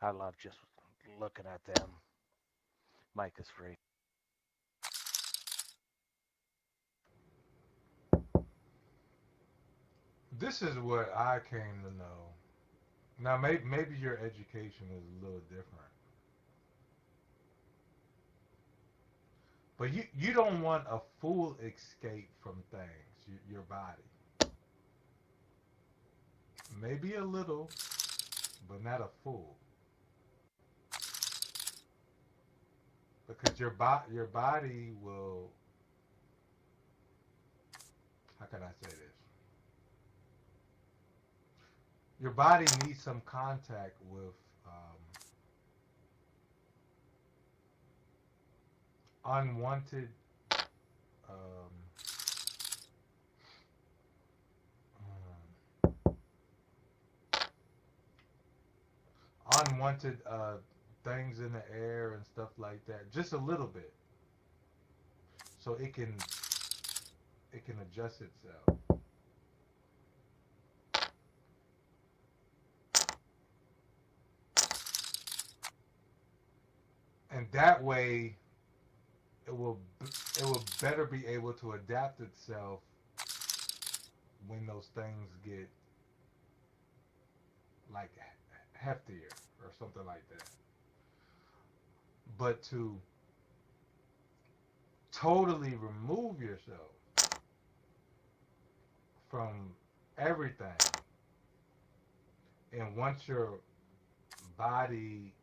I love just looking at them. Mike is free. This is what I came to know. Now, maybe your education is a little different. But you don't want a full escape from things. your body. Maybe a little, but not a full. Because your body will, how can I say this? Your body needs some contact with unwanted unwanted things in the air and stuff like that, just a little bit, so it can adjust itself. And that way it will better be able to adapt itself when those things get like heftier or something like that. But to totally remove yourself from everything, and once your body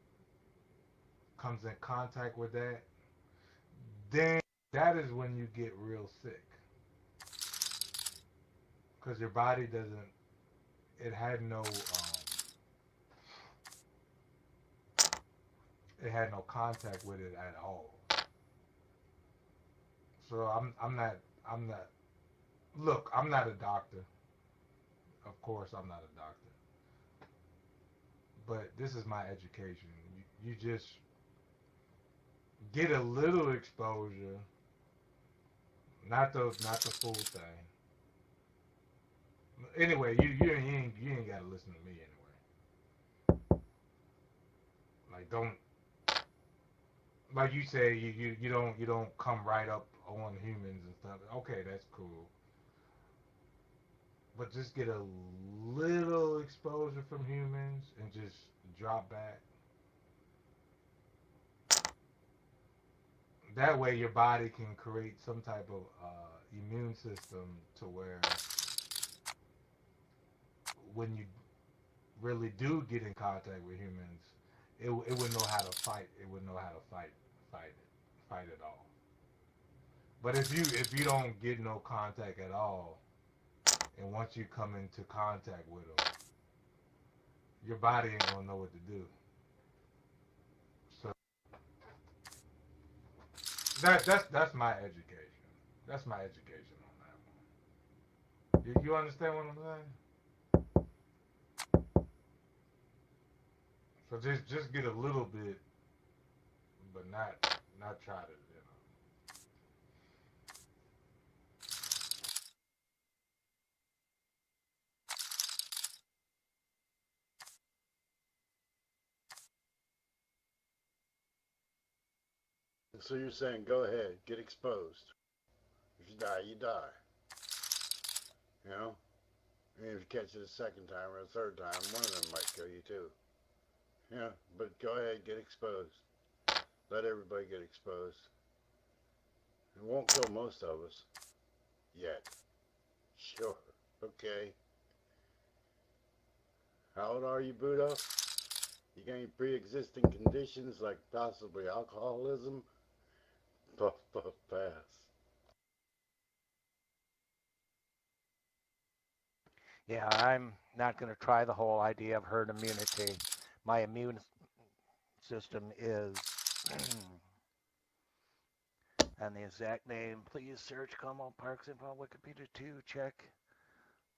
comes in contact with that, then that is when you get real sick. Because your body it had no contact with it at all. So I'm not, look, I'm not a doctor. Of course I'm not a doctor. But this is my education. You just get a little exposure, not the full thing. Anyway, you ain't gotta listen to me anyway. Like, don't, like you say, you don't come right up on humans and stuff. Okay, that's cool. But just get a little exposure from humans and just drop back. That way your body can create some type of immune system to where when you really do get in contact with humans, it would know how to fight. It would know how to fight it all. But if you don't get no contact at all, and once you come into contact with them, your body ain't gonna know what to do. So that's my education. That's my education on that one. You understand what I'm saying? So just get a little bit, but not try to, So you're saying go ahead, get exposed. If you die, you die. You know? And if you catch it a second time or a third time, one of them might kill you too. Yeah, but go ahead, get exposed. Let everybody get exposed. It won't kill most of us. Yet. Sure. Okay. How old are you, Budo? You got any pre-existing conditions like possibly alcoholism? Puff, puff, pass. Yeah, I'm not going to try the whole idea of herd immunity. My immune system is, and the exact name, please search Como Parks info on Wikipedia to check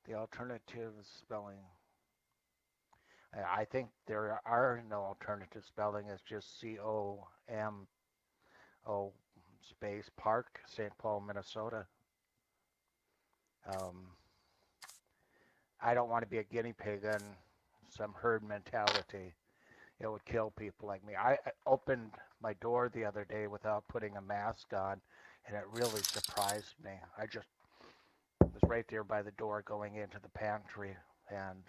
the alternative spelling. I think there are no alternative spelling. It's just COMO space Park, St. Paul, Minnesota. I don't want to be a guinea pig on some herd mentality. It would kill people like me. I opened my door the other day without putting a mask on, and it really surprised me. I just was right there by the door going into the pantry, and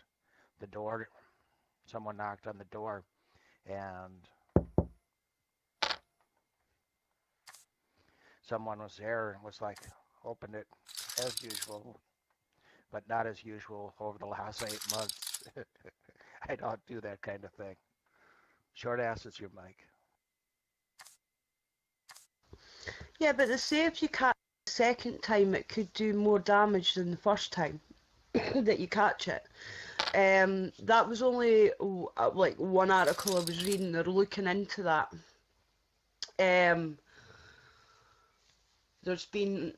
the door, someone knocked on the door, and someone was there and was like, opened it as usual, but not as usual over the last 8 months. I don't do that kind of thing. Short ass is your mic. Yeah, but they say if you catch it the second time, it could do more damage than the first time that you catch it. That was only like one article I was reading. They're looking into that. There's been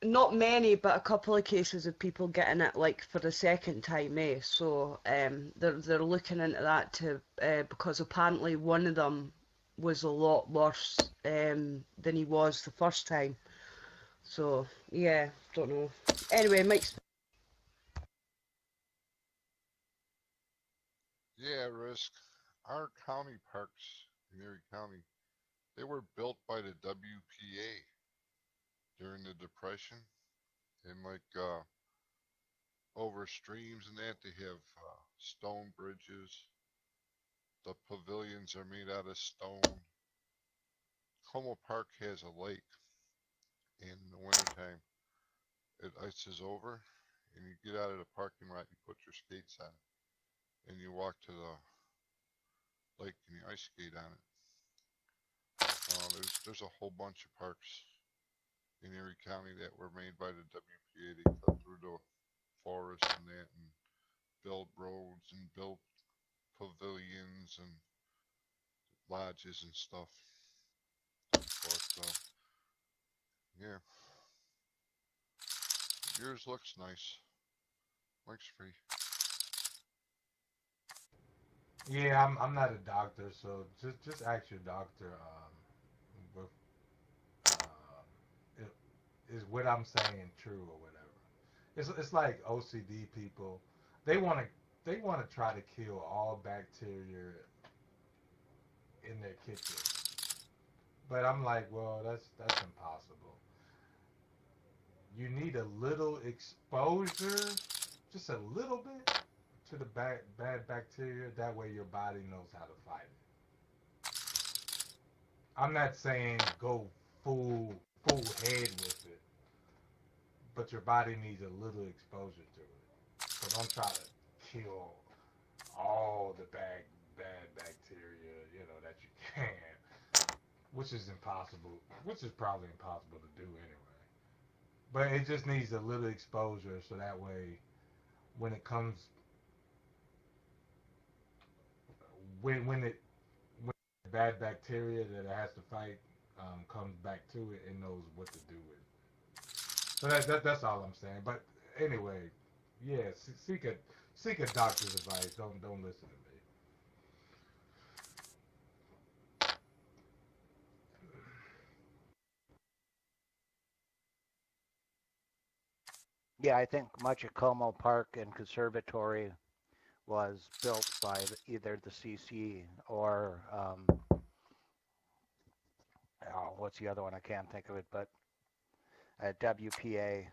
not many, but a couple of cases of people getting it like for the second time, So they're looking into that too, because apparently one of them was a lot worse than he was the first time. So yeah, don't know. Anyway, Mike's. Yeah, Risk. Our county parks in Erie County, they were built by the WPA during the Depression, and like over streams and that, they have stone bridges. The pavilions are made out of stone. Como Park has a lake. In the wintertime, it ices over, and you get out of the parking lot, you put your skates on, and you walk to the lake and you ice skate on it. There's a whole bunch of parks in Erie County that were made by the WPA. They cut through the forest and that, and build roads and build pavilions and lodges and stuff. But yeah, yours looks nice. Looks free. Yeah, I'm not a doctor, so just ask your doctor. Is what I'm saying true or whatever? It's like OCD people. They want to try to kill all bacteria in their kitchen, but I'm like, well, that's impossible. You need a little exposure, just a little bit, to the bad bacteria. That way your body knows how to fight it. I'm not saying go full head with it, but your body needs a little exposure to it. So don't try to kill all the bad bacteria, that you can, which is impossible, which is probably impossible to do anyway. But it just needs a little exposure, so that way, when it comes, when bad bacteria that it has to fight comes back to it, it knows what to do with it. So that's all I'm saying. But anyway, yeah, seek a doctor's advice. Don't listen to me. Yeah, I think much of Como Park and Conservatory was built by either the CC or what's the other one? I can't think of it, but WPA.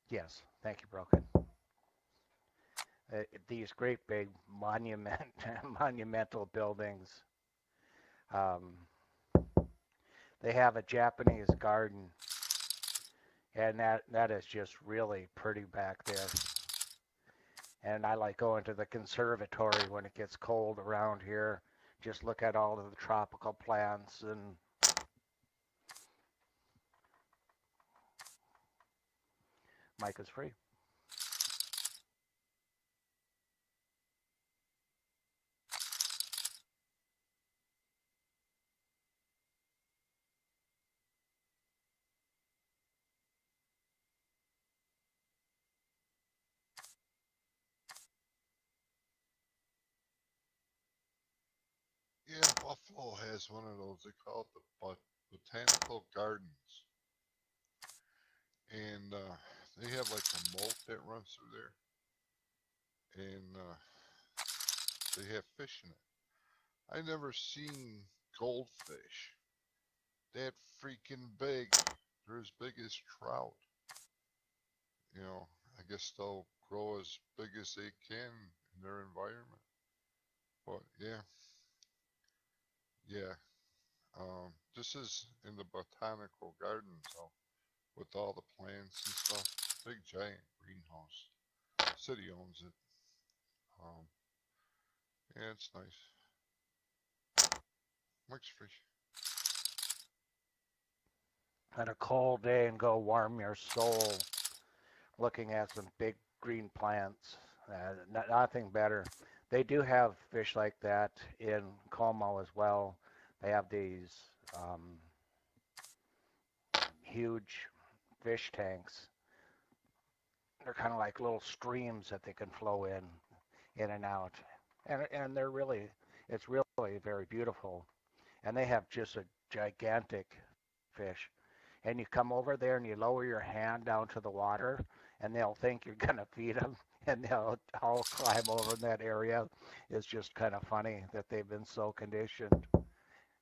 Yes, thank you, Broken. These great big monumental buildings. They have a Japanese garden, and that is just really pretty back there. And I like going to the conservatory when it gets cold around here. Just look at all of the tropical plants and mic is free. Yeah, Buffalo has one of those. They call it the Botanical Gardens. And they have like a moat that runs through there. And they have fish in it. I never seen goldfish that freaking big. They're as big as trout. I guess they'll grow as big as they can in their environment. But yeah. This is in the Botanical Gardens, so with all the plants and stuff. Big giant greenhouse. City owns it. Yeah, it's nice. Works free. On a cold day and go warm your soul looking at some big green plants. Nothing better. They do have fish like that in Como as well. They have these huge fish tanks. They're kind of like little streams that they can flow in and out. And they're really, it's really very beautiful. And they have just a gigantic fish. And you come over there and you lower your hand down to the water, and they'll think you're going to feed them, and they'll all climb over in that area. It's just kind of funny that they've been so conditioned.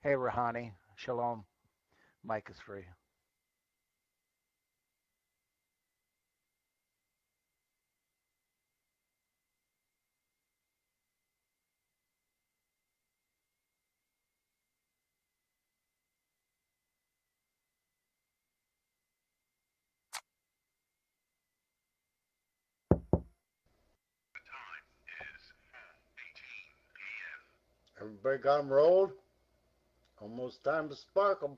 Hey, Rahani, shalom. Mic is free. Everybody got them rolled? Almost time to spark them.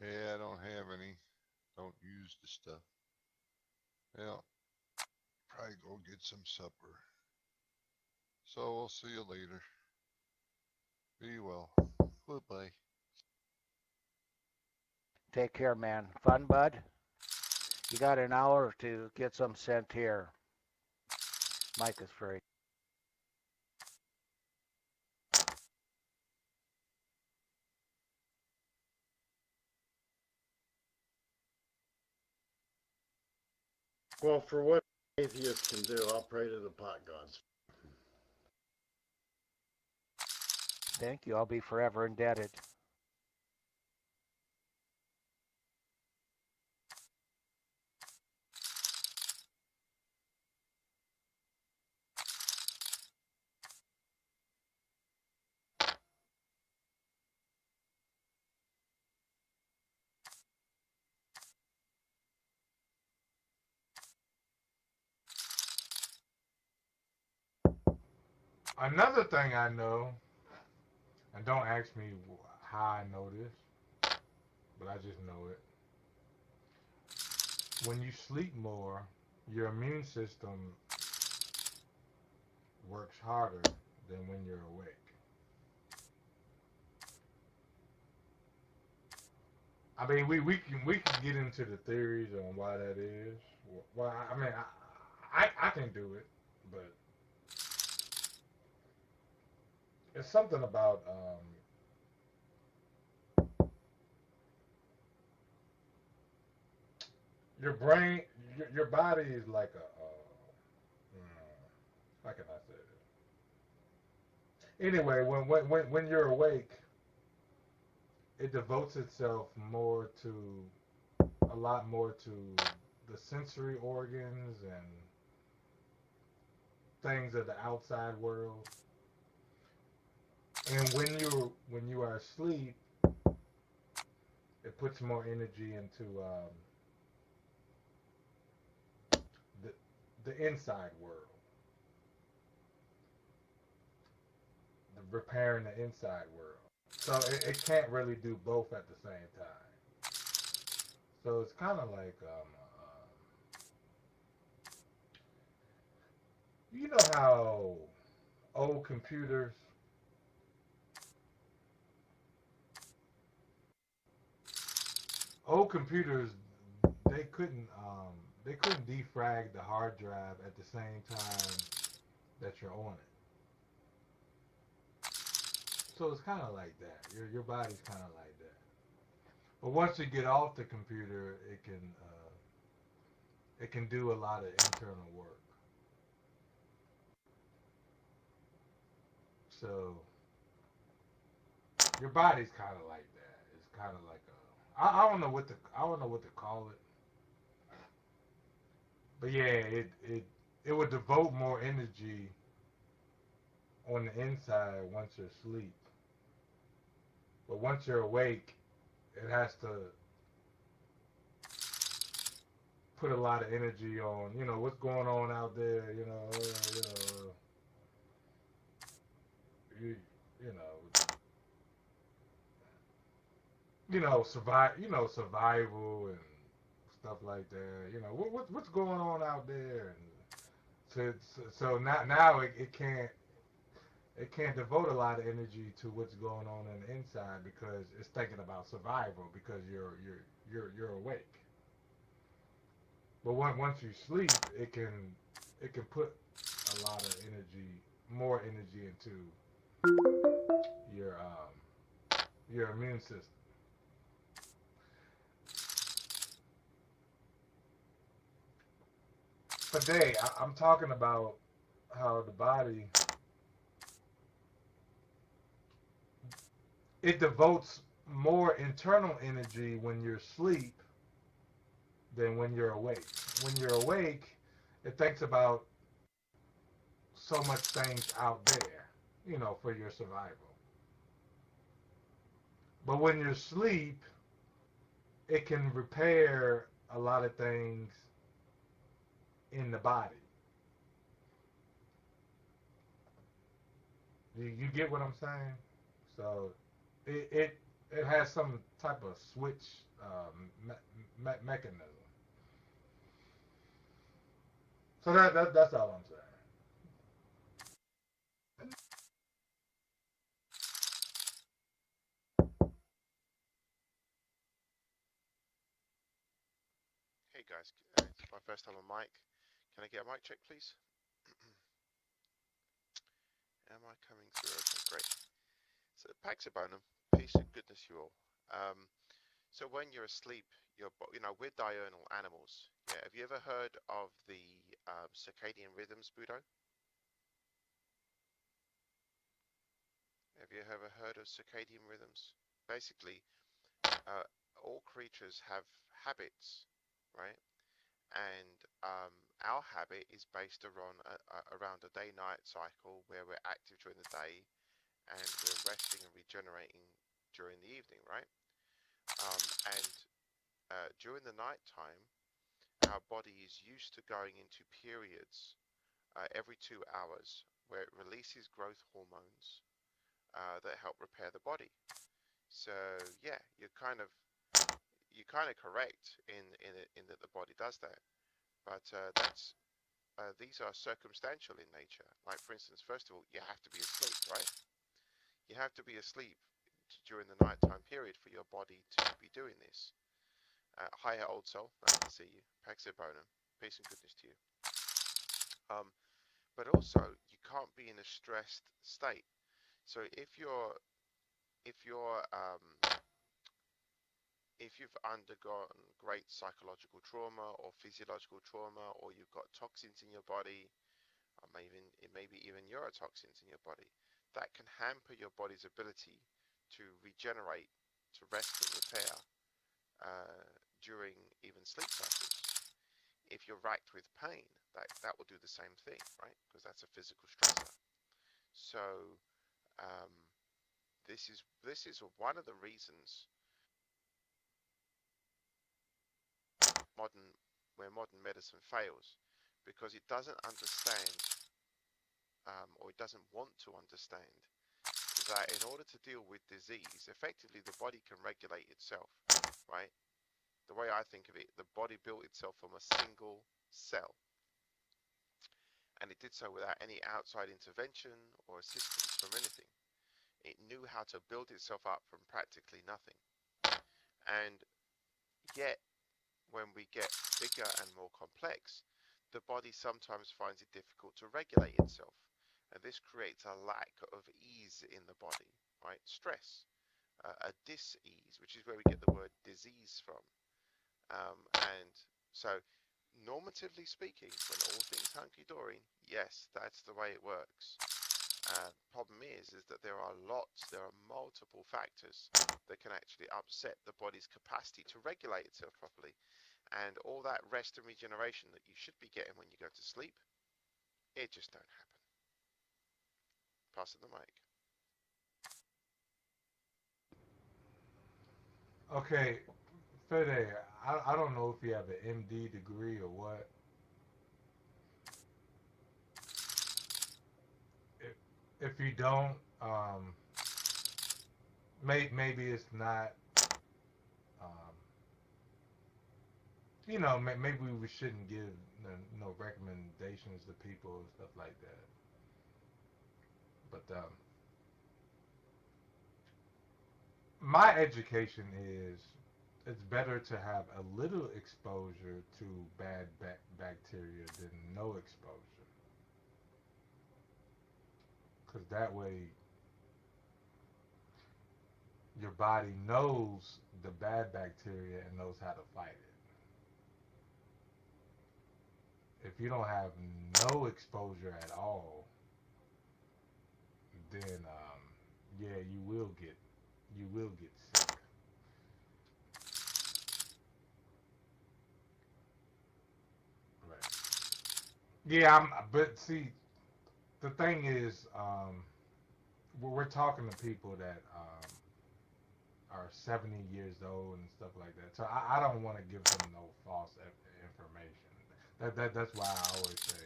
Yeah, I don't have any. Don't use the stuff. Yeah, probably go get some supper. So we'll see you later. Be well. Goodbye. Take care, man. Fun, bud? You got an hour to get some sent here. Mic is free. Well, for what atheists can do, I'll pray to the pot gods. Thank you. I'll be forever indebted. Another thing I know, and don't ask me how I know this, but I just know it. When you sleep more, your immune system works harder than when you're awake. I mean, we can get into the theories on why that is. Well, I mean, I can do it, but it's something about your brain, your body is like a how can I say it? Anyway, when you're awake, it devotes itself a lot more to the sensory organs and things of the outside world. And when you are asleep, it puts more energy into the inside world, repairing the inside world. So it can't really do both at the same time. So it's kind of like you know how old computers they couldn't defrag the hard drive at the same time that you're on it. So it's kind of like that. Your body's kind of like that. But once you get off the computer, it can do a lot of internal work. So your body's kind of like that. It's kind of like I don't know what to call it. But yeah, it would devote more energy on the inside once you're asleep. But once you're awake, it has to put a lot of energy on, what's going on out there, survival and stuff like that. What's going on out there, and so now it can't devote a lot of energy to what's going on the inside because it's thinking about survival because you're awake. But once you sleep, it can put a lot of energy, more energy into your immune system. Today, I'm talking about how the body, it devotes more internal energy when you're asleep than when you're awake. When you're awake, it thinks about so much things out there, for your survival. But when you're asleep, it can repair a lot of things in the body. You get what I'm saying? So it has some type of switch mechanism. So that's all I'm saying. Hey guys, it's my first time on mic. Can I get a mic check, please? Am I coming through? Okay, great. So, Pax Bonum, peace and goodness you all. So when you're asleep, we're diurnal animals. Yeah, have you ever heard of the circadian rhythms, Budo? Have you ever heard of circadian rhythms? Basically, all creatures have habits, right? And our habit is based around a day-night cycle where we're active during the day and we're resting and regenerating during the evening, right? During the night time, our body is used to going into periods every 2 hours where it releases growth hormones that help repair the body. So yeah, you're kind of correct in that the body does that, but these are circumstantial in nature. Like for instance, first of all, you have to be asleep, right? You have to be asleep during the nighttime period for your body to be doing this. Hiya, old soul. Nice to see you. Pax Bonum. Peace and goodness to you. But also, you can't be in a stressed state. So if you've undergone great psychological trauma or physiological trauma, or you've got toxins in your body, or maybe even neurotoxins in your body, that can hamper your body's ability to regenerate, to rest and repair during even sleep cycles. If you're racked with pain, that will do the same thing, right? Because that's a physical stressor. So this is one of the reasons modern medicine fails, because it doesn't understand or it doesn't want to understand that in order to deal with disease, effectively the body can regulate itself, right? The way I think of it, the body built itself from a single cell, and it did so without any outside intervention or assistance from anything. It knew how to build itself up from practically nothing. And yet, when we get bigger and more complex, the body sometimes finds it difficult to regulate itself. And this creates a lack of ease in the body, right? Stress, a dis-ease, which is where we get the word disease from. And so, normatively speaking, when all things hunky-dory, yes, that's the way it works. Problem is that there are multiple factors that can actually upset the body's capacity to regulate itself properly. And all that rest and regeneration that you should be getting when you go to sleep, it just don't happen. Passing the mic. Okay, Fede, I don't know if you have an MD degree or what. If you don't, maybe it's not. Um, maybe we shouldn't give recommendations to people and stuff like that. But my education is it's better to have a little exposure to bad bacteria than no exposure, because that way your body knows the bad bacteria and knows how to fight it. If you don't have no exposure at all, then yeah, you will get sick. Right. Yeah, but see, the thing is, we're talking to people that are 70 years old and stuff like that. So I don't want to give them no false information. That's why I always say,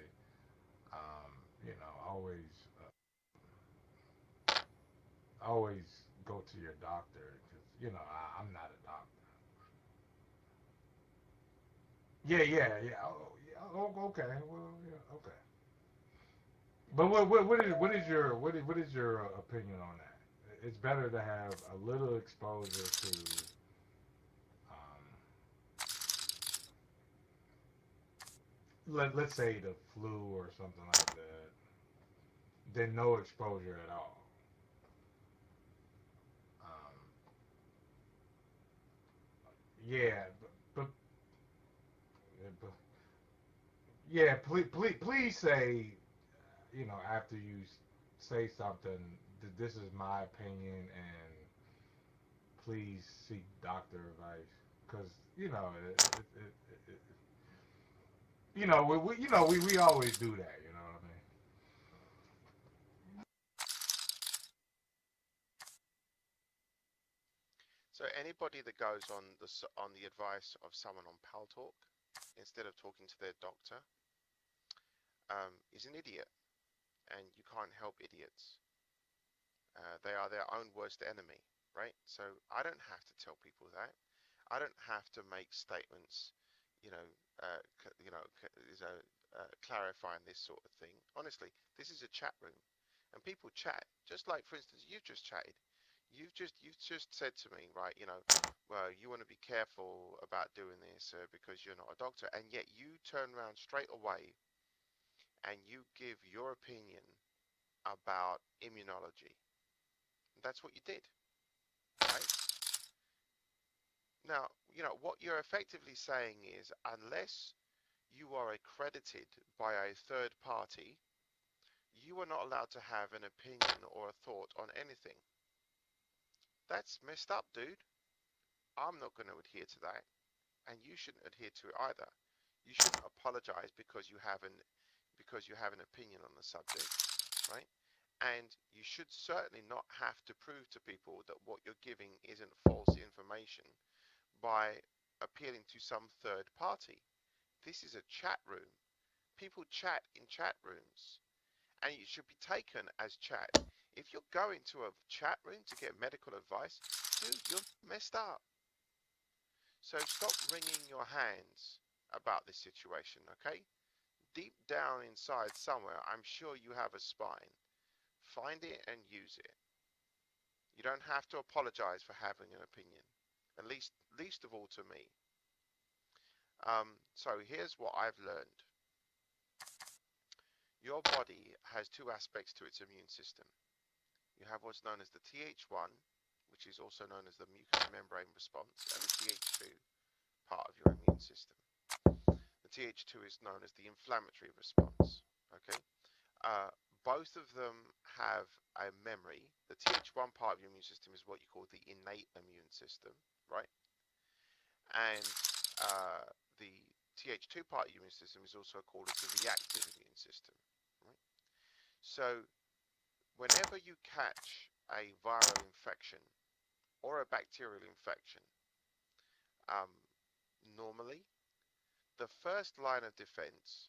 always go to your doctor, because I'm not a doctor. Yeah. Oh, yeah. Oh, okay. Well, yeah. Okay. But what is your opinion on that? It's better to have a little exposure to let's say the flu or something like that than no exposure at all. Um, yeah, but yeah, please say, after you say something, this is my opinion, and please seek doctor advice, because we always do that. You know what I mean? So anybody that goes on the advice of someone on Paltalk instead of talking to their doctor is an idiot, and you can't help idiots. They are their own worst enemy, right? So I don't have to tell people that. I don't have to make statements, clarifying this sort of thing. Honestly, this is a chat room, and people chat. Just like, for instance, you've just chatted. You've just said to me, right? Well, you want to be careful about doing this because you're not a doctor, and yet you turn around straight away and you give your opinion about immunology. That's what you did, right? Now, what you're effectively saying is, unless you are accredited by a third party, you are not allowed to have an opinion or a thought on anything. That's messed up, dude. I'm not going to adhere to that, and you shouldn't adhere to it either. You shouldn't apologize because you have an opinion on the subject, right? And you should certainly not have to prove to people that what you're giving isn't false information by appealing to some third party. This is a chat room. People chat in chat rooms, and it should be taken as chat. If you're going to a chat room to get medical advice, dude, you're messed up. So stop wringing your hands about this situation, okay? Deep down inside somewhere, I'm sure you have a spine. Find it and use it. You don't have to apologize for having an opinion, at least of all to me. So here's what I've learned. Your body has two aspects to its immune system. You have what's known as the Th1, which is also known as the mucous membrane response, and the Th2 part of your immune system. The Th2 is known as the inflammatory response. Okay, both of them have a memory. The Th1 part of your immune system is what you call the innate immune system, right? And the Th2 part of your immune system is also called as the reactive immune system, right? So whenever you catch a viral infection or a bacterial infection, normally, the first line of defense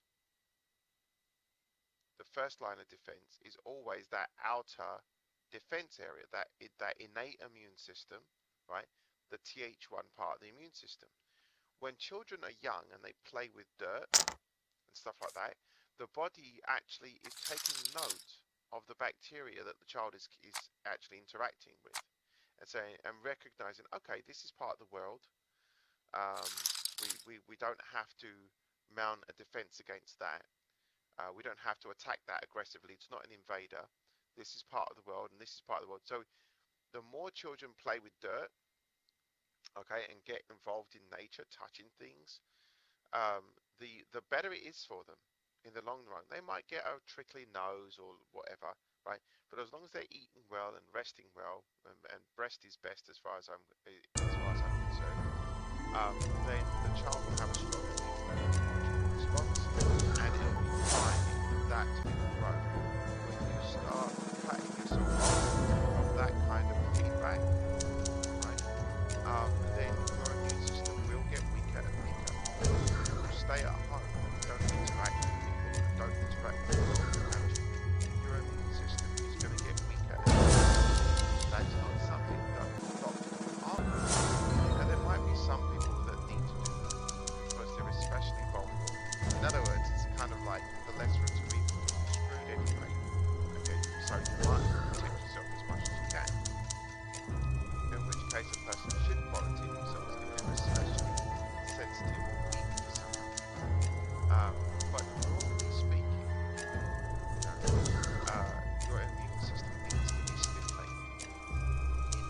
is always that outer defense area, that innate immune system, right? The Th1 part of the immune system. When children are young and they play with dirt and stuff like that, the body actually is taking note of the bacteria that the child is actually interacting with, and saying and recognizing, okay, this is part of the world. We don't have to mount a defense against that. We don't have to attack that aggressively. It's not an invader. This is part of the world, and this is part of the world. So the more children play with dirt, okay, and get involved in nature, touching things, the better it is for them in the long run. They might get a trickly nose or whatever, right? But as long as they're eating well and resting well, and breast is best as far as I'm concerned, then the child will have a strong response, and it'll be fine for that to grow. When you start cutting yourself off of that kind of feedback, right, then your immune system will get weaker and weaker. You stay at home, don't interact with people, don't interact with the world around you. Your immune system is going to get weaker. That's not something that doctors are doing. And there might be some people that need to do that because they're especially vulnerable. In other words, it's kind of like the lesser of two evils, you're screwed anyway. Okay, so you might protect yourself as much as you can. In which case a person should quarantine themselves if they're especially sensitive or weak to something. But broadly speaking, your immune system needs to be stimulated in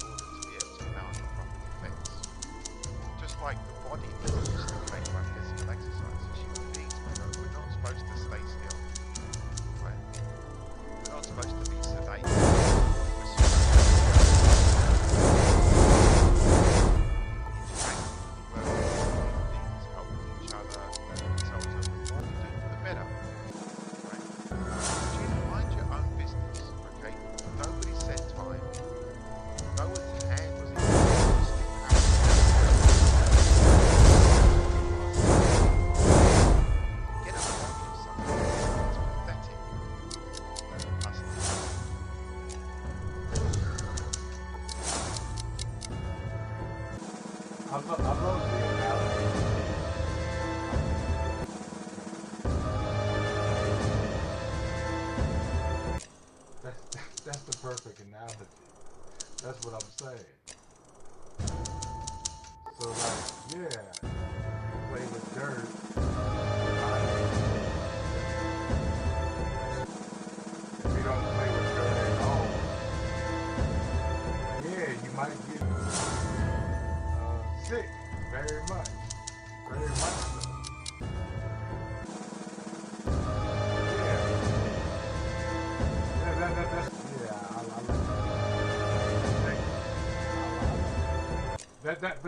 order to be able to mount a proper defense. Just like the body needs to be stimulated by physical exercise. As human beings, we're not supposed to stay still. Right? We're not supposed to be sedated. We're supposed to That's the perfect analogy. That's what I'm saying. So like, yeah, play with dirt. If you don't play with dirt at all, yeah, you might get sick. Very much. Very much so.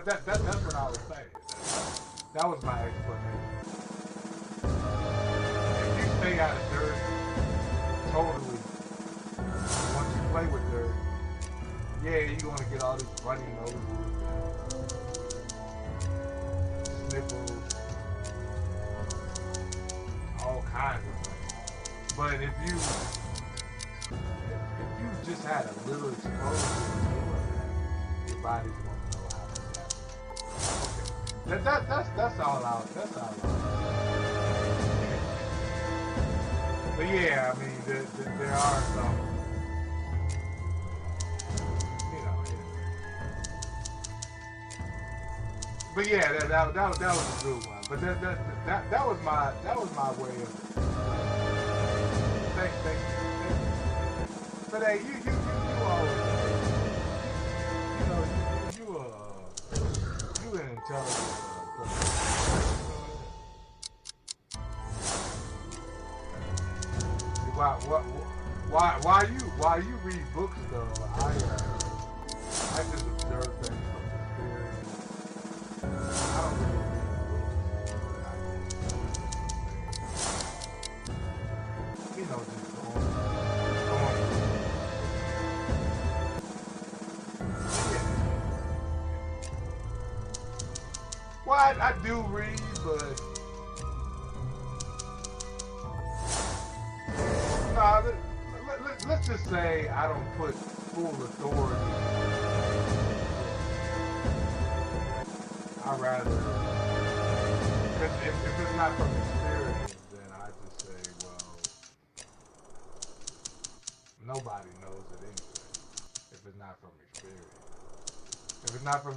That's what I was saying. That was my explanation. If you stay out of dirt totally, once you play with dirt, yeah, you're gonna get all these runny noses, sniffles, all kinds of things. But if you just had a little exposure to your body's gonna know how to adapt. Okay. That's all I was. But yeah, I mean, there are some, you know. But yeah, that was a good one. But that was my way of. Thank you. But hey, you always, you an intelligent person. Why you read books though? I just observe things from experience. I don't really read books. You know, just going. I do read, but no, let's just say I don't put full authority. I'd rather, because if it's not from experience, then I just say, well, nobody knows it anyway. If it's not from experience, if it's not from,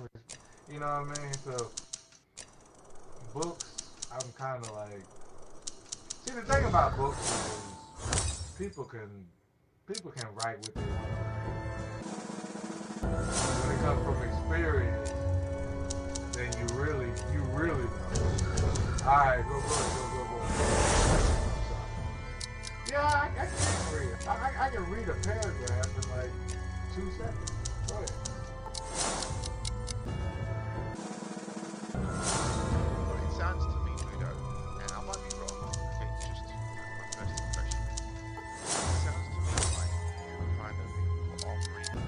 you know what I mean? So books, I'm kind of like, see, the thing about books is people can write what they want. When it comes from experience, then you really know. Alright, go. Yeah, I can read. I can read a paragraph in like 2 seconds. Go ahead. Well, it sounds to me, Ludo, and I might be wrong, okay, it's just my first impression. It sounds to me like you kind of put off reading.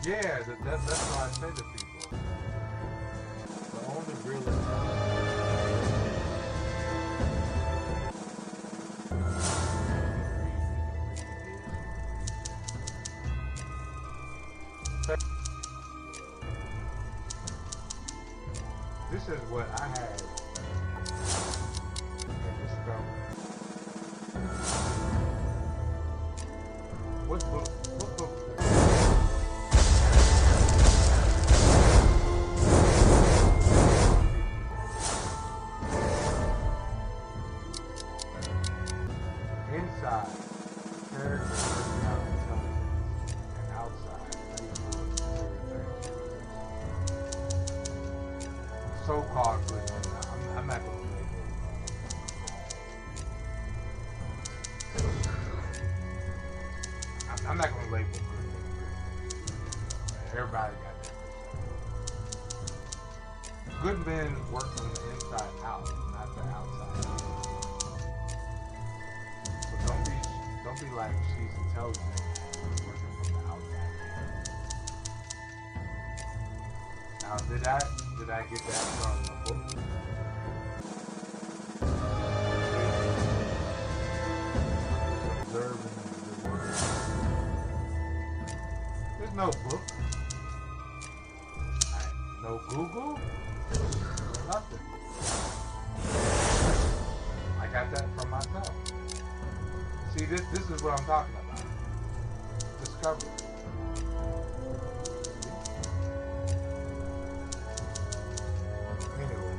Yeah, that's what I say to people. The only real this is what I had in the stomach. What book? Inside, character, personality, intelligence, and outside, so-called good. I'm not going to label I'm not going to label good. Everybody got that. good men work from the inside out, not the outside. So don't be like she's intelligent working from the outside. Now did I get that from a book? Observing the word. There's no book. No Google? Nothing. I got that from myself. See, this is what I'm talking about. Discovery. Anyway.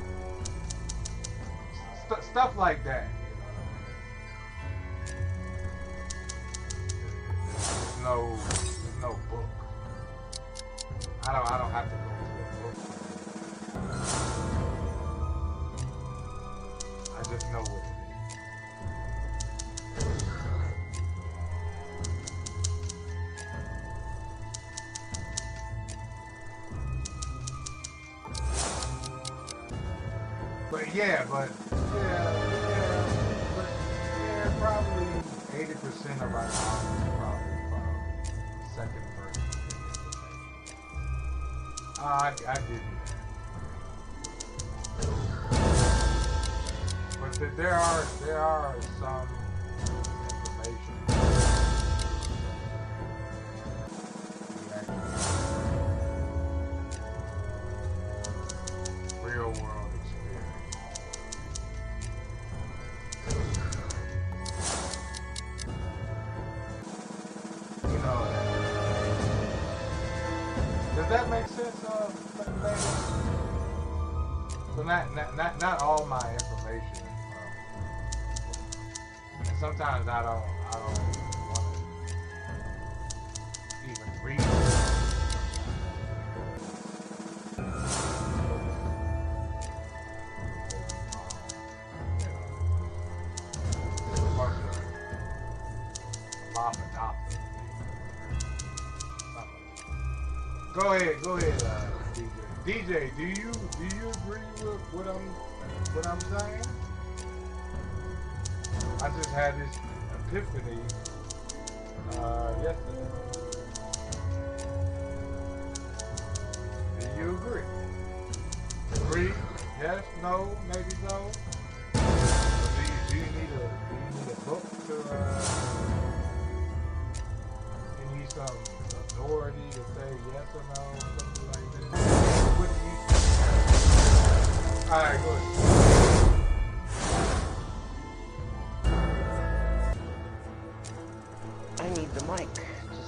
Stuff like that. There's no book. I don't have to go to a book. I just know what it is. But probably 80% of our knowledge is probably from second person information. I give you that. But there are some information. Real world experience. You know that. Does that make sense, So not all my information. And sometimes I don't want to even read it. Go ahead, DJ, do you agree with what I'm saying? I just had this epiphany yesterday. Do you agree? Agree? Yes? No? Maybe no? Or do you need a book to you need some authority to say yes or no, something like that? What do you think? Alright, go ahead. I need the mic to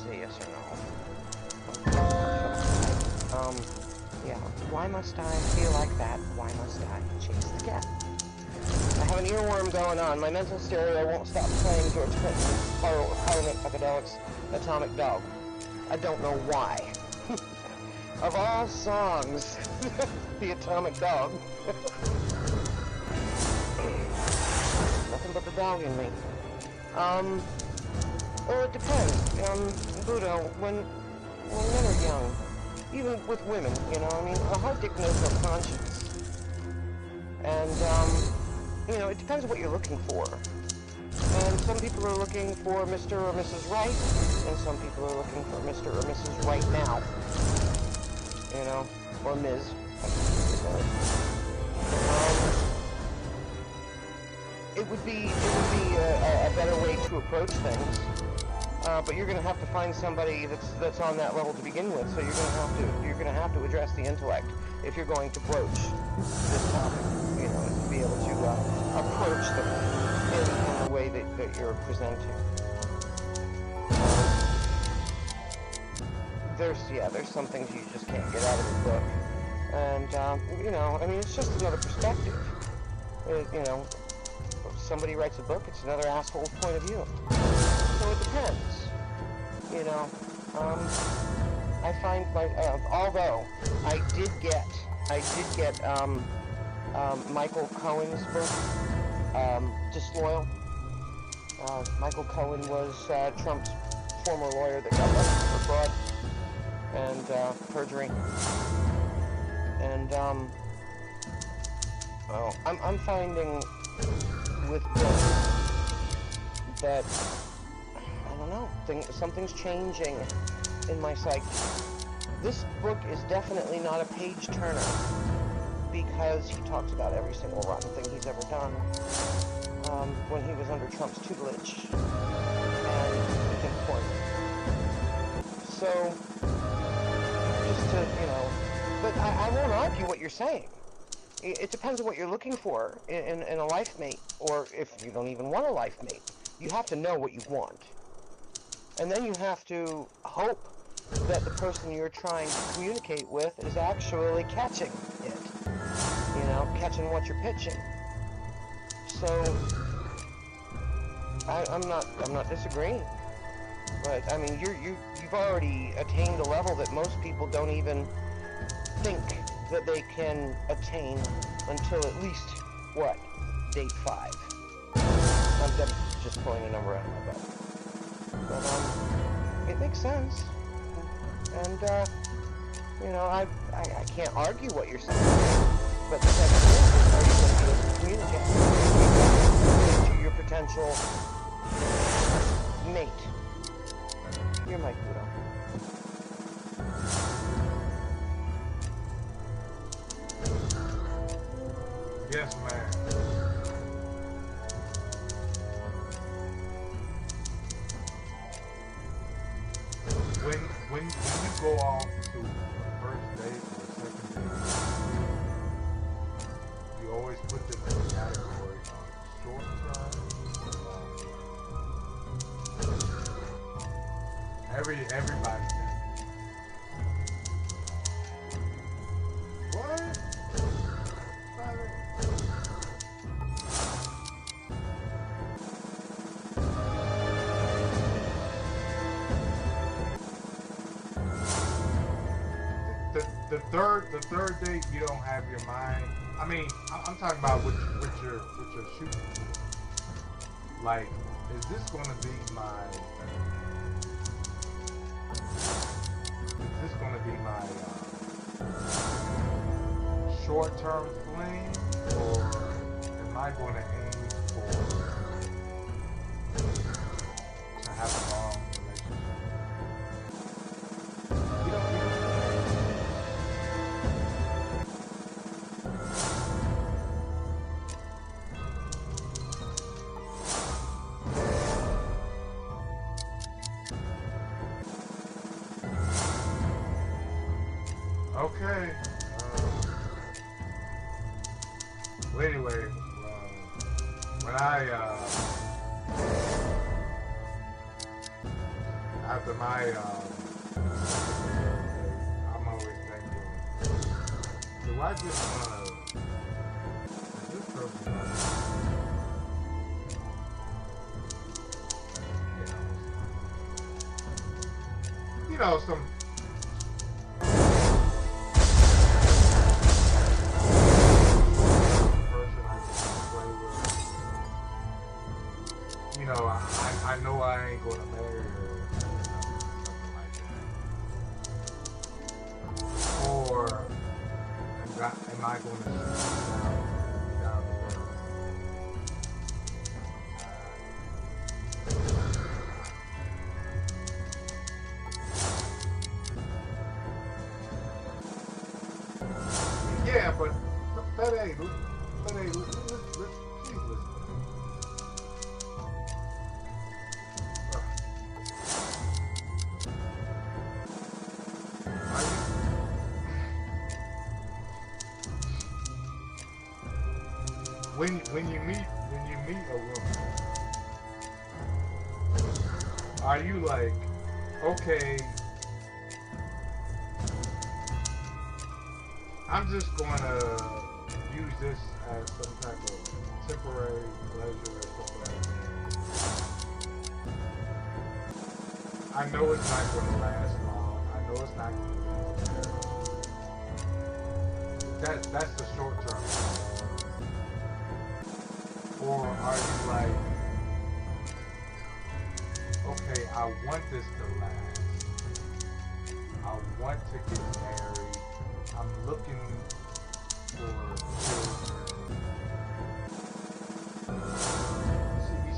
say yes or no. Yeah. Why must I feel like that? Why must I chase the cat? I have an earworm going on. My mental stereo won't stop playing George Clinton's Parliament Funkadelics Atomic Dog. I don't know why. Of all songs, the Atomic Dog. Nothing but the dog in me. Well, it depends. Budo, when men are young, even with women, you know, I mean, a hard dick knows no conscience. And, you know, it depends what you're looking for. And some people are looking for Mr. or Mrs. Right, and some people are looking for Mr. or Mrs. Right now. You know, or Ms. It would be a better way to approach things. But you're going to have to find somebody that's on that level to begin with. So you're going to have to address the intellect if you're going to broach this topic. You know, to be able to approach them in the way that you're presenting. There's some things you just can't get out of the book, and you know, I mean, it's just another perspective. You know, if somebody writes a book, it's another asshole's point of view. So it depends. You know, I find although I did get Michael Cohen's book, Disloyal. Michael Cohen was Trump's former lawyer that got busted for fraud and perjury. And Well, I'm finding with this that, I don't know, something's changing in my psyche. This book is definitely not a page turner because he talks about every single rotten thing he's ever done when he was under Trump's tutelage and employment. So, just to, but I won't argue what you're saying. It depends on what you're looking for in a life mate, or if you don't even want a life mate. You have to know what you want. And then you have to hope that the person you're trying to communicate with is actually catching it. Catching what you're pitching. So, I'm not disagreeing. But, I mean, you've already attained a level that most people don't even think that they can attain until at least, date 5. I'm just pulling a number out of my butt. But, it makes sense. And, I can't argue what you're saying. But the question is, are you going to be able to communicate to your potential mate? You're Mike Budo. Yes, ma'am. When you go off to a first date or a second date, you always put them in the category of short term or long term. Everybody does. What? The third date, you don't have your mind. I mean, I'm talking about what you're shooting for. Like, is this gonna be my short-term fling, or am I going to aim to have a long relationship? You don't Okay. Well, anyway, when after my, I'm always thinking, do I just want to, is this person some I know I ain't gonna marry her, something like that. Or am I gonna shoot down the road? Yeah, but that ain't. Please listen. When you meet a woman, are you like, okay, I'm just gonna use this as some type of temporary pleasure or something like that? I know it's not gonna last long. I know it's not gonna be that's the short term. Or are you like, okay, I want this to last. I want to get married. I'm looking You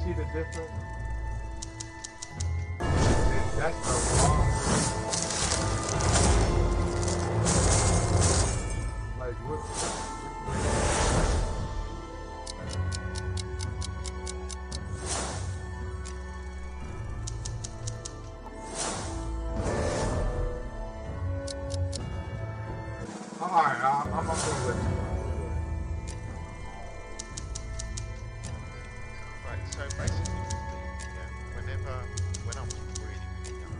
see the difference? That's the wrong. Like what? Alright, I'm not gonna let you. Right, so basically, when I was really young,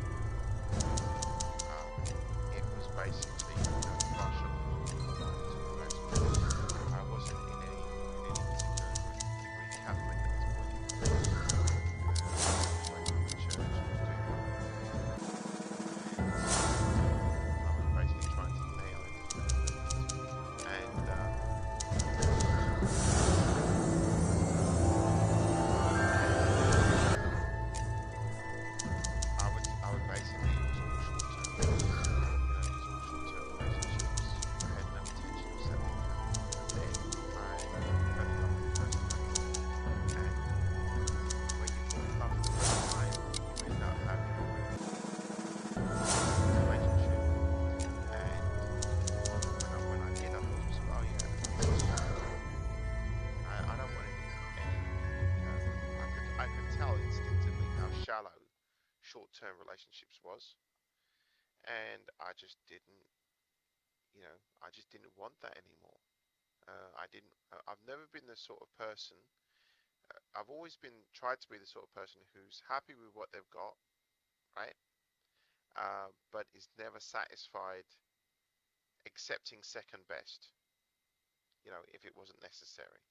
it was basically Russia. I wasn't in any particular degree Catholic at this point. When the church was doing I was basically trying to nail it. And I would basically, it was all short-term, it was all short-term relationships. I had no intention of settling down. Then I fell in love the first time. And when you fall in love the first time, you end up having a relationship. And when I did, I thought to myself, oh yeah, I don't want any I could tell instinctively how shallow short-term relationships was, and I just didn't want that anymore. I've never been the sort of person. I've always tried to be the sort of person who's happy with what they've got, right? But is never satisfied accepting second best, if it wasn't necessary,